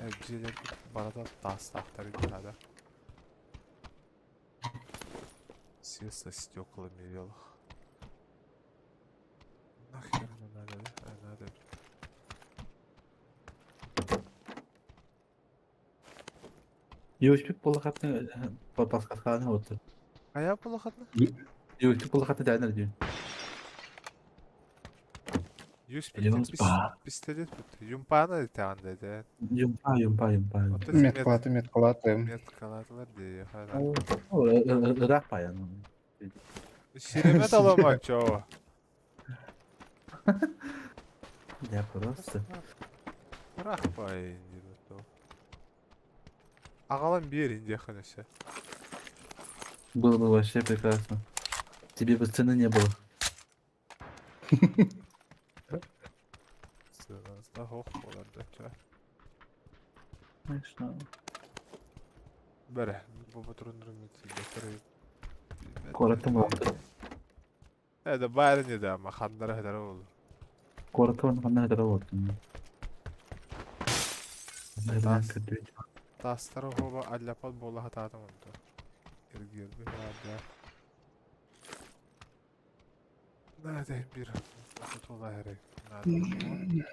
Speaker 2: Evciler bana da tas tahtarı bir hada. Силса стекла мерил. Нахер оно надо, да? Надо.
Speaker 10: Yövüşpük bolla katını paskas kalana otur.
Speaker 2: Aya bulakatna?
Speaker 10: Yövüşpük bolla katını derler diyor.
Speaker 2: 100
Speaker 10: Elimiz
Speaker 2: pis
Speaker 10: bağ.
Speaker 2: pistolet bitti. Yumpağına iten dedi.
Speaker 10: Yumpa.
Speaker 2: Ota
Speaker 6: Меткалатым.
Speaker 2: Metkalatlar diye.
Speaker 10: O Irak bayanı.
Speaker 2: Şirimet alamak çoğu.
Speaker 10: Ya просто.
Speaker 2: Bırak bayın diyor. Ağalan bir yerin yakın işte.
Speaker 10: Было бы вообще прекрасно. Тебе бы цены не было.
Speaker 2: Sığınızda hoş olardı.
Speaker 10: Конечно.
Speaker 2: Bere. Bu turundurun getireyim.
Speaker 10: Koratım oldu.
Speaker 2: Evet bari ne de ama kanlara kadar oldu.
Speaker 10: Koratım kanına kadar oldu. Nereden kötü?
Speaker 2: Tasları hova allapal bolla hatadım oldu. Girdi nerede? Nerede bir vakit ola herek. Nerede?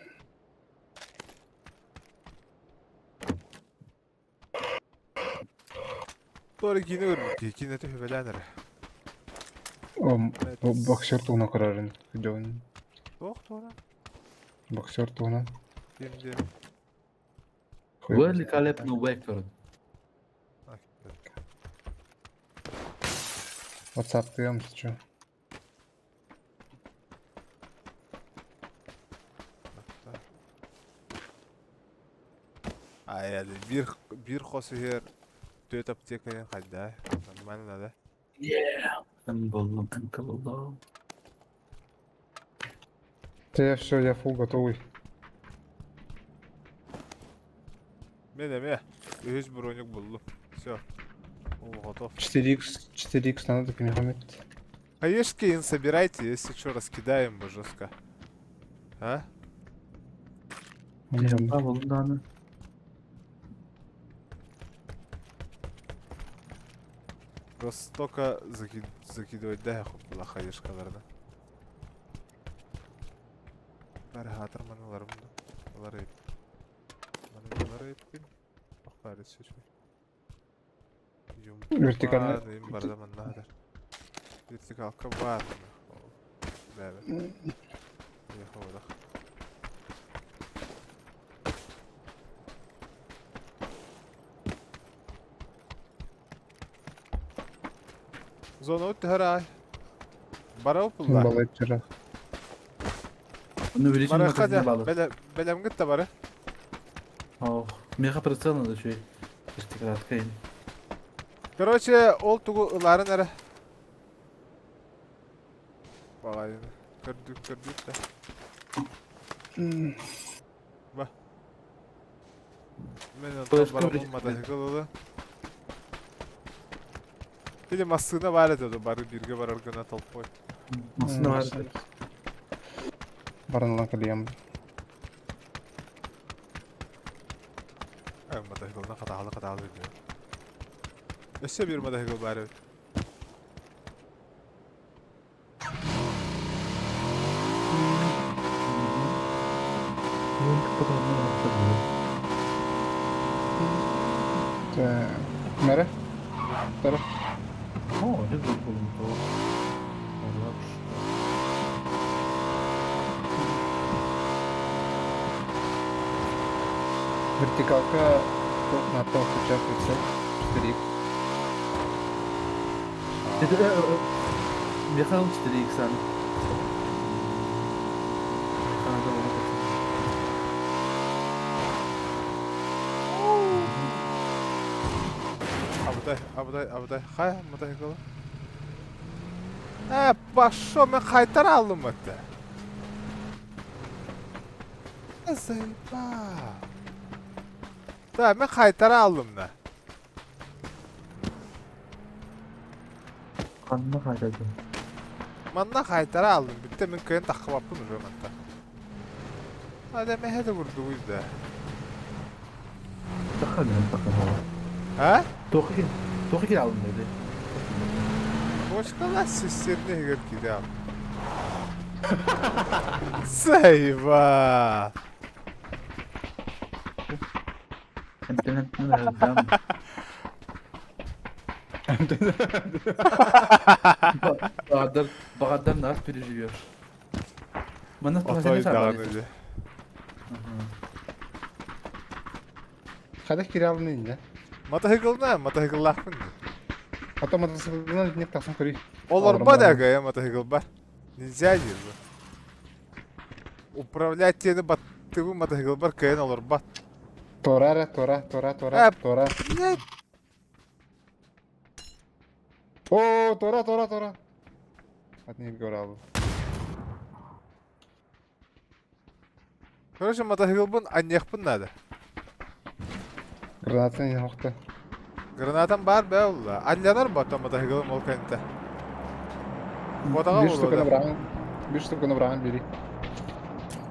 Speaker 2: Doğru yine örmük. Yine de hüvelenir.
Speaker 6: О, боксер туна карарын. Видеон.
Speaker 2: Doktor.
Speaker 6: Боксер туна.
Speaker 2: Şimdi.
Speaker 10: Великолепный вектор.
Speaker 6: WhatsApp duyuyor musun şu?
Speaker 2: Ay hadi bir kosu her 4 aptekaya kadar. Normal da.
Speaker 10: Ben buldum kanka buldum.
Speaker 6: Я все, я фул готовый.
Speaker 2: Benim hiç bronuk buldum. Все. О, готов.
Speaker 6: 4x надо, так Мехамед.
Speaker 2: Хаешки собирайте, если что, раскидаем бы жестко. А?
Speaker 10: Cempa buldum daha ne?
Speaker 2: Просто только закидывать, да, я была хаешкаларда. Бәрі хатыр маналарымды. Олар еп. Маналар еппен. Бақпары сөшмей.
Speaker 6: Вертикально.
Speaker 2: Дейм барда маннадыр. Вертикалка бар. Бәрі. Ехо одақ. Zona öttü her ay. Bara upullar.
Speaker 6: Балайт жара.
Speaker 10: Bunu увеличим
Speaker 2: Bara
Speaker 10: магазине
Speaker 2: hadi.
Speaker 10: bağlı.
Speaker 2: Belem git de bara.
Speaker 10: Ох, мега прицел надо еще и. Краткой.
Speaker 2: Короче, ол тугу ыларын әрі. Bağayın. Kördük de. Ba. Men ondan bara bu motosikl oldu. Benim aslında var ediyordu bari birge var argına talpoy.
Speaker 10: Aslında var.
Speaker 6: Баранлан калиям.
Speaker 2: Motosikl ne kadar ediyor. Öse bir motosikl bari.
Speaker 6: Nere? Taraf.
Speaker 10: О, это buldum.
Speaker 6: Вертикалка на то, сейчас прицел. 4x.
Speaker 10: Это Михаил 4x ан.
Speaker 2: Abuday. Hay motosikl. Başo men kaytar aldım hatta. Zayıfa. Da men kaytar aldım da.
Speaker 10: Kanına kaydadı.
Speaker 2: Manna kaytar aldım. Bitti men kayın takıp yaptım öyle hatta. Hadi men hadi vurdu bu yüzden.
Speaker 10: Takalım.
Speaker 2: Ha?
Speaker 10: Toki aldım dedi.
Speaker 2: Başka seslerini hıgır gidelim. Zayıfa.
Speaker 10: Bağırdan nasıl переживешь. Bana
Speaker 2: Otoy
Speaker 10: спасательный шар
Speaker 2: dağın
Speaker 10: var.
Speaker 2: öyle.
Speaker 6: Kadeh kiralı ne?
Speaker 2: Мотоцикл лахмын.
Speaker 6: Ата мотоциклынан не тасың көрей.
Speaker 2: Олар бадага я мотоцикл бар. Нельзя дейді. Управлять тені баттыбы мотоцикл бар кайын олар бат.
Speaker 6: Тора. Тора.
Speaker 2: Блять.
Speaker 6: О, Тора. От них говорил.
Speaker 2: Короче, мотоцикл бун аннехпын надо.
Speaker 6: Граната не хоқты.
Speaker 2: Гранатам бар бе улла. Аллянар бата мотоциклым ол кайынта. Ботаға
Speaker 6: Bir штука
Speaker 2: болу.
Speaker 6: набраған. Bir штука набраған бери.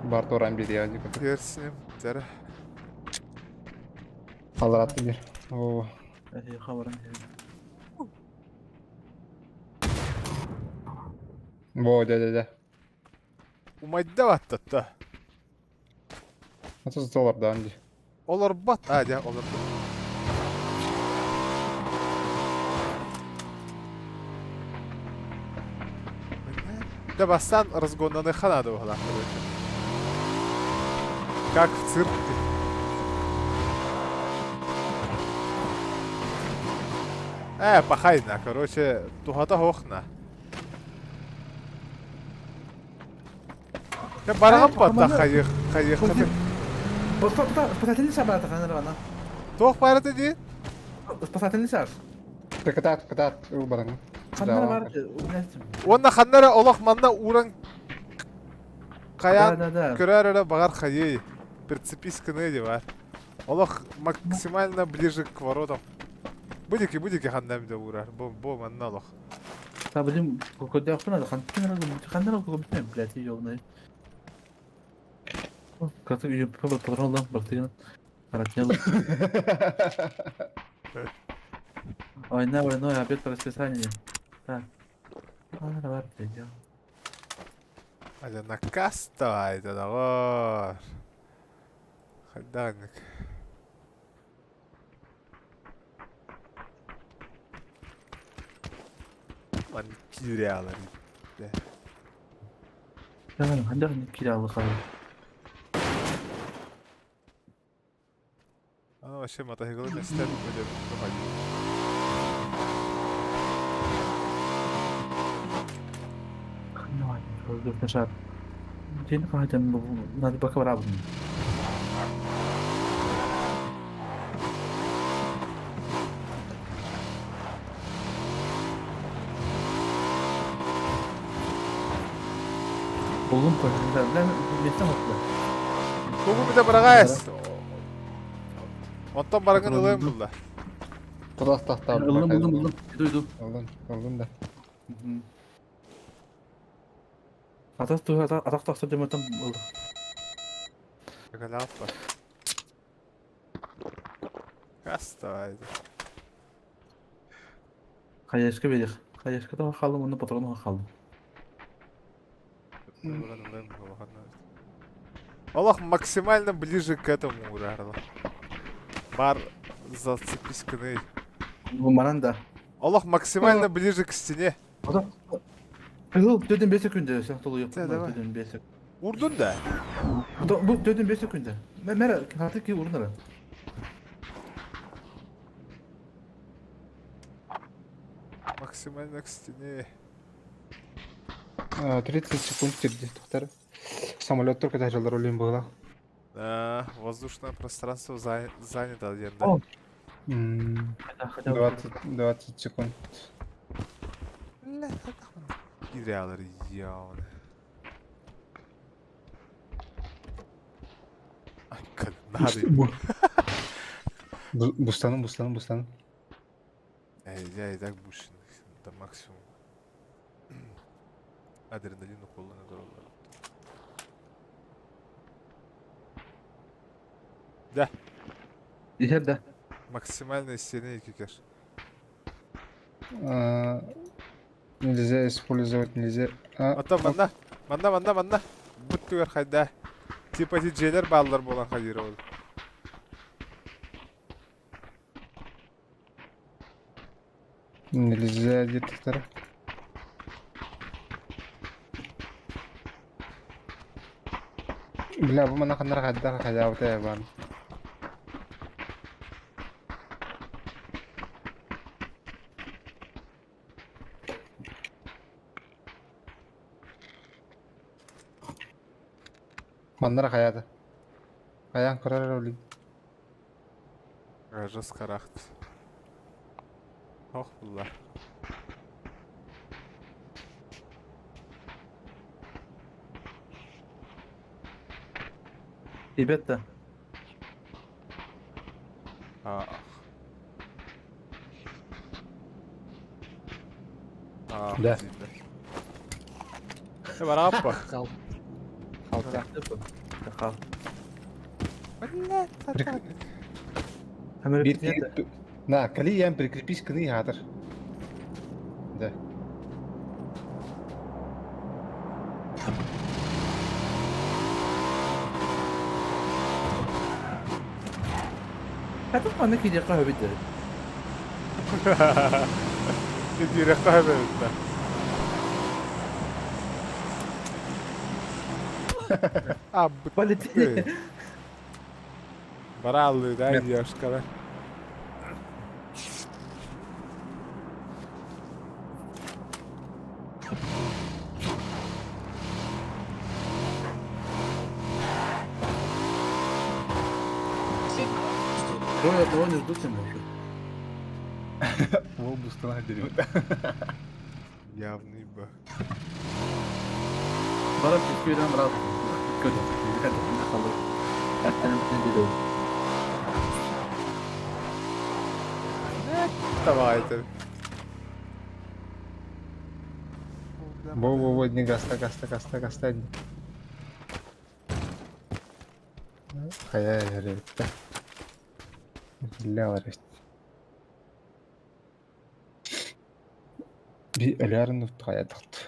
Speaker 6: Бар Торан бери я дико.
Speaker 2: Персинем. Зәрі.
Speaker 6: Алратты бер. О,
Speaker 10: Хабарım.
Speaker 6: во, да.
Speaker 2: Умайда баттатта.
Speaker 6: Ата золар да анди.
Speaker 2: Олар бат. Де, олар бат. Да бастан разгонаны ханады оғалақ. Как в цирке. Пахайна, короче, тухата хохна. Я барагам батта хайых.
Speaker 10: Спасательный шар бар таханар бана.
Speaker 2: Тоқ барады де?
Speaker 10: Спасательный шар.
Speaker 6: Катат, ул баран.
Speaker 10: Ханнар бар. Угнастым.
Speaker 2: Онна ханнара олақ манна уран қаян
Speaker 10: Да.
Speaker 2: көрәрі бағар хайей. Прицеписканы де бар. Олақ максимально ближе к воротам. Будики ханнам да урар. Бо манна олақ.
Speaker 10: Та блин, куда охуна да ханнар кубитмен, блядь, ёбаный. Как ты её патрон дам, бактырин. Аратнял. Ой, опять по расписанию. Так. Давай, пойдём.
Speaker 2: Аля накаста это давар. Хайданник. Ман кирялар.
Speaker 10: Хандар не кидал хай.
Speaker 2: Ана вообще мотоциклы местен böyle проходил.
Speaker 10: Воздушный шар. День пойдем, надо пока врабом. Buldum koşunlar. Ben mesle mutlu.
Speaker 2: Бүгін біде бірағайыз. Онтан барыңын ылайым бұлда.
Speaker 6: Туда тахта.
Speaker 10: Buldum. Иду.
Speaker 6: Алдым да.
Speaker 10: Атақ тақсыр деметтен болды.
Speaker 2: Какая аппа. Кастайды.
Speaker 10: Қаяшқа берек. Қаяшқа да қалдым, оны патронға қалдым.
Speaker 2: Олах максимально ближе к этому урарла. Бар зацепись кыны.
Speaker 10: Bu mananda.
Speaker 2: Олах максимально ближе к стене.
Speaker 10: Dödün 5 sekünde şahtolu yok.
Speaker 2: Tamam.
Speaker 10: Dödün 5 sekünde.
Speaker 2: Vurdun da.
Speaker 10: Bu dödün 5 sekünde. Mera artık ki vurunlar.
Speaker 2: Максимально к стене.
Speaker 6: 30 секунд терді тоқтар. Самолеттер ката жалдар олен бұғыла.
Speaker 2: Да, воздушное пространство занято енді.
Speaker 6: 20 секунд.
Speaker 2: Кирялар явно. Надо.
Speaker 6: Бустаным.
Speaker 2: Я и так бушин. До максимум. Адреналин уколы на дорогу. Да.
Speaker 10: İçeride.
Speaker 2: Максимальная стена и кикеш.
Speaker 6: Нельзя использовать, нельзя.
Speaker 2: Ата манда. Бүттігер қайда. Типа диджейлер балалар болан қадері ол.
Speaker 6: Нельзя детектора. Бля, bu mana qanday qadda qajabta ban. Mandara hayatı. Ayağın kırar öyle.
Speaker 2: Gajız karakt. Oh bunlar.
Speaker 10: Elbette.
Speaker 2: Ah. Ah.
Speaker 6: Da.
Speaker 2: zinde. Ne var abi?
Speaker 10: Kalk.
Speaker 6: Kalk ya.
Speaker 10: Kalk.
Speaker 2: Валя, сатан.
Speaker 10: Hemen
Speaker 6: Bir
Speaker 10: bir
Speaker 6: на, калиян прикрепись к книгаtor. Да.
Speaker 10: Hadi bana ki de kahve bitti.
Speaker 2: Ne diyor kahve önünde. Abi
Speaker 10: Baleti.
Speaker 2: Barallı da yaş kadar.
Speaker 10: Roy одного не ждут тем больше.
Speaker 6: О, бустана дерево.
Speaker 2: Явный бы.
Speaker 10: Bana Türkiye'den rahat. Kötü. Dikkat et. Ne kalır? Ertenem ne dedi?
Speaker 2: Давайте.
Speaker 6: Во, не гаста. Хая ярыпта. Бля, варыст. Bir ölüyorum da hayat attı.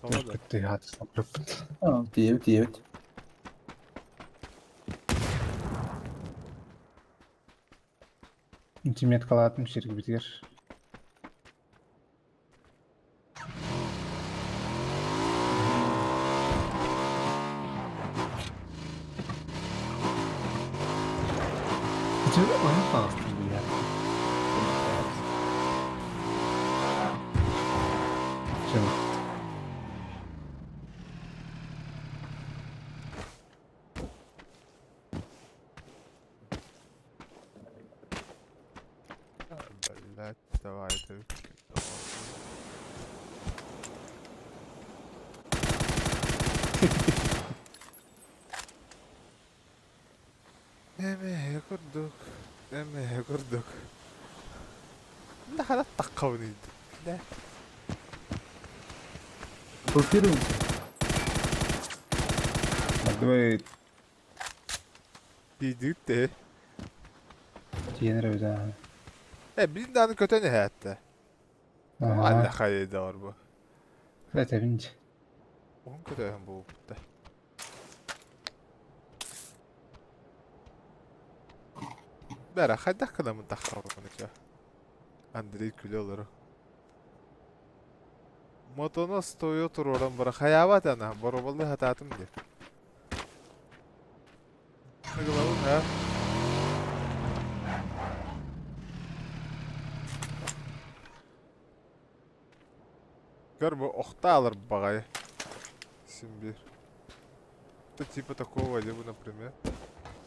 Speaker 2: Tamam da.
Speaker 6: Bitti ya. Sabırıp.
Speaker 10: Tamam. Evet.
Speaker 6: İntimet kalatım şirk bitirir. Hiç öyle oyun fazla bu ya. Şimdi.
Speaker 2: Блять, давайте. Emeğe kurduk. Ne kadar takkavniydi. Ne?
Speaker 10: Profil
Speaker 6: Hadi
Speaker 2: Yedik de.
Speaker 6: yenir öyle.
Speaker 2: Bir tane kötü ne hayatta? Allah
Speaker 6: Aha.
Speaker 2: hayırda var bu.
Speaker 6: Evet evince.
Speaker 2: Onun kötü hem bu. Da. Bera hayda kadar mı takkavniydi ya? Andrei külü olur. Motono stoyu tur oradan bırak. Hayavat ana. Borobalı hatatım diye. Ne kadar ha? Gör bu okta alır bagayı. Симбир. Это типа такого либо, например.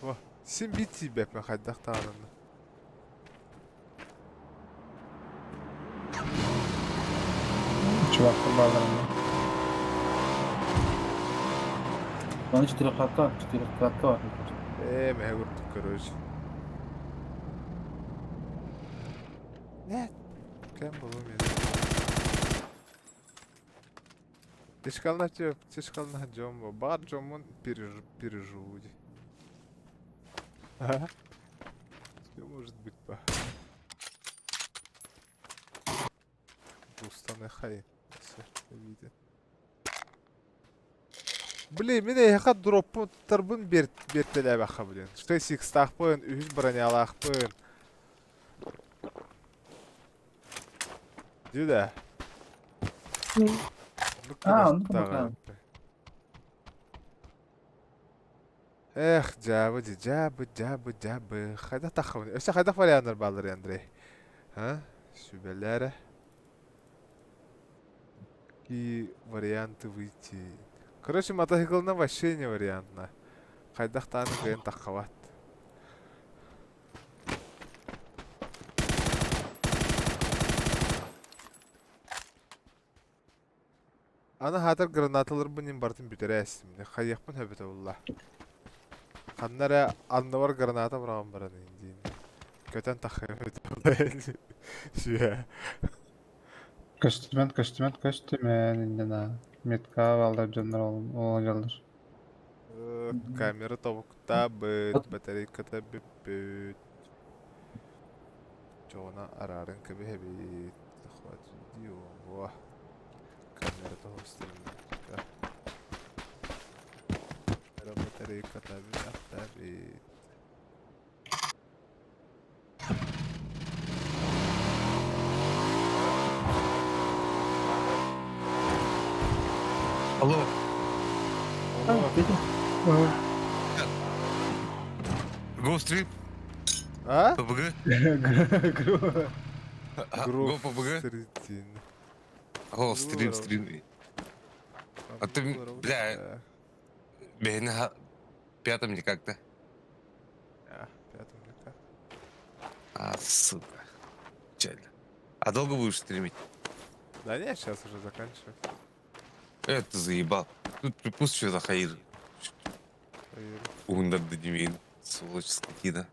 Speaker 2: Во, Симби тебе походах таранно.
Speaker 6: Çuvak kurbanlarında.
Speaker 10: Bana 4 katta var.
Speaker 2: Мы говорим, короче. Нет. Кем был у меня? Тишкал на Джомбо. Бар Джомон переживут. Ага. Все может быть по. Устаны хай. Все видят. Блин, мен яқа дроппун тұрбын бертелі баққа білен. 6x тақпын, 3 броня алақпын. Дюда.
Speaker 3: Мен.
Speaker 9: Он пока.
Speaker 2: Эх, жабы. Хайда тахын. Өсө хайда варианттар балдар, Андрей. А? Сүбелері. Какие варианты выйти? Короче, мотоциклна вообще не вариантна. Хайдах таны кайын тахават. Ана хатыр гранаталар бунин бартын бүтере әсімде. Хайяқпын хөбіті ұлла. Қаннара аннавар граната бұраған баран дейін. Көтен тахын хөбіті ұлла. Сүйе.
Speaker 6: Костюмен, индена. Метка алдар жандар ол жалдар.
Speaker 2: Камера табукта бұд, батарейката бүт. Жоғына арарын көбі хәбейт. Хват видео. Вах. Камера табустырын. Батарейката бүт.
Speaker 7: Алло. Гоустрим.
Speaker 2: А?
Speaker 7: ППГ.
Speaker 2: Грув
Speaker 7: ППГ.
Speaker 2: стритин.
Speaker 7: О, стрим. А ты, бля, на пятом не как-то.
Speaker 2: Пятым никак.
Speaker 7: А, сука. Печально. А долго будешь стримить?
Speaker 2: Да нет, сейчас уже заканчиваю.
Speaker 7: Это заебал. Тут припусть что за хаир. Ундер Дедимин. Сволочь скотина.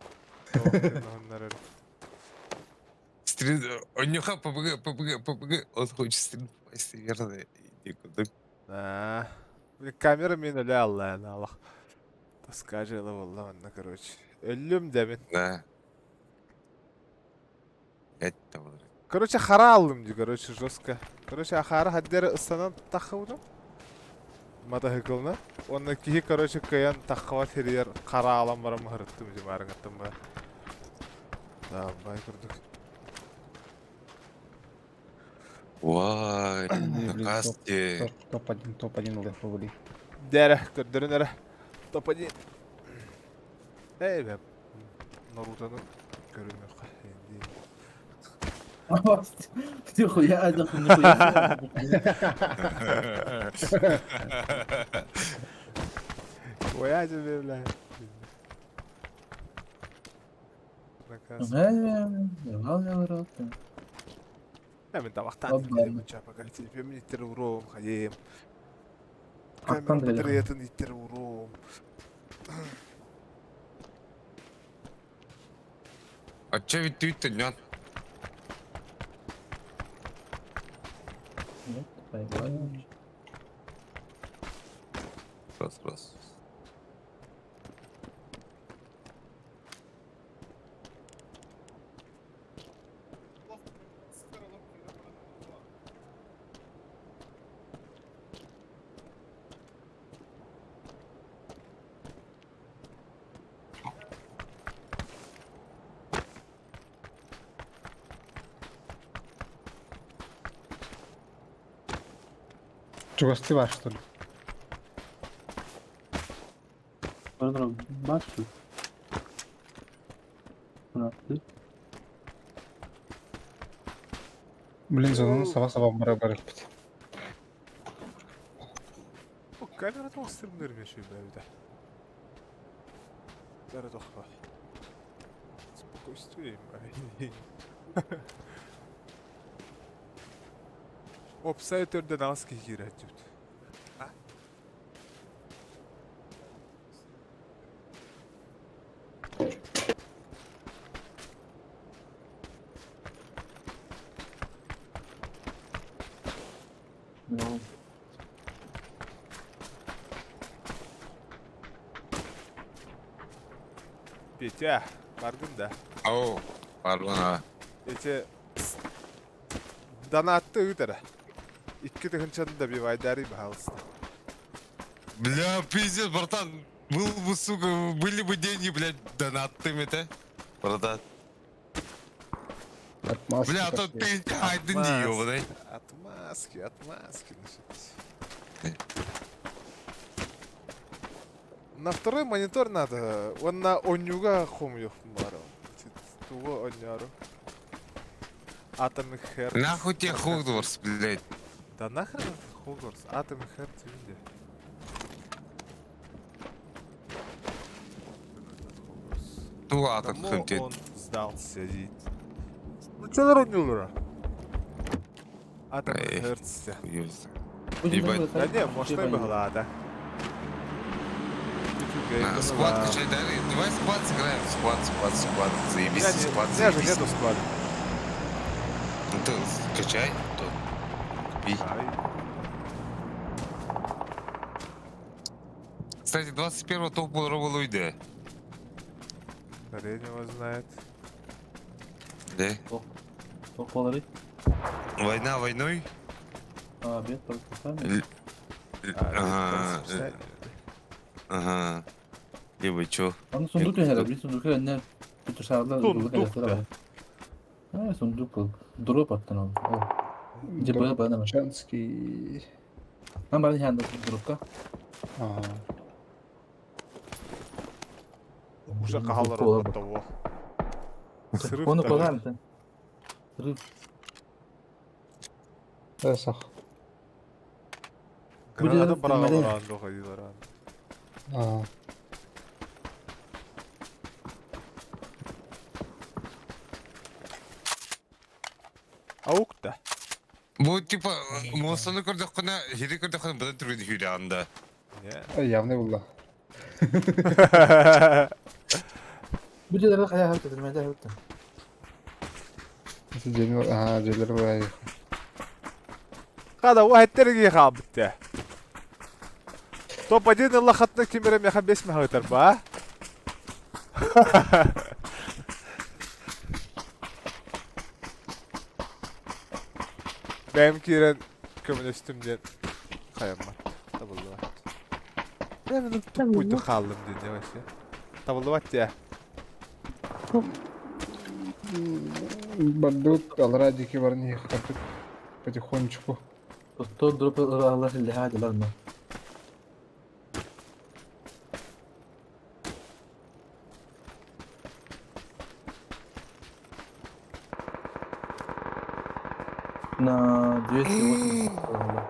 Speaker 7: Стрим... Он нюха ППГ. Он хочет стрим попасть, верно? Иди куда.
Speaker 2: Да. Камера мен өлі алла, Аллах. Таска жылы болла, онна, короче. Өлім дәмін.
Speaker 7: Да. Это вот.
Speaker 2: Короче, хара алдым, короче, жестко. Короче, ахары хаддері ұстанан тақывыдым. Мотоциклны. Онна кейі, короче, каян тақыва терьер қара алам барам ғырыттым, жемарың аттым ба. Да, бай күрдік.
Speaker 7: Вай, на касте.
Speaker 6: Топ-1 лэх побули.
Speaker 2: Дәрі, көрдірін әрі. Топ-1. Эй, бәп. Нарутаның көрілмей қай.
Speaker 9: Ты хуя, нихуя.
Speaker 2: Хуя тебе, бля. Наказ. Я мен табақтан келем чапа картип, мен иттер уром, хайем. Камера бітіретін иттер уром.
Speaker 7: А чё ведь ты-то нет? Раз.
Speaker 6: Чугасты бар, что ли?
Speaker 9: Бачу.
Speaker 6: Блин, зонаны саба бара барып бит.
Speaker 2: Камера тоқыстырым көрмеші бәуді. Бәрі тоқпа. Спокойствие, бәуді. Опсай түрден алыс кейгер әтжіпті. Петя, бардым да.
Speaker 7: Ау, пардон.
Speaker 2: Эти донатты үтірі. 2 тыгынчаны да бивайдари бахалысты.
Speaker 7: Бля, пиздец, братан. Был бы, сука, были бы деньги, блядь, донатными-то. Братан.
Speaker 6: Отмазки
Speaker 11: Бля, а то
Speaker 6: пошли.
Speaker 11: пенька айдын дей, ёбаный.
Speaker 2: Отмазки, значит. На второй монитор надо. Он на онюга хумьев мару. Туго оняру. Атомик Херц.
Speaker 11: Нахуй тебе Хогвартс, блядь.
Speaker 2: Да нахрен этот Хогвартс? Атомик Херц винде.
Speaker 11: Туа так
Speaker 2: Кому
Speaker 11: хантит.
Speaker 2: он сдался, дить? Ну чё народнюлыра? Атомик
Speaker 11: Эй.
Speaker 2: Херц.
Speaker 11: Ебать.
Speaker 2: Да не, может и была, да.
Speaker 11: Склад качай, давай склад сыграем. Склад. Заебись, склад,
Speaker 2: У меня же
Speaker 11: заебись.
Speaker 2: нету склада.
Speaker 11: Ну ты качай, то купи.
Speaker 2: Ай.
Speaker 11: Кстати, 21-го топ был Робо Луиде.
Speaker 2: Хрен его знает.
Speaker 11: Да?
Speaker 10: Тоқпалары.
Speaker 11: Война войной.
Speaker 10: А, бет, только
Speaker 11: Ага.
Speaker 2: Расписание.
Speaker 11: Ага. Либо чё?
Speaker 10: Аны сундук herhalde. Bir suндuk önüne dışarıda
Speaker 2: Suндук da.
Speaker 10: Ha, suндук был. Drop attın abi. O. İnce böyle bana mı?
Speaker 6: Чанский.
Speaker 10: Ben bana yandı dropka.
Speaker 6: Ага.
Speaker 2: Уже кахалар
Speaker 10: Кола
Speaker 2: от того. Срыв
Speaker 10: Onu
Speaker 2: такой.
Speaker 10: koyar mısın? Sırf
Speaker 6: Эсах.
Speaker 2: Гранада
Speaker 10: Будет
Speaker 2: брала
Speaker 10: фильм,
Speaker 2: ранду ходила ран.
Speaker 6: Ага.
Speaker 2: Аук-то.
Speaker 11: Bu типа Мосоны көрдік қана, жері көрдік қана бұдан түргені хүйді анда.
Speaker 2: Не.
Speaker 6: Явный булла.
Speaker 10: bu celeri kaya hareket edilmede hareket.
Speaker 6: Сидели, ага, джелер бай.
Speaker 2: Када واحد ترقي خابته. Топ 1 الله خطنا كاميرا يا خبي اسمها تربا. Benim kiren kömün üstümden kayamam. Tabullu var. Ben bunu tutup buydu kaldım diye yavaş ya. Tabullu var ya.
Speaker 6: Бандут, алрадики варни хатык. Потихонечку.
Speaker 10: То drop Allah اللي هذا لازم. На 280 Allah.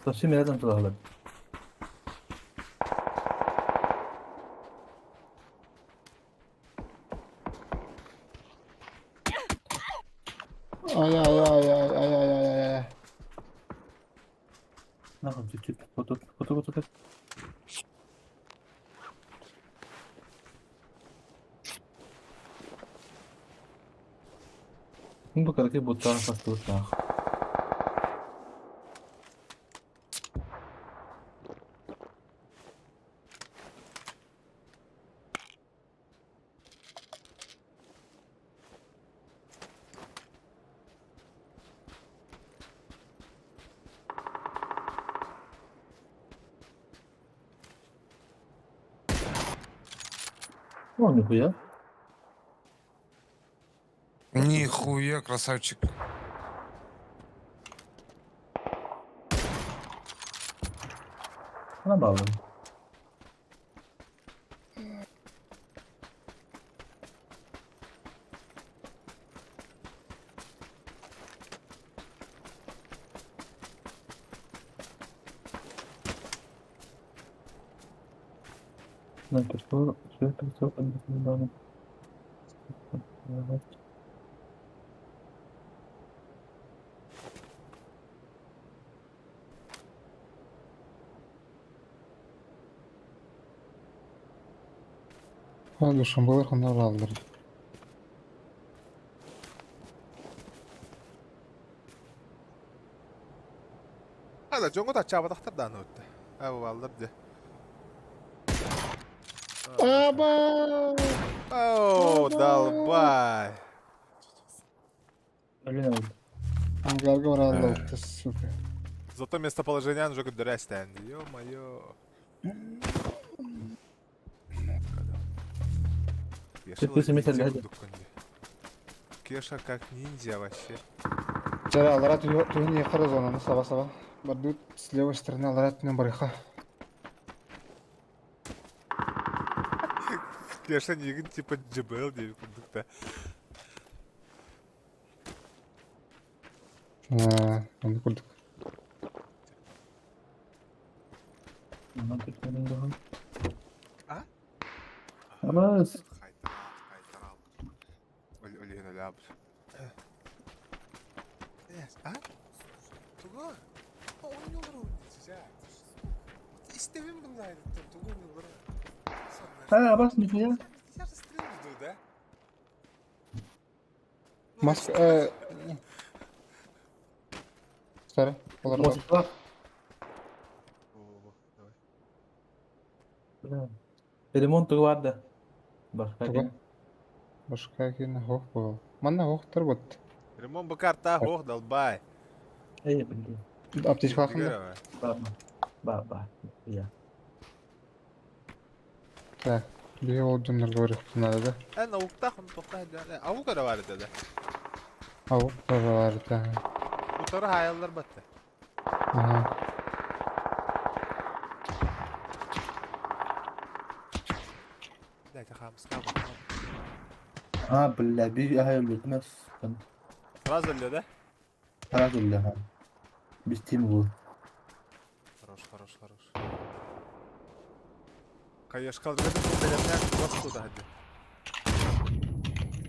Speaker 10: Совсем рядом туда.
Speaker 6: Ай-яй-яй-яй-яй-яй-яй-яй.
Speaker 10: Нахуй, чуть-чуть. Вот тут. Bu kadar bu tarafa tutma. О, нихуя.
Speaker 11: Нихуя, красавчик.
Speaker 10: Ana bağlı. Ne yapıyor? Şöyle bir soru ben. Evet.
Speaker 6: Hadi şambalar onlar aldır.
Speaker 2: Hadi jongo da çaba tahtar da anıttı. Evo aldır de.
Speaker 6: Аба!
Speaker 2: Оу, долбай.
Speaker 10: Öyle ne oldu?
Speaker 6: Ангарга var Allah suka.
Speaker 2: Зато местоположение уже как дыря стенди. Ё-моё. Кеша
Speaker 10: смысл,
Speaker 2: ниндзя
Speaker 10: да?
Speaker 2: курдук көнде. Кеша как ниндзя вообще.
Speaker 6: Жара алара туйын ехара зонаны саба-саба. Бардут с левой стороны алара түнен барыха.
Speaker 2: Кеша нигін типа джебел деп курдук да.
Speaker 6: Onu kurduk.
Speaker 2: А?
Speaker 10: Абас.
Speaker 2: Кайтарал. Олен олябыр. А? Туга? Oynuyorlar oynayacağız ha. İstemem bunları. Tuga oynuyorlar.
Speaker 10: Ha, Абас, нихуя.
Speaker 2: Yarısı trend da.
Speaker 6: Maske... Sarı. Olar var.
Speaker 10: Босс, ремонт vardı. Başka
Speaker 6: Tuga.
Speaker 10: kim?
Speaker 6: Başka kine hoş bu. Manna hoştur bu.
Speaker 2: Ремон бакарта хох далбай.
Speaker 10: İyi bildi.
Speaker 6: Apteşka hakkında.
Speaker 10: Baba. Ya.
Speaker 6: Так. Bir olduğunlar doğru bunlar da.
Speaker 2: En avukta onu tokta. Avuk ara var dedi.
Speaker 6: Avuk da var da.
Speaker 2: Bu tarı hayallar battı.
Speaker 6: Aha.
Speaker 2: Dayta xamız kabul.
Speaker 10: Ha, billa bir hayal etmez.
Speaker 2: Раз öyle de.
Speaker 10: Para öyle ha. Biz tim bu.
Speaker 2: Хорош. Kayış kaldırdı. Bu belemler bastı da hadi.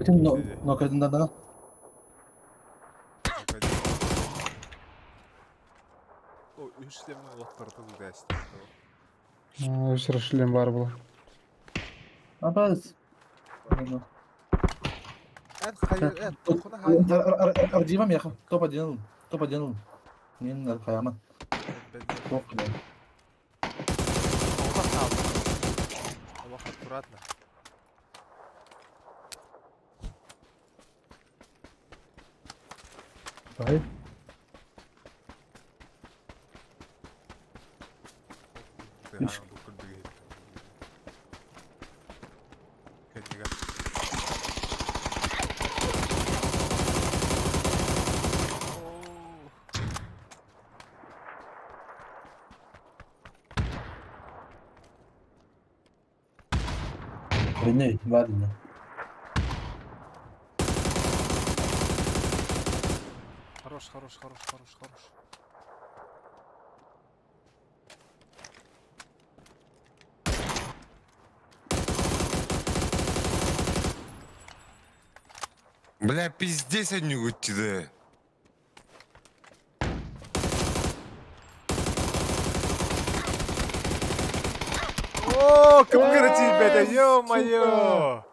Speaker 10: Bütün noktasında da
Speaker 2: O üçlemin otlardı bu derste.
Speaker 6: Üçrüşlüğüm var bu.
Speaker 10: Абас.
Speaker 2: En hayır en dokuna hayır.
Speaker 10: Arjimam ya. Top adyanalım. Neyin kayama. Çok güzel.
Speaker 2: Allah kaldı. Allah akkuratla.
Speaker 10: Hayır.
Speaker 2: Üç. Kendine.
Speaker 10: Ne? Var yine.
Speaker 2: Хорош.
Speaker 11: Бля, пиздец они да.
Speaker 2: О, капкарати, беда, ё-моё!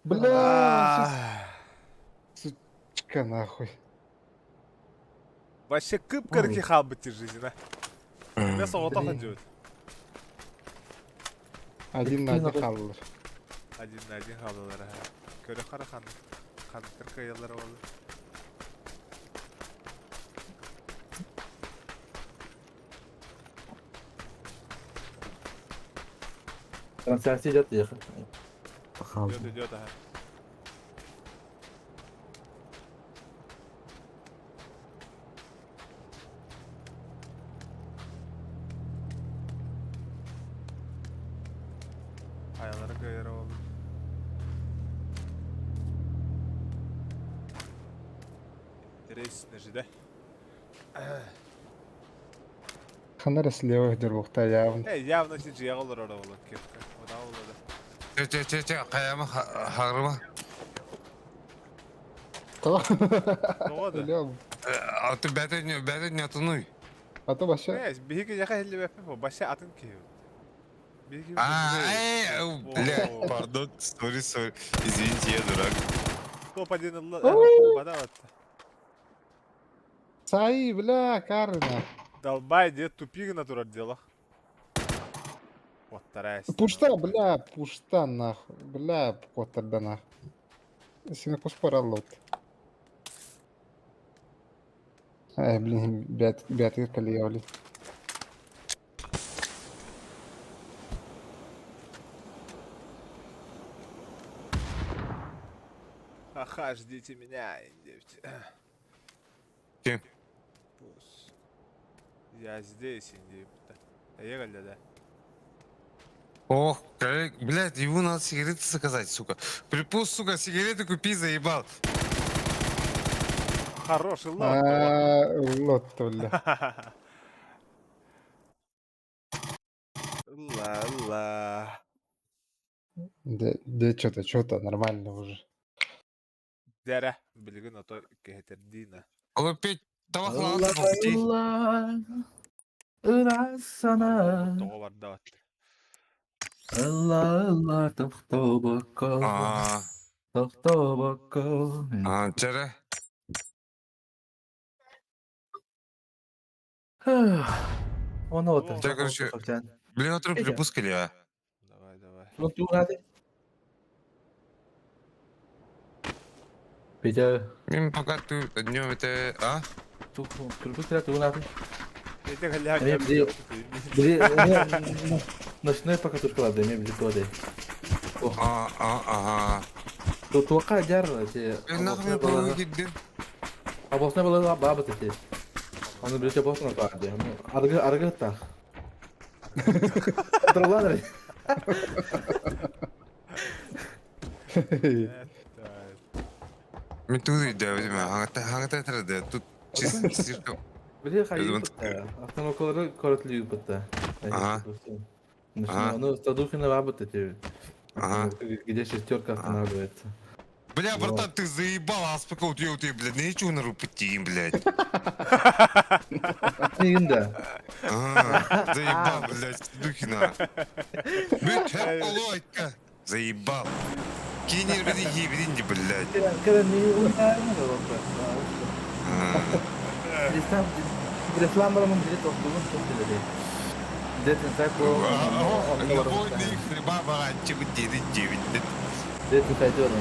Speaker 6: Бля, сучка нахуй.
Speaker 2: Вообще кыпкарки хабыти жизнь, да? Я соғыта ходит.
Speaker 6: Один на один kaldılar.
Speaker 2: Один на один қалдылар, ha. Көре қара қандықтар каялар олды.
Speaker 10: Трансляция идет, ехать.
Speaker 2: Идет, ага. Ayaları kayara oldu. Интересно же, да?
Speaker 6: Kanara слева gidiyor bu da явно.
Speaker 2: Явно сиджи olur orada olur ketke. O da oldu.
Speaker 11: Че, каяма хагрыма.
Speaker 6: Tamam.
Speaker 2: Ne oldu?
Speaker 6: Biliyorum.
Speaker 11: А ты бәті не атыной.
Speaker 6: Atı başa.
Speaker 2: Ne? Bir iki yaka helli bepip o. Başa atın ki.
Speaker 11: Бля, пардон, сори, извините, я дурак.
Speaker 2: Топ один Allah. Bana attı.
Speaker 6: Sahi bля, karına.
Speaker 2: Долбай, где тупик натура дела. Вот тарайся.
Speaker 6: Пушта, бля, пушта нахуй. Бля, котарда нахуй. Сені куспаралот. Ай, блин, бятый калиявли.
Speaker 2: Ха-ха, ждите меня, индевчи.
Speaker 11: Кем?
Speaker 2: Пус. Я здесь, индевчи. Егали, да?
Speaker 11: Ох, блядь, ему надо сигареты заказать, сука. Припус, сука, сигареты купи, заебал.
Speaker 2: Хороший лот.
Speaker 6: Лотто, бля.
Speaker 2: Ла-ла.
Speaker 6: Да что-то, нормально уже.
Speaker 2: Дәрә, білген ото кеһетердина.
Speaker 11: Ол опять табақланды бұл бітей.
Speaker 9: Ырасана.
Speaker 2: Тоға бар да бат.
Speaker 9: Ылла тоқтабаққа. Тоқтабаққа.
Speaker 11: Чәрі.
Speaker 9: Оны отыр.
Speaker 11: Да, короче, Блин, отрыв припус кели, а?
Speaker 2: Давай, давай.
Speaker 9: Bunu tuğradı. Bây giờ
Speaker 11: Мен пока ты днем это... А?
Speaker 9: Turgut kira tuğradı.
Speaker 2: Ете галляк.
Speaker 9: Ами били ночной пока турка ладно, ами били тоде.
Speaker 11: Ага.
Speaker 9: То туака жар те.
Speaker 11: Ben nahme bunu gittim.
Speaker 9: Abosna bala baba te. Onu bili çabosna vardı. Arga ta. Trolladı.
Speaker 11: Мен тут да, хангата тарады. Тут чисто слишком...
Speaker 9: Bili hayır bitti. Aftan okulları korotluyor bitti.
Speaker 11: Ага.
Speaker 9: Ну, стадухина баба те.
Speaker 11: Ага.
Speaker 9: Где шестерка останавливается.
Speaker 11: Бля, братан, ты заебал, аспекал ты, блядь, нечего на рупати, блядь.
Speaker 9: Нигде.
Speaker 11: Заебал, блядь, духина. Блядь, хэп полойка. Заебал. Кинер бери ебринди, блядь.
Speaker 9: Когда не ударно Перестав, рекламам где то что ты. Где-то так
Speaker 11: Любовный хлеба баранчик 9.
Speaker 9: Где-то пойдёт.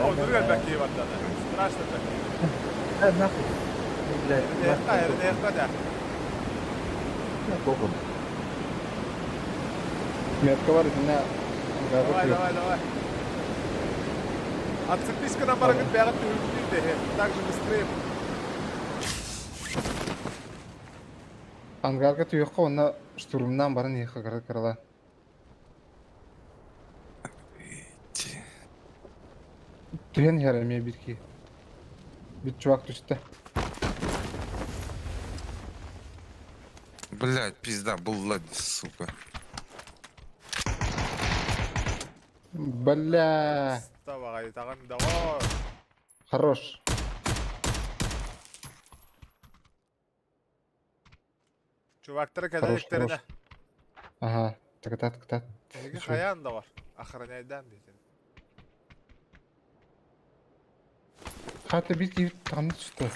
Speaker 2: О, другая такие вот, да. Страшно такие.
Speaker 9: Нахуй. Блядь.
Speaker 2: Ехка, да.
Speaker 9: Боком.
Speaker 6: Метка var içinde.
Speaker 2: Давай. Отцепись к нам, барагын, бәғып өлгүдейді. Так же быстрее.
Speaker 6: Ангарга түйеққа оны штурмнан барын еққа кірала. Түйен ярамия бітки. Бит чувак түсті.
Speaker 11: Блядь, пизда, была, сука.
Speaker 6: Бля.
Speaker 2: Давай, тағам, давай.
Speaker 6: Хорош.
Speaker 2: Чувактары
Speaker 6: Хорош,
Speaker 2: кәдәлектеріне.
Speaker 6: Ага. Тыкытат.
Speaker 2: Неге қаян да бар. Охраняйдан дейді.
Speaker 6: Хаты бит там түсті.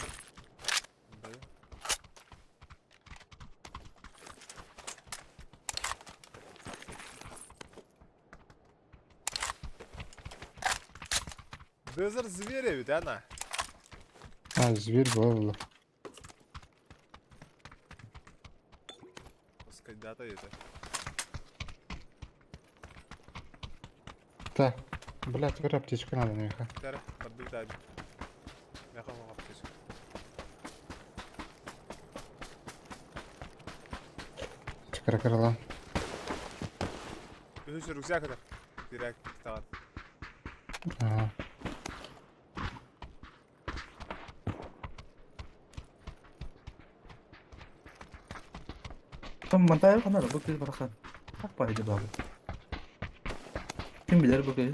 Speaker 2: Безір звері бит, ана.
Speaker 6: Зверь был.
Speaker 2: Пускай дата еді.
Speaker 6: Так. Бля, теперь аптечку надо, Миха.
Speaker 2: Тәрі, бірді дәді. Меха мұға птесік.
Speaker 6: Чекара кырала.
Speaker 2: Үзі рюкзак еді. Директ тағад.
Speaker 6: Ага.
Speaker 9: Tam mantaya kadar bu bir bırakın. Bak bari de abi. Kim bilir bu köyü?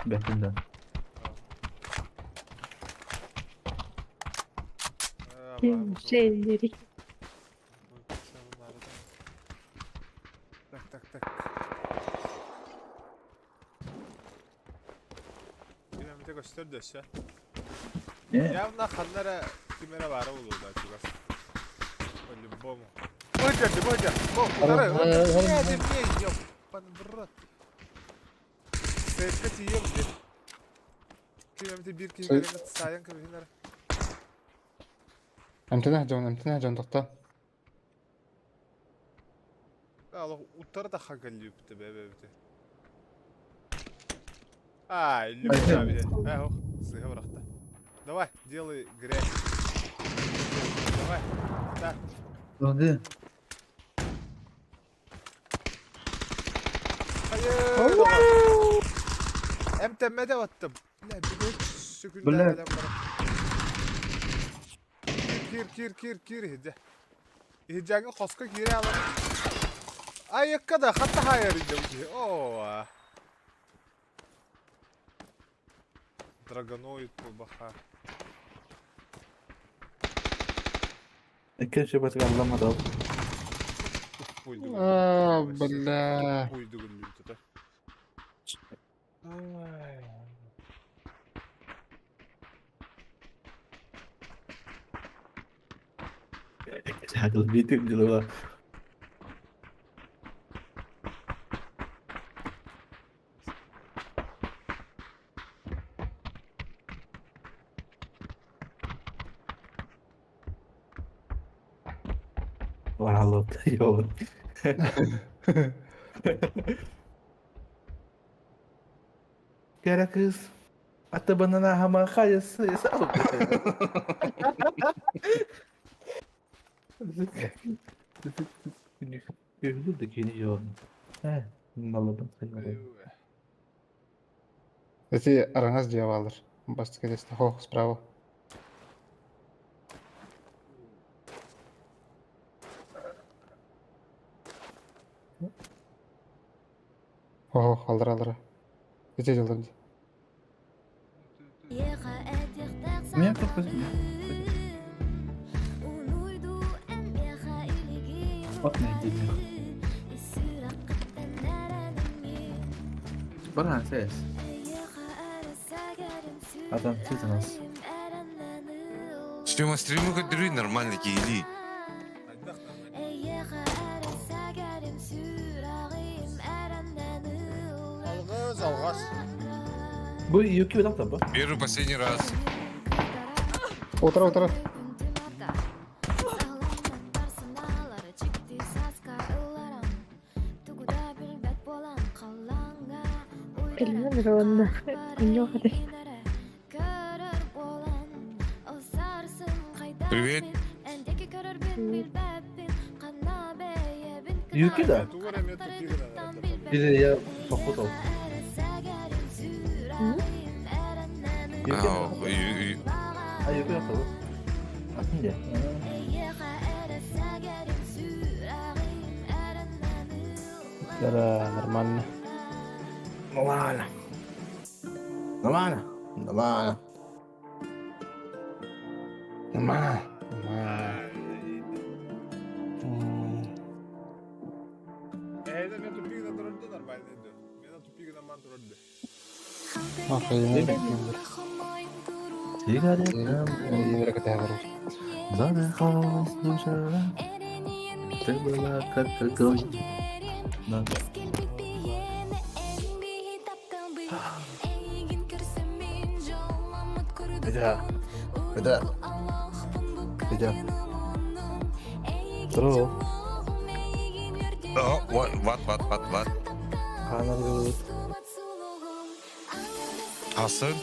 Speaker 9: Beklinden.
Speaker 3: Şeyleri.
Speaker 2: Так. Bilmem bir tek gösterdi aşağı.
Speaker 9: Ne?
Speaker 2: Явно ханнара кимера бара болууда чугас. По-любому. Мойдер. Ударай. Не, ёбан в рот. Сейфка тием, блин. Кимемте бир кимеренет саян кабинара.
Speaker 6: امتنه جون تقطع.
Speaker 2: Allah uttara da hakalıyıptı be. Ай, люблю abi. Ох, сыгай братта. Давай, делай грязь. Давай. Так.
Speaker 10: Hadi.
Speaker 2: Hayır. Emtemmede attım. Ne bir şükür
Speaker 10: Bırak.
Speaker 2: dereden bana. Kir hidi. Hidjagı koska geri alalım. Ay yakka da hatta hayır hidi. Oo. Драгоноид баха.
Speaker 10: İki şey başka anlamadı abi.
Speaker 2: Buydu.
Speaker 6: Бля.
Speaker 2: Buydu gülüydü de.
Speaker 10: Hadi bir tek diyorlar. Vallahi yok. Kira kız. Atau banana hama kaya saya tahu. Gördüm de gene yok. He, maladan sayılır.
Speaker 6: Эти араңаз жеп алыр. Басты келесті. Хо, справа. О, алыр. Эти жылдым.
Speaker 10: Niye kapatıyorsun? Bak ne diyeceğim. Bana ses. Adam siz nasıl?
Speaker 11: Стримы которые нормально гейли.
Speaker 2: Algaz.
Speaker 10: Bu Yuki bir dakika bu.
Speaker 11: Первый, последний раз.
Speaker 6: Отыр.
Speaker 3: Kelime de onda. Yok hadi.
Speaker 11: Привет.
Speaker 10: Yuki de. Biri ya kaput oldu. Yuki
Speaker 11: Ау,
Speaker 10: Ha Yuki yaptı bu. Atın ya.
Speaker 6: Да, нормально.
Speaker 10: Нормально. Нормально. Нормально.
Speaker 6: Нормально.
Speaker 2: Eyde ben tupigine dururdu normalde. Ben tupigine man dururdu.
Speaker 6: Окей,
Speaker 10: Sigaret.
Speaker 6: Евро категория.
Speaker 10: Bana has duşa. Tebela kakakoi. Lan. Beda. Terus.
Speaker 11: Oh, what?
Speaker 10: Kanar gelut.
Speaker 11: Hasıl?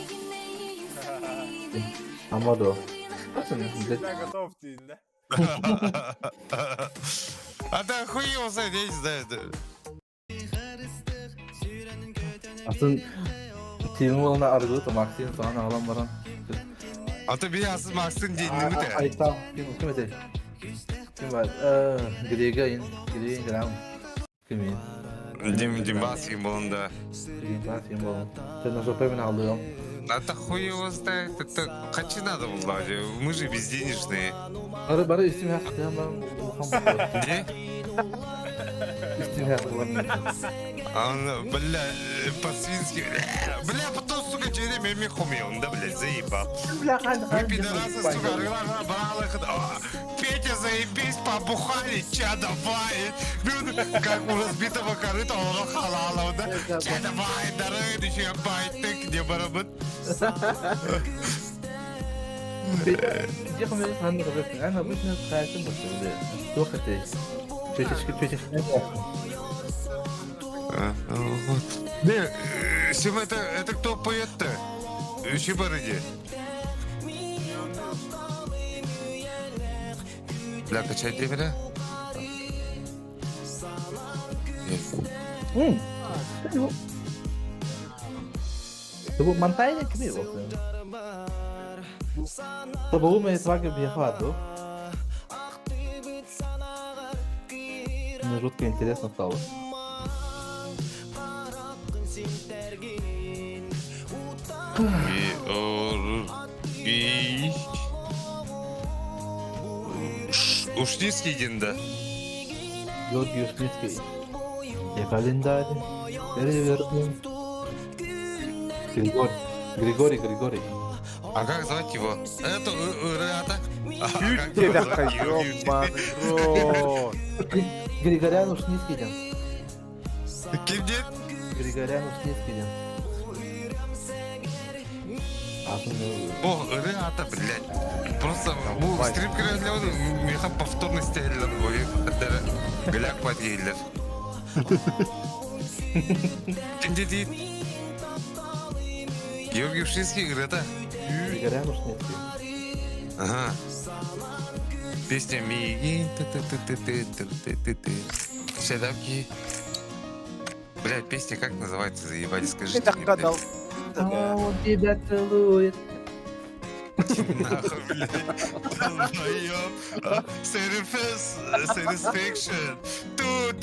Speaker 10: Ama do. Bakın.
Speaker 2: Ben готов değil de.
Speaker 11: А ты охуел, я не знаю.
Speaker 10: Aslında team'in olana argılı da Maxim falan ağlam varan.
Speaker 11: А ты bir asıl Max'ın dinini de.
Speaker 10: Ay tamam. Kim öte? Kim var? Geriye gelen. Kimin?
Speaker 11: Димбасин болында.
Speaker 10: Maxim bu. Sen nasıl payını alıyorum?
Speaker 11: А ты хуй его знает. Это хочу надо было. Мы же безденежные.
Speaker 10: Bana isim hakkı ya ben.
Speaker 11: Не?
Speaker 10: İsim hakkı var.
Speaker 11: Он, бля, по-свински. Бля, потом, сука, через мемихуми, он, да, блядь, заебал. Вы, пидорасы, сука, брал их. Петя, заебись, побухали, ча, давай. Как у разбитого корыта, он халала, да? Ча, давай, дорогой, еще байты, где барабан.
Speaker 10: Я помню, что они говорят, она обычно кайфом после. Только ты. Третий.
Speaker 11: Вот. Не, Сима, это кто поет-то? Чебарыги. Бля, качать демира?
Speaker 10: Bu mantayla kimi bakıyor? Bu mu etwage bir hafado? Мне жутко интересно стало.
Speaker 11: Ушницкий динда.
Speaker 10: Георгий Ушницкий. Я календарь переверну. Григорий.
Speaker 11: А как звать его? Это Рата.
Speaker 2: Yütte dakika yoman bro.
Speaker 10: Григорян Ушницкий ден.
Speaker 11: Kim diyet?
Speaker 10: Григорян Ушницкий ден.
Speaker 11: О, Рата, блядь. Просто bu strip kirelerde меха повторно стеллер. Ой, гляк подъейлер. Kim dedi? Георгий Ушинский, Рата.
Speaker 10: Григорян Ушницкий.
Speaker 11: Ага. Песня Миги. Седавки. Блядь, песня как называется? Заебали,
Speaker 2: Bir
Speaker 11: скажите.
Speaker 2: dakika dal.
Speaker 10: Он тебя целует.
Speaker 11: Нахуй, блядь. Долбоёб. Satisfaction. Тут.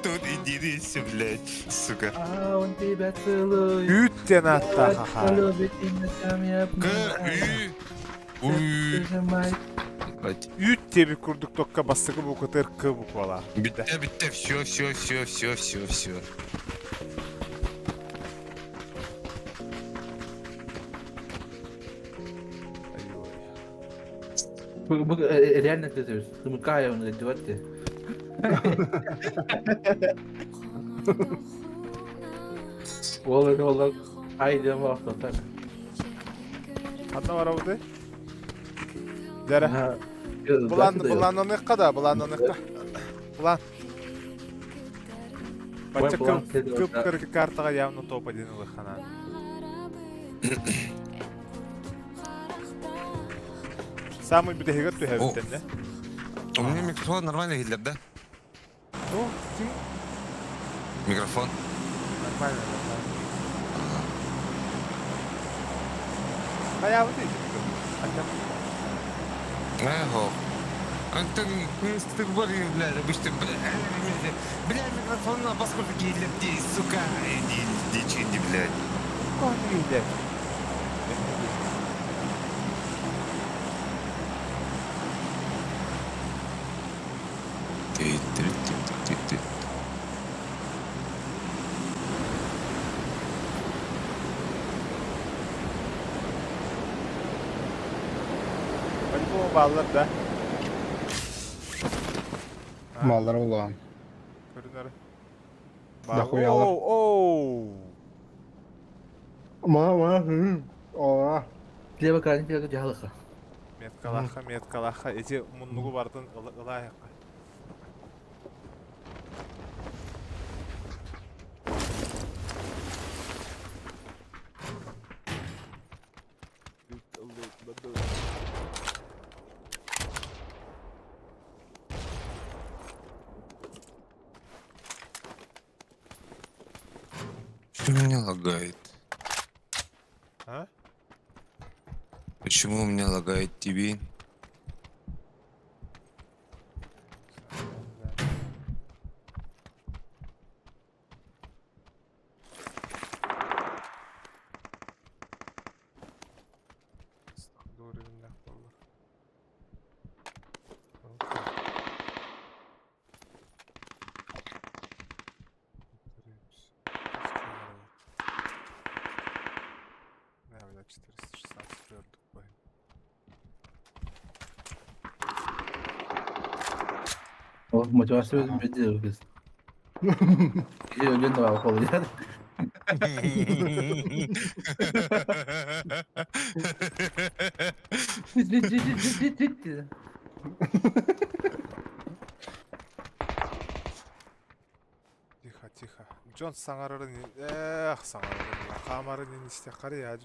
Speaker 11: Тут. Иди все, блядь, сука.
Speaker 10: Он тебя целует.
Speaker 2: Yütten hatta haha.
Speaker 10: Любит и ночами обнимает. Прижимает.
Speaker 2: Yütte bir kurduk tokka bastığı bu kadar kıvık valla.
Speaker 11: Bitti. Все.
Speaker 10: Bu реально ты замыкая он идет. Olur. Haydi vakti tak.
Speaker 2: Anna var avde. Dere. Bulan onu kada, bulan. Бача кып кыргы картага явно топа денилы хана. Самый бедехигат ту хевтен, не?
Speaker 11: У меня микрофон нормально гитлер, да?
Speaker 2: Ну, ты
Speaker 11: Микрофон.
Speaker 2: нормально. Bayağı bu değil.
Speaker 11: Эго. Антон, ты говоришь, блядь, обычно, блядь, микрофон на поскольку гитлер, сука, иди, блядь.
Speaker 2: Konu değil.
Speaker 11: Ты.
Speaker 2: Bu bağlar da.
Speaker 6: Mallara ulan.
Speaker 2: Görünür.
Speaker 6: Da koyalım.
Speaker 2: Oo.
Speaker 6: Mama. Ola.
Speaker 10: Слева крайне тебя джалыха.
Speaker 2: Меткалаха. Эти муннугу бардын ылайыка.
Speaker 11: Что меня лагает?
Speaker 2: А?
Speaker 11: Почему у меня лагает TV?
Speaker 2: Наверное, 416 gördük bayım.
Speaker 10: O motivasyon özüm ediyor kız. İyi önceden de var olacak.
Speaker 2: John sangarırın, sangarırın, kamarın işte karı ya.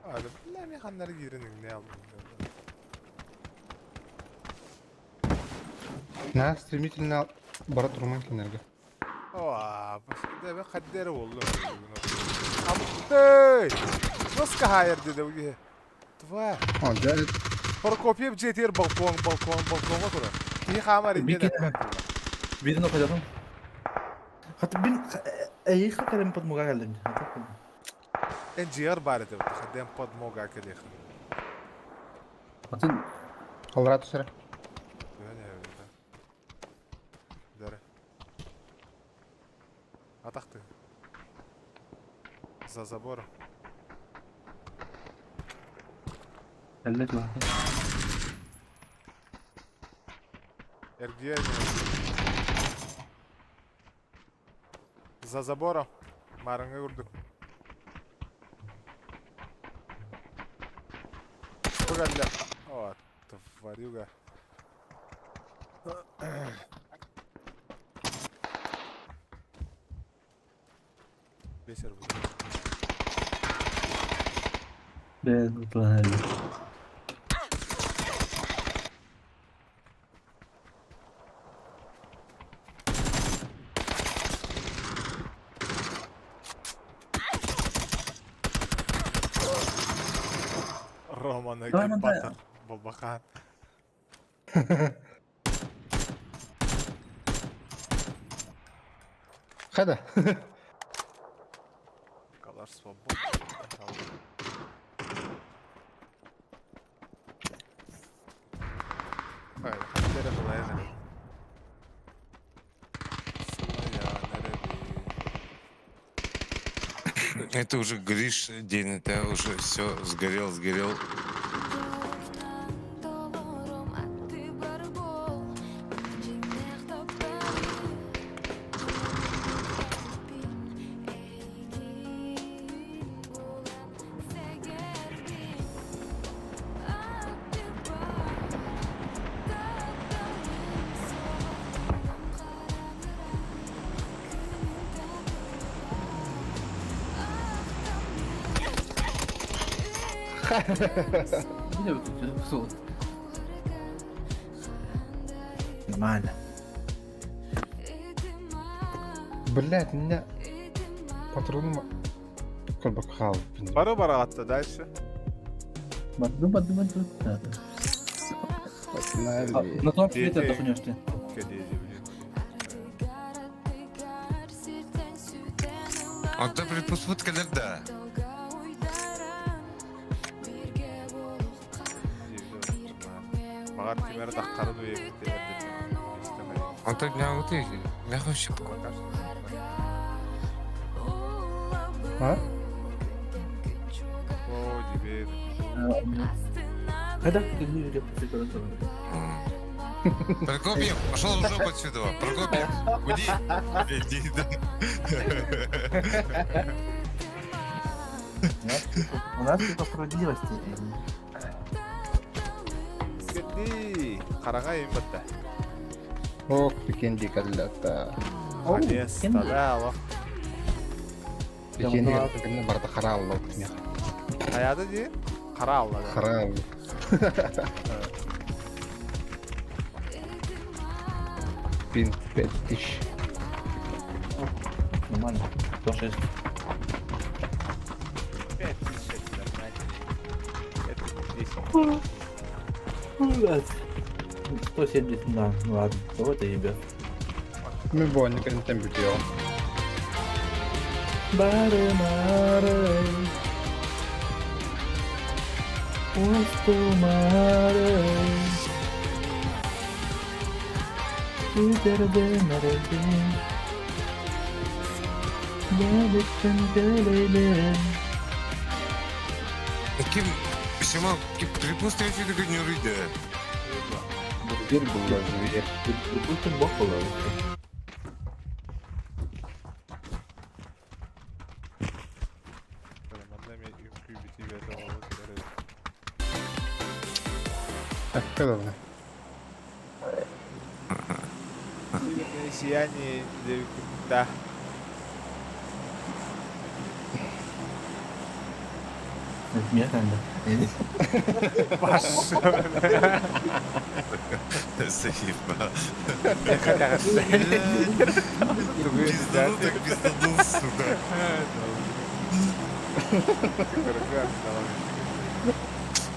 Speaker 2: Hadi, bilmem kanları girinin ne aldın.
Speaker 6: Ne стремительно бара турман кинерге.
Speaker 2: Ooo, başında ben kaddere oldu. Amıttay! Nasıl hayır dedi bu gibi? Tva.
Speaker 6: О, да.
Speaker 2: Prokopyev jeter balkona kura. İyi kamar indi de.
Speaker 9: Видно, пойдем. Хотя, блин, эй, как я под муга geldim.
Speaker 2: En ciğer bari de. Kadem pod moga kedi.
Speaker 10: Атын
Speaker 6: Алрат сыра.
Speaker 2: Böyle öyle. Dere. Ataktı. За забором.
Speaker 10: әлләк бар.
Speaker 2: Ergiye. За забором. Maranga vurduk. Bu geldi. O тварюга. Бесер bu.
Speaker 10: Бәз утла.
Speaker 2: Romana
Speaker 10: Roman
Speaker 2: git
Speaker 10: da-
Speaker 2: batır. Babakan.
Speaker 6: Хада.
Speaker 2: Kalar swabbo. Hayır, hadi buraya nereye?
Speaker 11: Это уже Гриш день, это уже все сгорел.
Speaker 10: Yine bir sol. Нормально.
Speaker 6: Блядь, у меня патроны колбак хал.
Speaker 2: Bara hatta dальше.
Speaker 10: Баду.
Speaker 6: Останови.
Speaker 10: На том свете
Speaker 2: Дети.
Speaker 10: отдохнешь ты.
Speaker 2: Kediyeci biliyor.
Speaker 11: Anta предпосылка келерде.
Speaker 2: Маған темері таққары да егітті
Speaker 11: Anta ne oldu? Ne hoş.
Speaker 6: А?
Speaker 2: О, дебет.
Speaker 10: Когда ты не идешь по секрету?
Speaker 11: Прокопьев, пошел в жопу отсюда. Прокопьев, уйди. Иди, да.
Speaker 10: У нас типа справедливости.
Speaker 2: Кетті. Қараға ең бітті.
Speaker 6: Ох, пикенди каллата.
Speaker 2: Наконец-то, да, лох.
Speaker 6: Пикенди каллата барда қара алла.
Speaker 2: Қаяды дейін? Қара алла да.
Speaker 6: Қара алла. Пин 5000.
Speaker 10: Нормально. 106. 170, да, ну ладно, вот и ебет.
Speaker 6: Мы бонни там битьё.
Speaker 10: Бары.
Speaker 11: Kim, Сима, припусти отсюда не рыда.
Speaker 6: Дверь была зверь.
Speaker 10: Допустим, бог положил.
Speaker 6: Так, когда вы?
Speaker 2: Красное сияние да.
Speaker 10: Меня kanka.
Speaker 11: Заебал.
Speaker 2: Бля,
Speaker 11: Пизданул так пизданул, сука.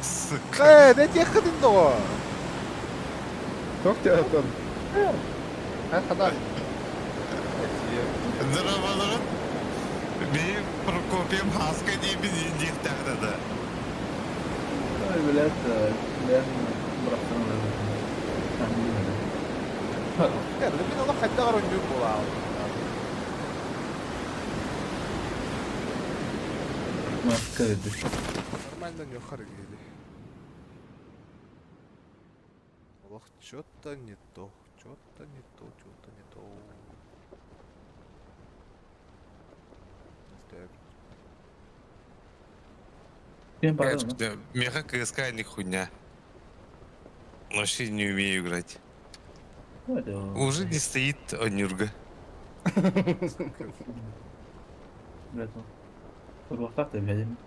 Speaker 11: Сука.
Speaker 2: не тихо но.
Speaker 6: Çok tehlikeli. Ha kadar.
Speaker 11: Здорово, Benim Prokopyem Haska diye bir diktatör da.
Speaker 10: Ay bilet, ben bıraktım öyle. Ben bilmedim.
Speaker 2: Ya ben onu hatta oynuyor bu al.
Speaker 10: Maske edildi.
Speaker 2: Нормально yukarı geliyor. Ох, что-то не то, что-то не то, что-то не то.
Speaker 10: Ben pardon.
Speaker 11: Меха КСК не хуйня. Вообще не умею играть.
Speaker 10: Hadi o.
Speaker 11: Уже не стоит Онюрга.
Speaker 10: Evet o. Dur bakak da benim.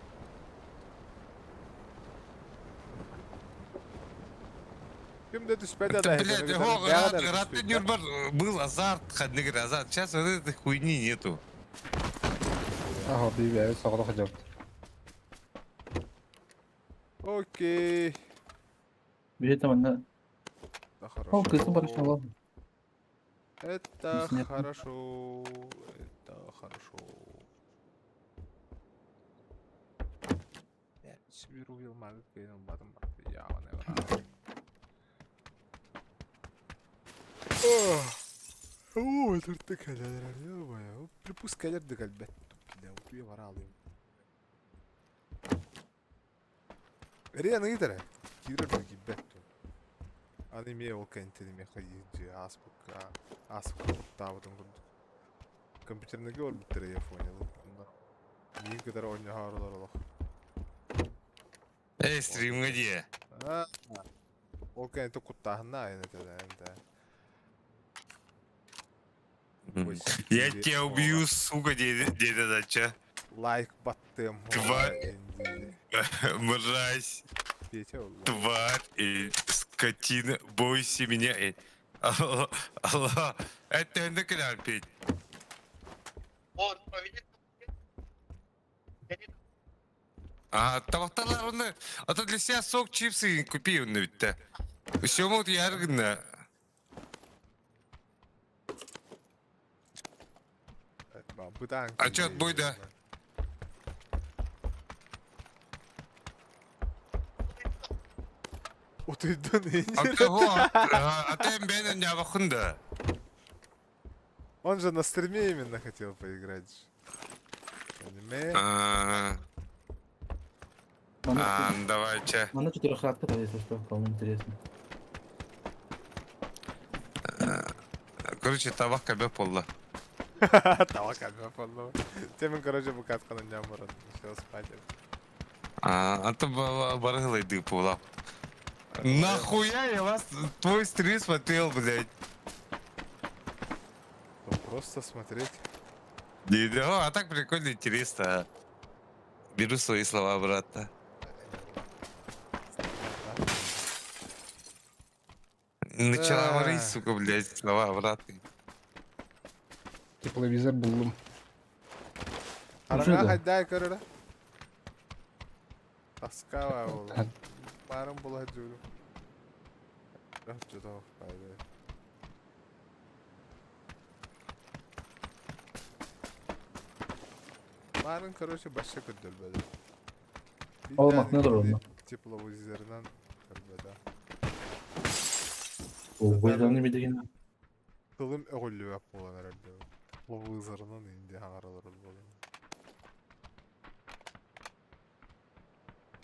Speaker 2: Kimde düşmedi
Speaker 11: Это,
Speaker 2: de.
Speaker 11: блядь, его Рад Нюрбар был азарт, ходный азарт. Сейчас вот этой хуйни нету.
Speaker 6: Aha bir ver sağda hocam.
Speaker 2: Окей.
Speaker 10: Bir tamam da.
Speaker 2: Да хорошо.
Speaker 10: O kızı barışmalı.
Speaker 2: Это
Speaker 10: Снег.
Speaker 2: хорошо. Это хорошо. Я себе увидел магазин, он батом я он его. О, это такая моя. Припускай до кальбет. Да, вот я ворал им. Реально идея. Кира до кальбет. Они мне его кентили ходить аспук тавdım компьютерный гор биттер я понял. Не kadar oynuyor harlar Allah.
Speaker 11: Эй, стрим где?
Speaker 2: O kenti kuttahına aynı de.
Speaker 11: Я тебя убью, сука, дядя Дача.
Speaker 2: Лайк баттım.
Speaker 11: Тварь. Мразь,
Speaker 2: Петя oldu.
Speaker 11: тварь и скотина, бойся меня. Алло, алло, это на канал петь. А тавақталар оны, ата для себя сок, чипсы купи оны ведь-то. Все могут яргына. Отчет бойда.
Speaker 2: Oturdun iyi.
Speaker 11: А ты бенен не вахунда.
Speaker 2: Он же на стриме именно хотел поиграть. Аниме.
Speaker 11: Давайте.
Speaker 10: Она 4-хатка, то если что, кому интересно.
Speaker 11: Короче, табак кабе полла.
Speaker 2: Tamam kalbime falan. Temin Karaca bu katkanın yağmurun. Все спать.
Speaker 11: А то барыгла иди пула. Нахуя я вас твой стрим смотрел, блядь?
Speaker 2: Просто смотреть.
Speaker 11: А так прикольно, интересно. Беру свои слова обратно. Начала говорить, сука, блядь, слова обратно.
Speaker 6: Тепловизор buldum.
Speaker 2: Arana hadi karara. Taskava oğlum. Barın bula diyorum. Rahçı da fayda. Barın короче başka kötü böyle.
Speaker 10: Olmak nedir onda?
Speaker 2: Тепловизордан kırbeda.
Speaker 10: O boylarını bir de yine.
Speaker 2: Kılım öğüllü yap olan herhalde. Teplовизордан indi hağaralar oldu.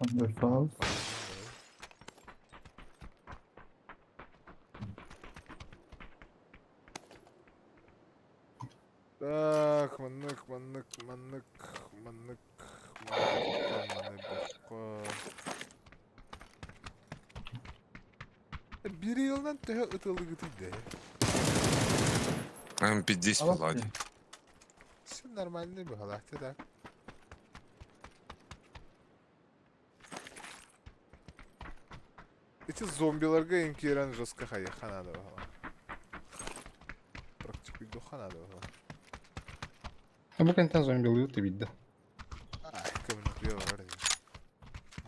Speaker 10: Underfall.
Speaker 2: Так, маннык. Bir yıldan daha ıtılı gıtı de.
Speaker 11: MP10 Володя.
Speaker 2: Все нормальный был, халахты, да. Эти зомбиларга инкерен жестко хая ханада бала. Практически до ханада бала.
Speaker 6: Bu kentten zombi oluyor da bildi.
Speaker 2: Ay, kımını diyor var ya.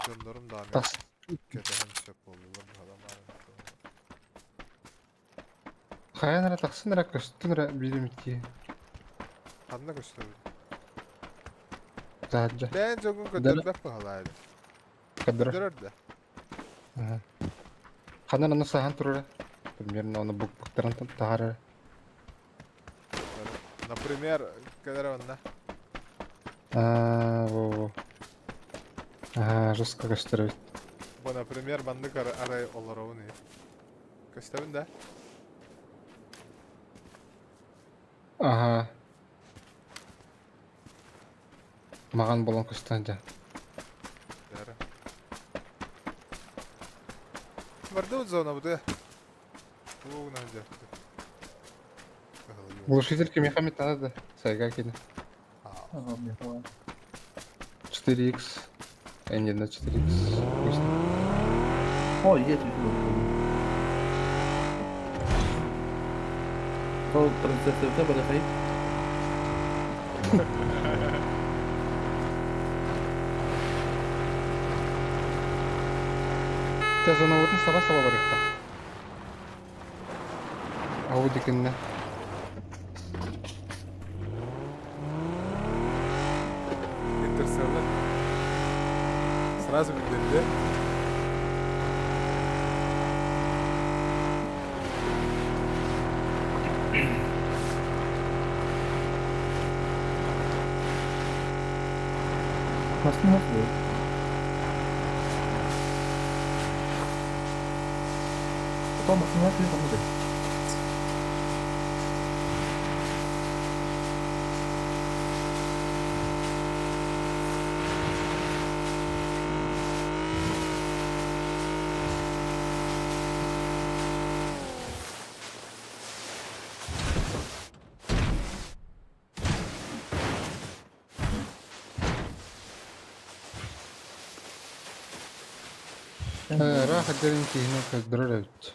Speaker 2: Canlarım da ahmet.
Speaker 6: Tas.
Speaker 2: Kötü hem şap oldular bu adamlar.
Speaker 6: Kaya nara taksın nara kaçtı nara bilim ki.
Speaker 2: Hanına koştu.
Speaker 6: Zaten.
Speaker 2: Ben çok kötü pahalaydı.
Speaker 6: Kadar.
Speaker 2: Dörde.
Speaker 6: Kanal nasıl han turur? Примерно onu buktaran tahara.
Speaker 2: Например, когда он на.
Speaker 6: Во. Ага, жестко gösteriyor.
Speaker 2: Bu, например, bandık araya olarak ne? Köstebin de.
Speaker 6: Aha. Mağan bolon kıstanca.
Speaker 2: Yarı. Vardı o zona bu da. Bu ne olacak?
Speaker 6: Глушитель Мехамед надо. Сайга кеди. 4x. Не на 4x.
Speaker 10: О, есть. Kau prinsesnya itu pada saya.
Speaker 6: Te zona vurdun sabah sabah var ya. Avu dikinle.
Speaker 2: Интерселлер. Сразу bildirdi.
Speaker 10: Nasıl? Потом основатель там будет.
Speaker 6: راح الدرينكي هناك درجت.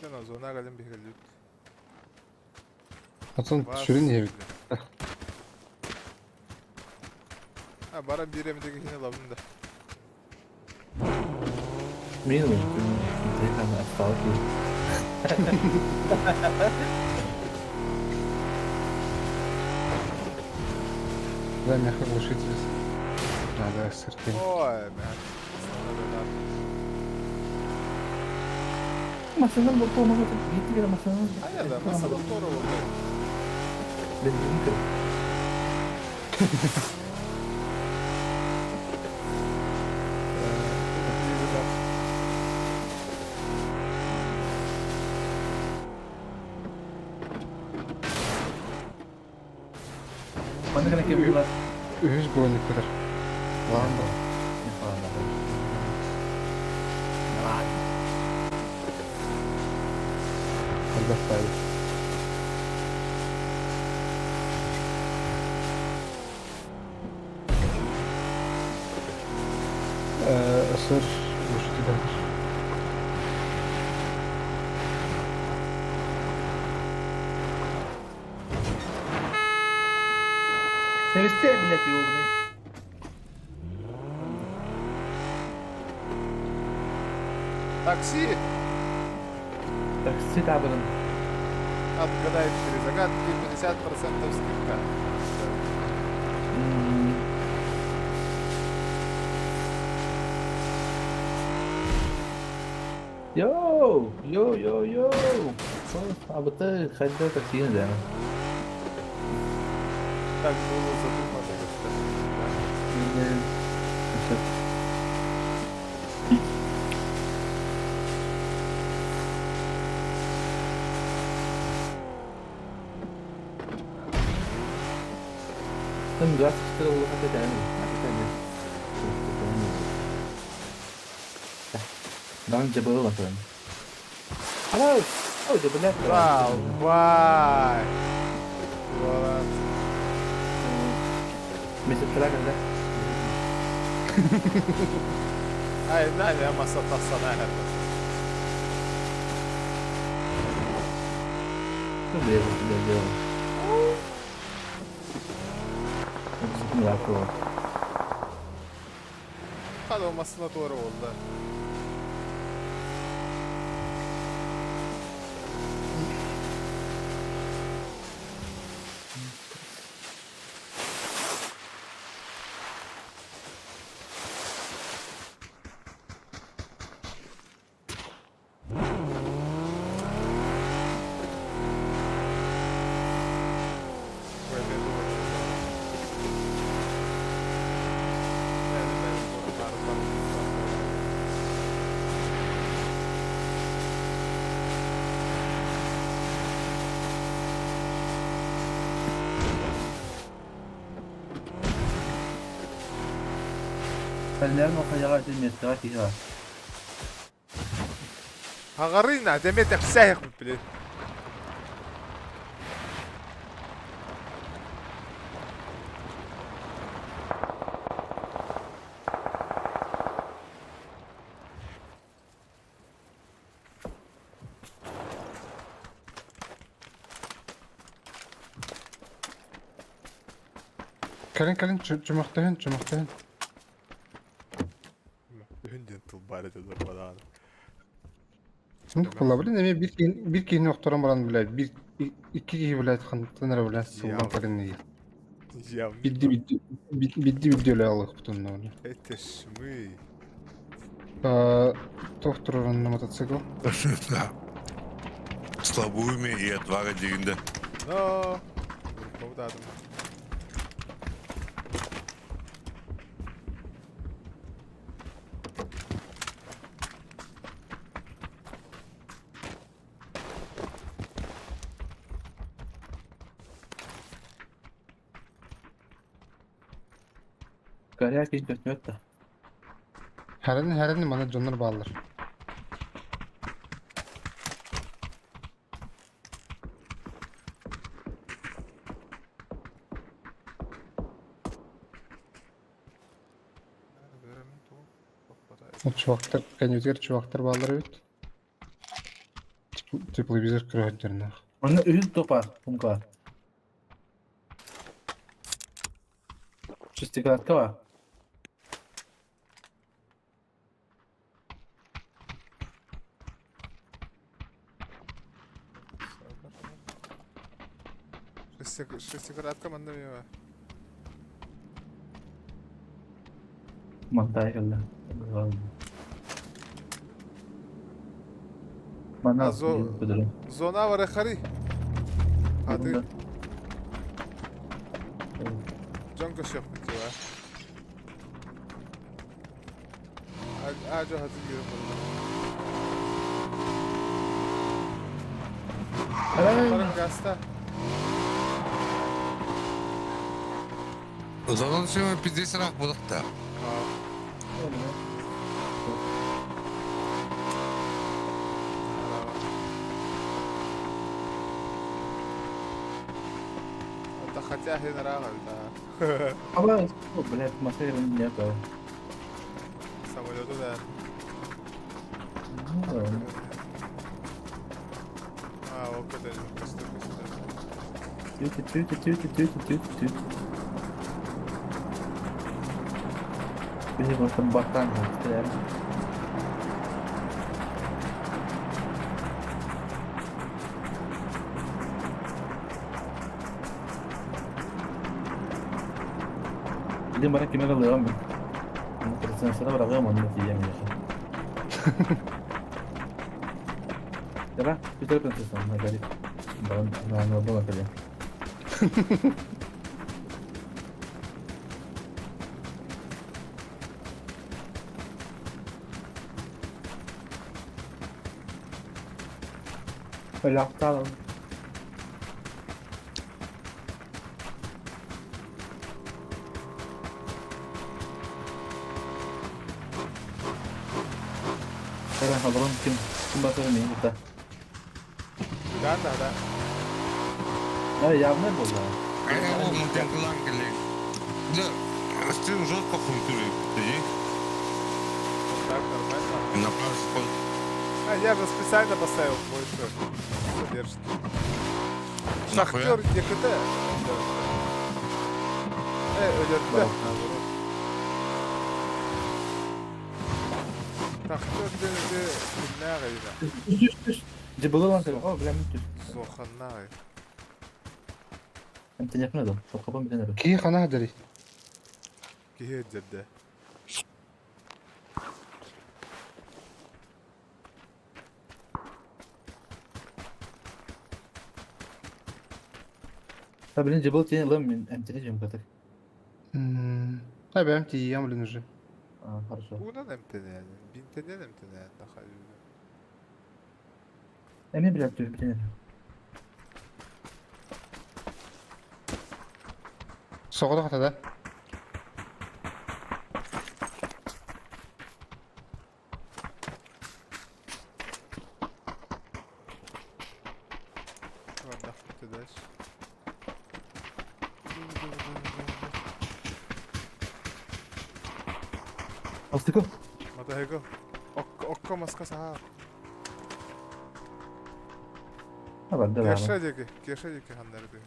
Speaker 2: Sen o zona gelin bir gelip.
Speaker 6: Hasan şurin yevi.
Speaker 2: Ha bana bir emdeki yine lavında.
Speaker 10: Minimum. Saya kan asal tu.
Speaker 6: Да, мягко глушитель. Надо сыртень.
Speaker 2: Oy ben. Sana böyle
Speaker 10: Masalah betul mana tu? Itu kira masalah.
Speaker 2: hayır da nasıl doktor oldu?
Speaker 10: Dan juga. Mana kena kira bulat?
Speaker 6: 100 boyunluk kadar. Var mı? Elbette abi. Isır gluşитель.
Speaker 10: Seviste bilet yolunu.
Speaker 2: Taksi.
Speaker 10: Taksi tabirin.
Speaker 2: Отгадай при загадке 50% скидка.
Speaker 10: Yo. Apa tu? Kada taksinya dah.
Speaker 2: Так было задумано.
Speaker 10: Kan gas kita ulah kata dah ni. Kata dah. Lan cebeli var falan. Alo. Oh cebeler.
Speaker 2: Vay. Ulan.
Speaker 10: Mesut Kıra geldi.
Speaker 2: Ay ne ya masa tasana herhalde.
Speaker 10: Dur diye diyor. Bizim yapıyor.
Speaker 2: Hadi olmasına doğru oldu. Böyle doğru. Yani ben sorunlardan
Speaker 10: Fener'in okacağı için Mesut'a kişi var.
Speaker 2: Hagarina demetek sayık bile.
Speaker 6: Kalın çumaktayın çumaktayın.
Speaker 2: Hündün tulbare de durmadan.
Speaker 6: Şimdi kullanabilir mi? Bir kişi noktadan bulan bile. İki kişi bile kanıtlanır bile. Sıvılan kalın değil.
Speaker 2: Ya
Speaker 6: Bildi videoları alıp butonla onu.
Speaker 2: etişmi.
Speaker 6: Доктор на мотоцикл.
Speaker 11: Слабуйме и отвага дегенде.
Speaker 2: No. Повдадым.
Speaker 10: Kariyer kişi götürüyor da.
Speaker 6: Herhalde bana canları bağlar. O çuvaklar, kendimizler çuvaklar bağlar evet. Тепловизор кırıklarına.
Speaker 10: Onun üstü topar. Kumka. Şistikatka var.
Speaker 2: Шестикратка манда мема.
Speaker 10: Mantaya geldi. Bana
Speaker 2: Azo-
Speaker 10: bedeli.
Speaker 2: Zona var khari. Hadi can köşe yaptık ya. Ağaca hazır yiyorum bunu. Karın gasta.
Speaker 11: O zaman şimdi pidesi rak bulduk da. Anta хотя هنا راغل da.
Speaker 10: Ama bu böyle masaya ben yapıyor.
Speaker 2: Samolyotu da. Ha o kadar kıstı.
Speaker 10: Bizi bakın baktan yaptılar. Dia bana kime kalıyor ama. Ama kırısını sana bırakıyorum onu da yiyemiyorsun. Ya bir tane prenses ama garip. Ben orada bakacağım. Öyle aptal. Karan halıran kim basıyor neyin burada?
Speaker 2: Да.
Speaker 10: Ya yardım et valla.
Speaker 11: О, мутенклан келе. Да, стрим жестко функционирует.
Speaker 2: Так, нормально.
Speaker 11: На пару
Speaker 2: Я же специально поставил больше задержки. Шахтер ЕКТ. Öldürdü. Шахтер denizi kimler gayda.
Speaker 10: Üst. Cıbılı lan senin. O bilen müttür.
Speaker 2: Zohanlar gayda.
Speaker 10: Hem sen yakın adam. Çok kapan bir tane adam.
Speaker 6: Ki xana hadari.
Speaker 2: Kihe ciddi.
Speaker 10: Ha benim cıbılı tiyen lan hem seni cim katık.
Speaker 6: Ha benim tiyem bilin уже.
Speaker 10: Aa хорошо.
Speaker 2: Bundan emtene yani. Binteden emtene yani. Daha iyi.
Speaker 10: Emin bilen bir tane.
Speaker 6: Soğudu hatada.
Speaker 2: Ладно, ты дальше.
Speaker 10: Astık o.
Speaker 2: Mata hego. Okko maska saha.
Speaker 10: Ha ben de var.
Speaker 2: Gerçek hanları diyor.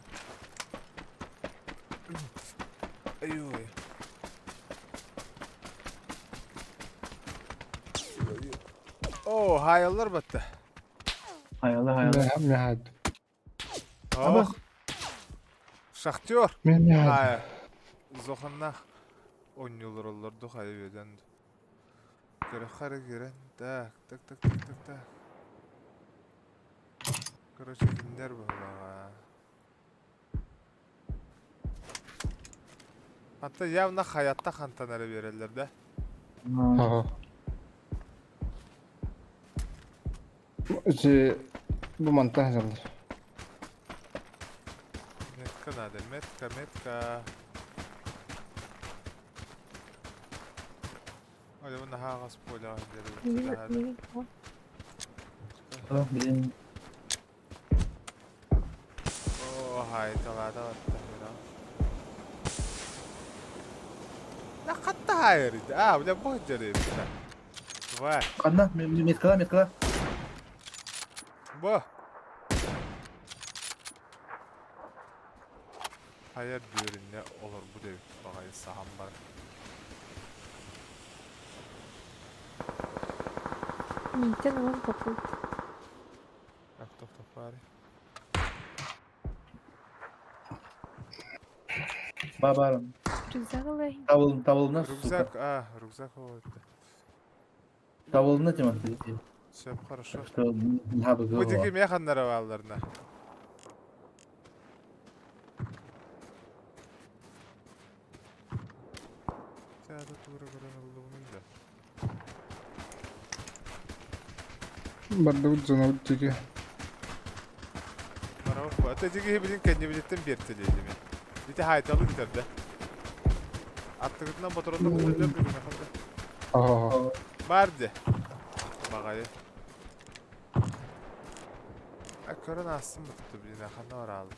Speaker 2: Ayuh. Oh, hayallar battı.
Speaker 10: Hayal.
Speaker 6: Ne had.
Speaker 2: Oh. Şahtyor.
Speaker 6: Ne had.
Speaker 2: Hayır. Zohanna 10 yıllar olurdu hayveden. Giren. Tak. Короче, киндер bu ha. Hatta явно hayatta kantanları verirler de.
Speaker 6: Ha. Bu mantık hazırlar.
Speaker 2: Metka надо, metka. Hadi bunu hagas pola derim.
Speaker 10: Tamam bilin.
Speaker 2: Oh, hay tavada battı. Ne katta hayır idi. Bu da bu hıcırı bir de. Vay.
Speaker 10: Anna metkala.
Speaker 2: Bu. Hayır diyorum ne olur bu da bakayım saham var.
Speaker 3: Niten olan kapı.
Speaker 2: Top bari.
Speaker 10: Babarım.
Speaker 3: Rüzgarlı.
Speaker 10: Tavuluna
Speaker 2: Рюкзак, рюкзак вот.
Speaker 10: Tavuluna cımak dedi.
Speaker 2: Все хорошо.
Speaker 10: Что надо
Speaker 2: Bu diki mekanlara bağlarına. Sağda tuğra olduğunun da.
Speaker 6: Barda ucuna ucuna.
Speaker 2: Bana bak bu. Öteki bilin kendi bilittim bir teliydi mi? Bir de haytalı bitirdi. Attıkından motorunda kutuldum bir gün efendim.
Speaker 6: Aha.
Speaker 2: Vardı. Bakayım. Körün aslında mı tuttu bir ne var aldı.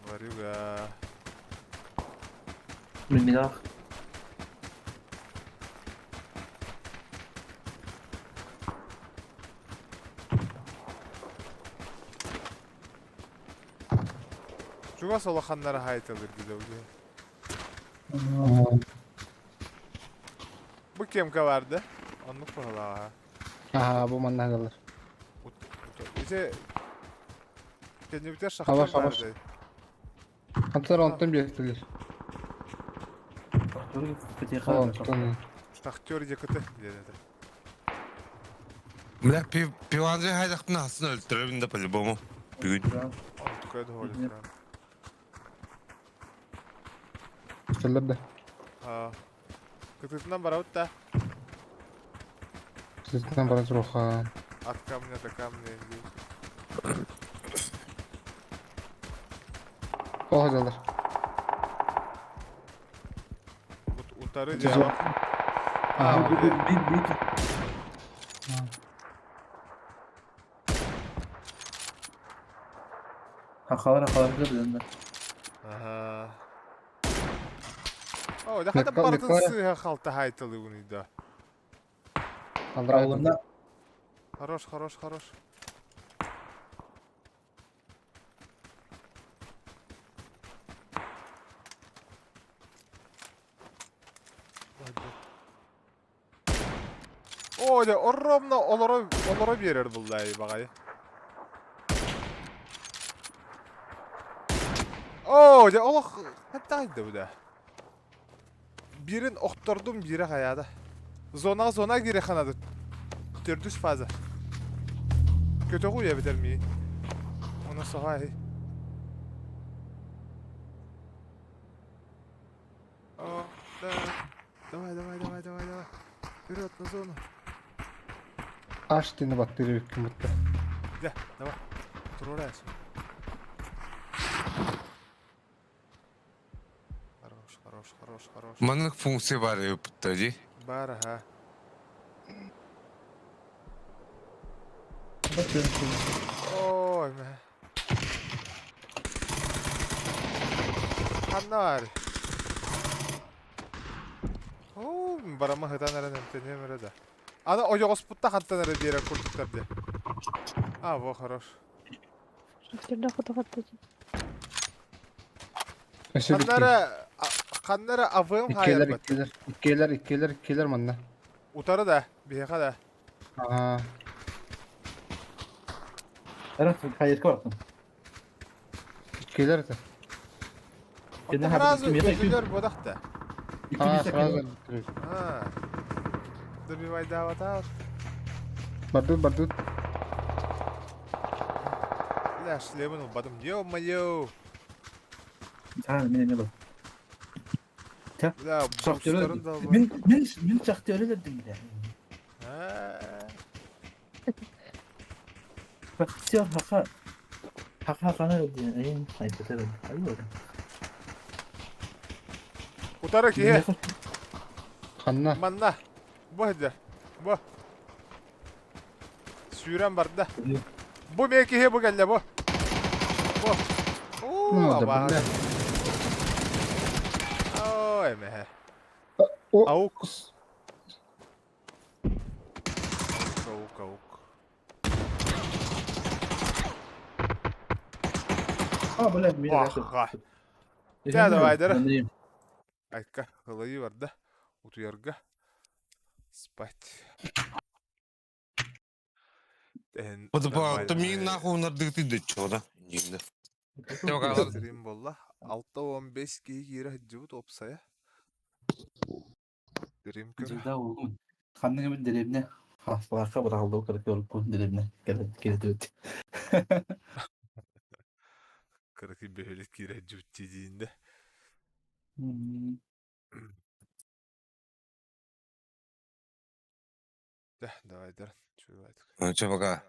Speaker 2: Var yuga.
Speaker 10: Bilmiyorum.
Speaker 2: Şuga solakanlara haytalı bir de bu kemka vardı. Onluk pahalı ha.
Speaker 6: Aha bu mantık hazırlar.
Speaker 2: İşte kendi biter
Speaker 6: Hava,
Speaker 2: şahtör
Speaker 6: hava.
Speaker 2: vardı.
Speaker 6: Hatta round'dan bekliyor. Round'dan.
Speaker 2: Şahtör yakıtı dedi.
Speaker 11: Бля, пиванжы хайдақтың асын өлтіріп да по-любому. Бүгін.
Speaker 2: Onluk öyle oldu.
Speaker 6: Üsteller de.
Speaker 2: Ha. Kıtıkından baravut da.
Speaker 6: Sizden bana rohan.
Speaker 2: At kamına da kamına indi.
Speaker 6: O hazırlar.
Speaker 2: Utarı cevap.
Speaker 10: Hakalar kırdı.
Speaker 2: Ага. О, да хата
Speaker 6: Мекка-
Speaker 2: бардын
Speaker 6: Меккара.
Speaker 2: сыйга халта хайтылы унида.
Speaker 6: Алдырайын.
Speaker 2: Хорош, хорош, хорош. О, да, ровно олора берер булдай багай. О, да, олох хаттайды бу да. Бирин октордум, бири каяда. Зона кире ханады. Төрдүс фаза. Kötü kuya biter mi? Ona sahay. О, да. Давай. Вперед на зону.
Speaker 6: Аш тени баттыры өккін бұтты.
Speaker 2: Да, давай. Турурайсың. Хорош.
Speaker 11: Манлык функция бар өпітті, ди?
Speaker 2: Бар, ага. Ой, мә. Ханар. О, барама хытан әрінен тенем әреді. Ана ойоғыз пұтта хаттан әрі дейрек көрдіктірді. А, во, хорош.
Speaker 3: Шахтерда фотоғатты.
Speaker 6: Өсі
Speaker 2: Ханнары авым хайыр бәт.
Speaker 6: Иккейлер манна.
Speaker 2: Утары да, бейха да.
Speaker 6: Ага.
Speaker 10: Era hayır korktum.
Speaker 6: Иккейлер это.
Speaker 10: Kendine
Speaker 2: Сразу
Speaker 10: haber kim
Speaker 2: өзілер бодақта.
Speaker 6: А, сразу.
Speaker 2: Добивай давата.
Speaker 6: Бардут.
Speaker 2: Бля, шлемін ұлбадым. Ё-моё.
Speaker 10: ne bu?
Speaker 2: Бля,
Speaker 10: Şahtiyonu
Speaker 2: бустарын да албадым.
Speaker 10: min şahtiyonu dedim bile. Şahtiyar haka ne oldu yani? En hayır tabii. Hadi bakalım.
Speaker 2: Утары кие.
Speaker 6: Ханна.
Speaker 2: Манна. Бу хеде. Бу. Сүйрен барды. Бу мен кие бу келде бу. Бу.
Speaker 6: Ну,
Speaker 2: Оо,
Speaker 6: да,
Speaker 2: аба.
Speaker 6: бля.
Speaker 2: Ой, мехе.
Speaker 6: О,
Speaker 2: Аук.
Speaker 10: Aa böyle bir
Speaker 2: Ага. Ja, давай, дара. Айтка, голови варда. Утуярга. Спать.
Speaker 11: Подбалты мен нахуй нардыгты да чода. Нинді. Тевгалар.
Speaker 2: Стрим болла. 6-15 кей кире жыбыт опсая. Стрим көр.
Speaker 10: Cüzdan oğlum. Kanını bir dilimine hastalığa bırakıldı o kadar yolu bu dilimine. Geri döndü.
Speaker 2: Кырки бөлет кире жыбыт жидиинде. Да, давай, дара. Чуй айтка.
Speaker 11: Чабака.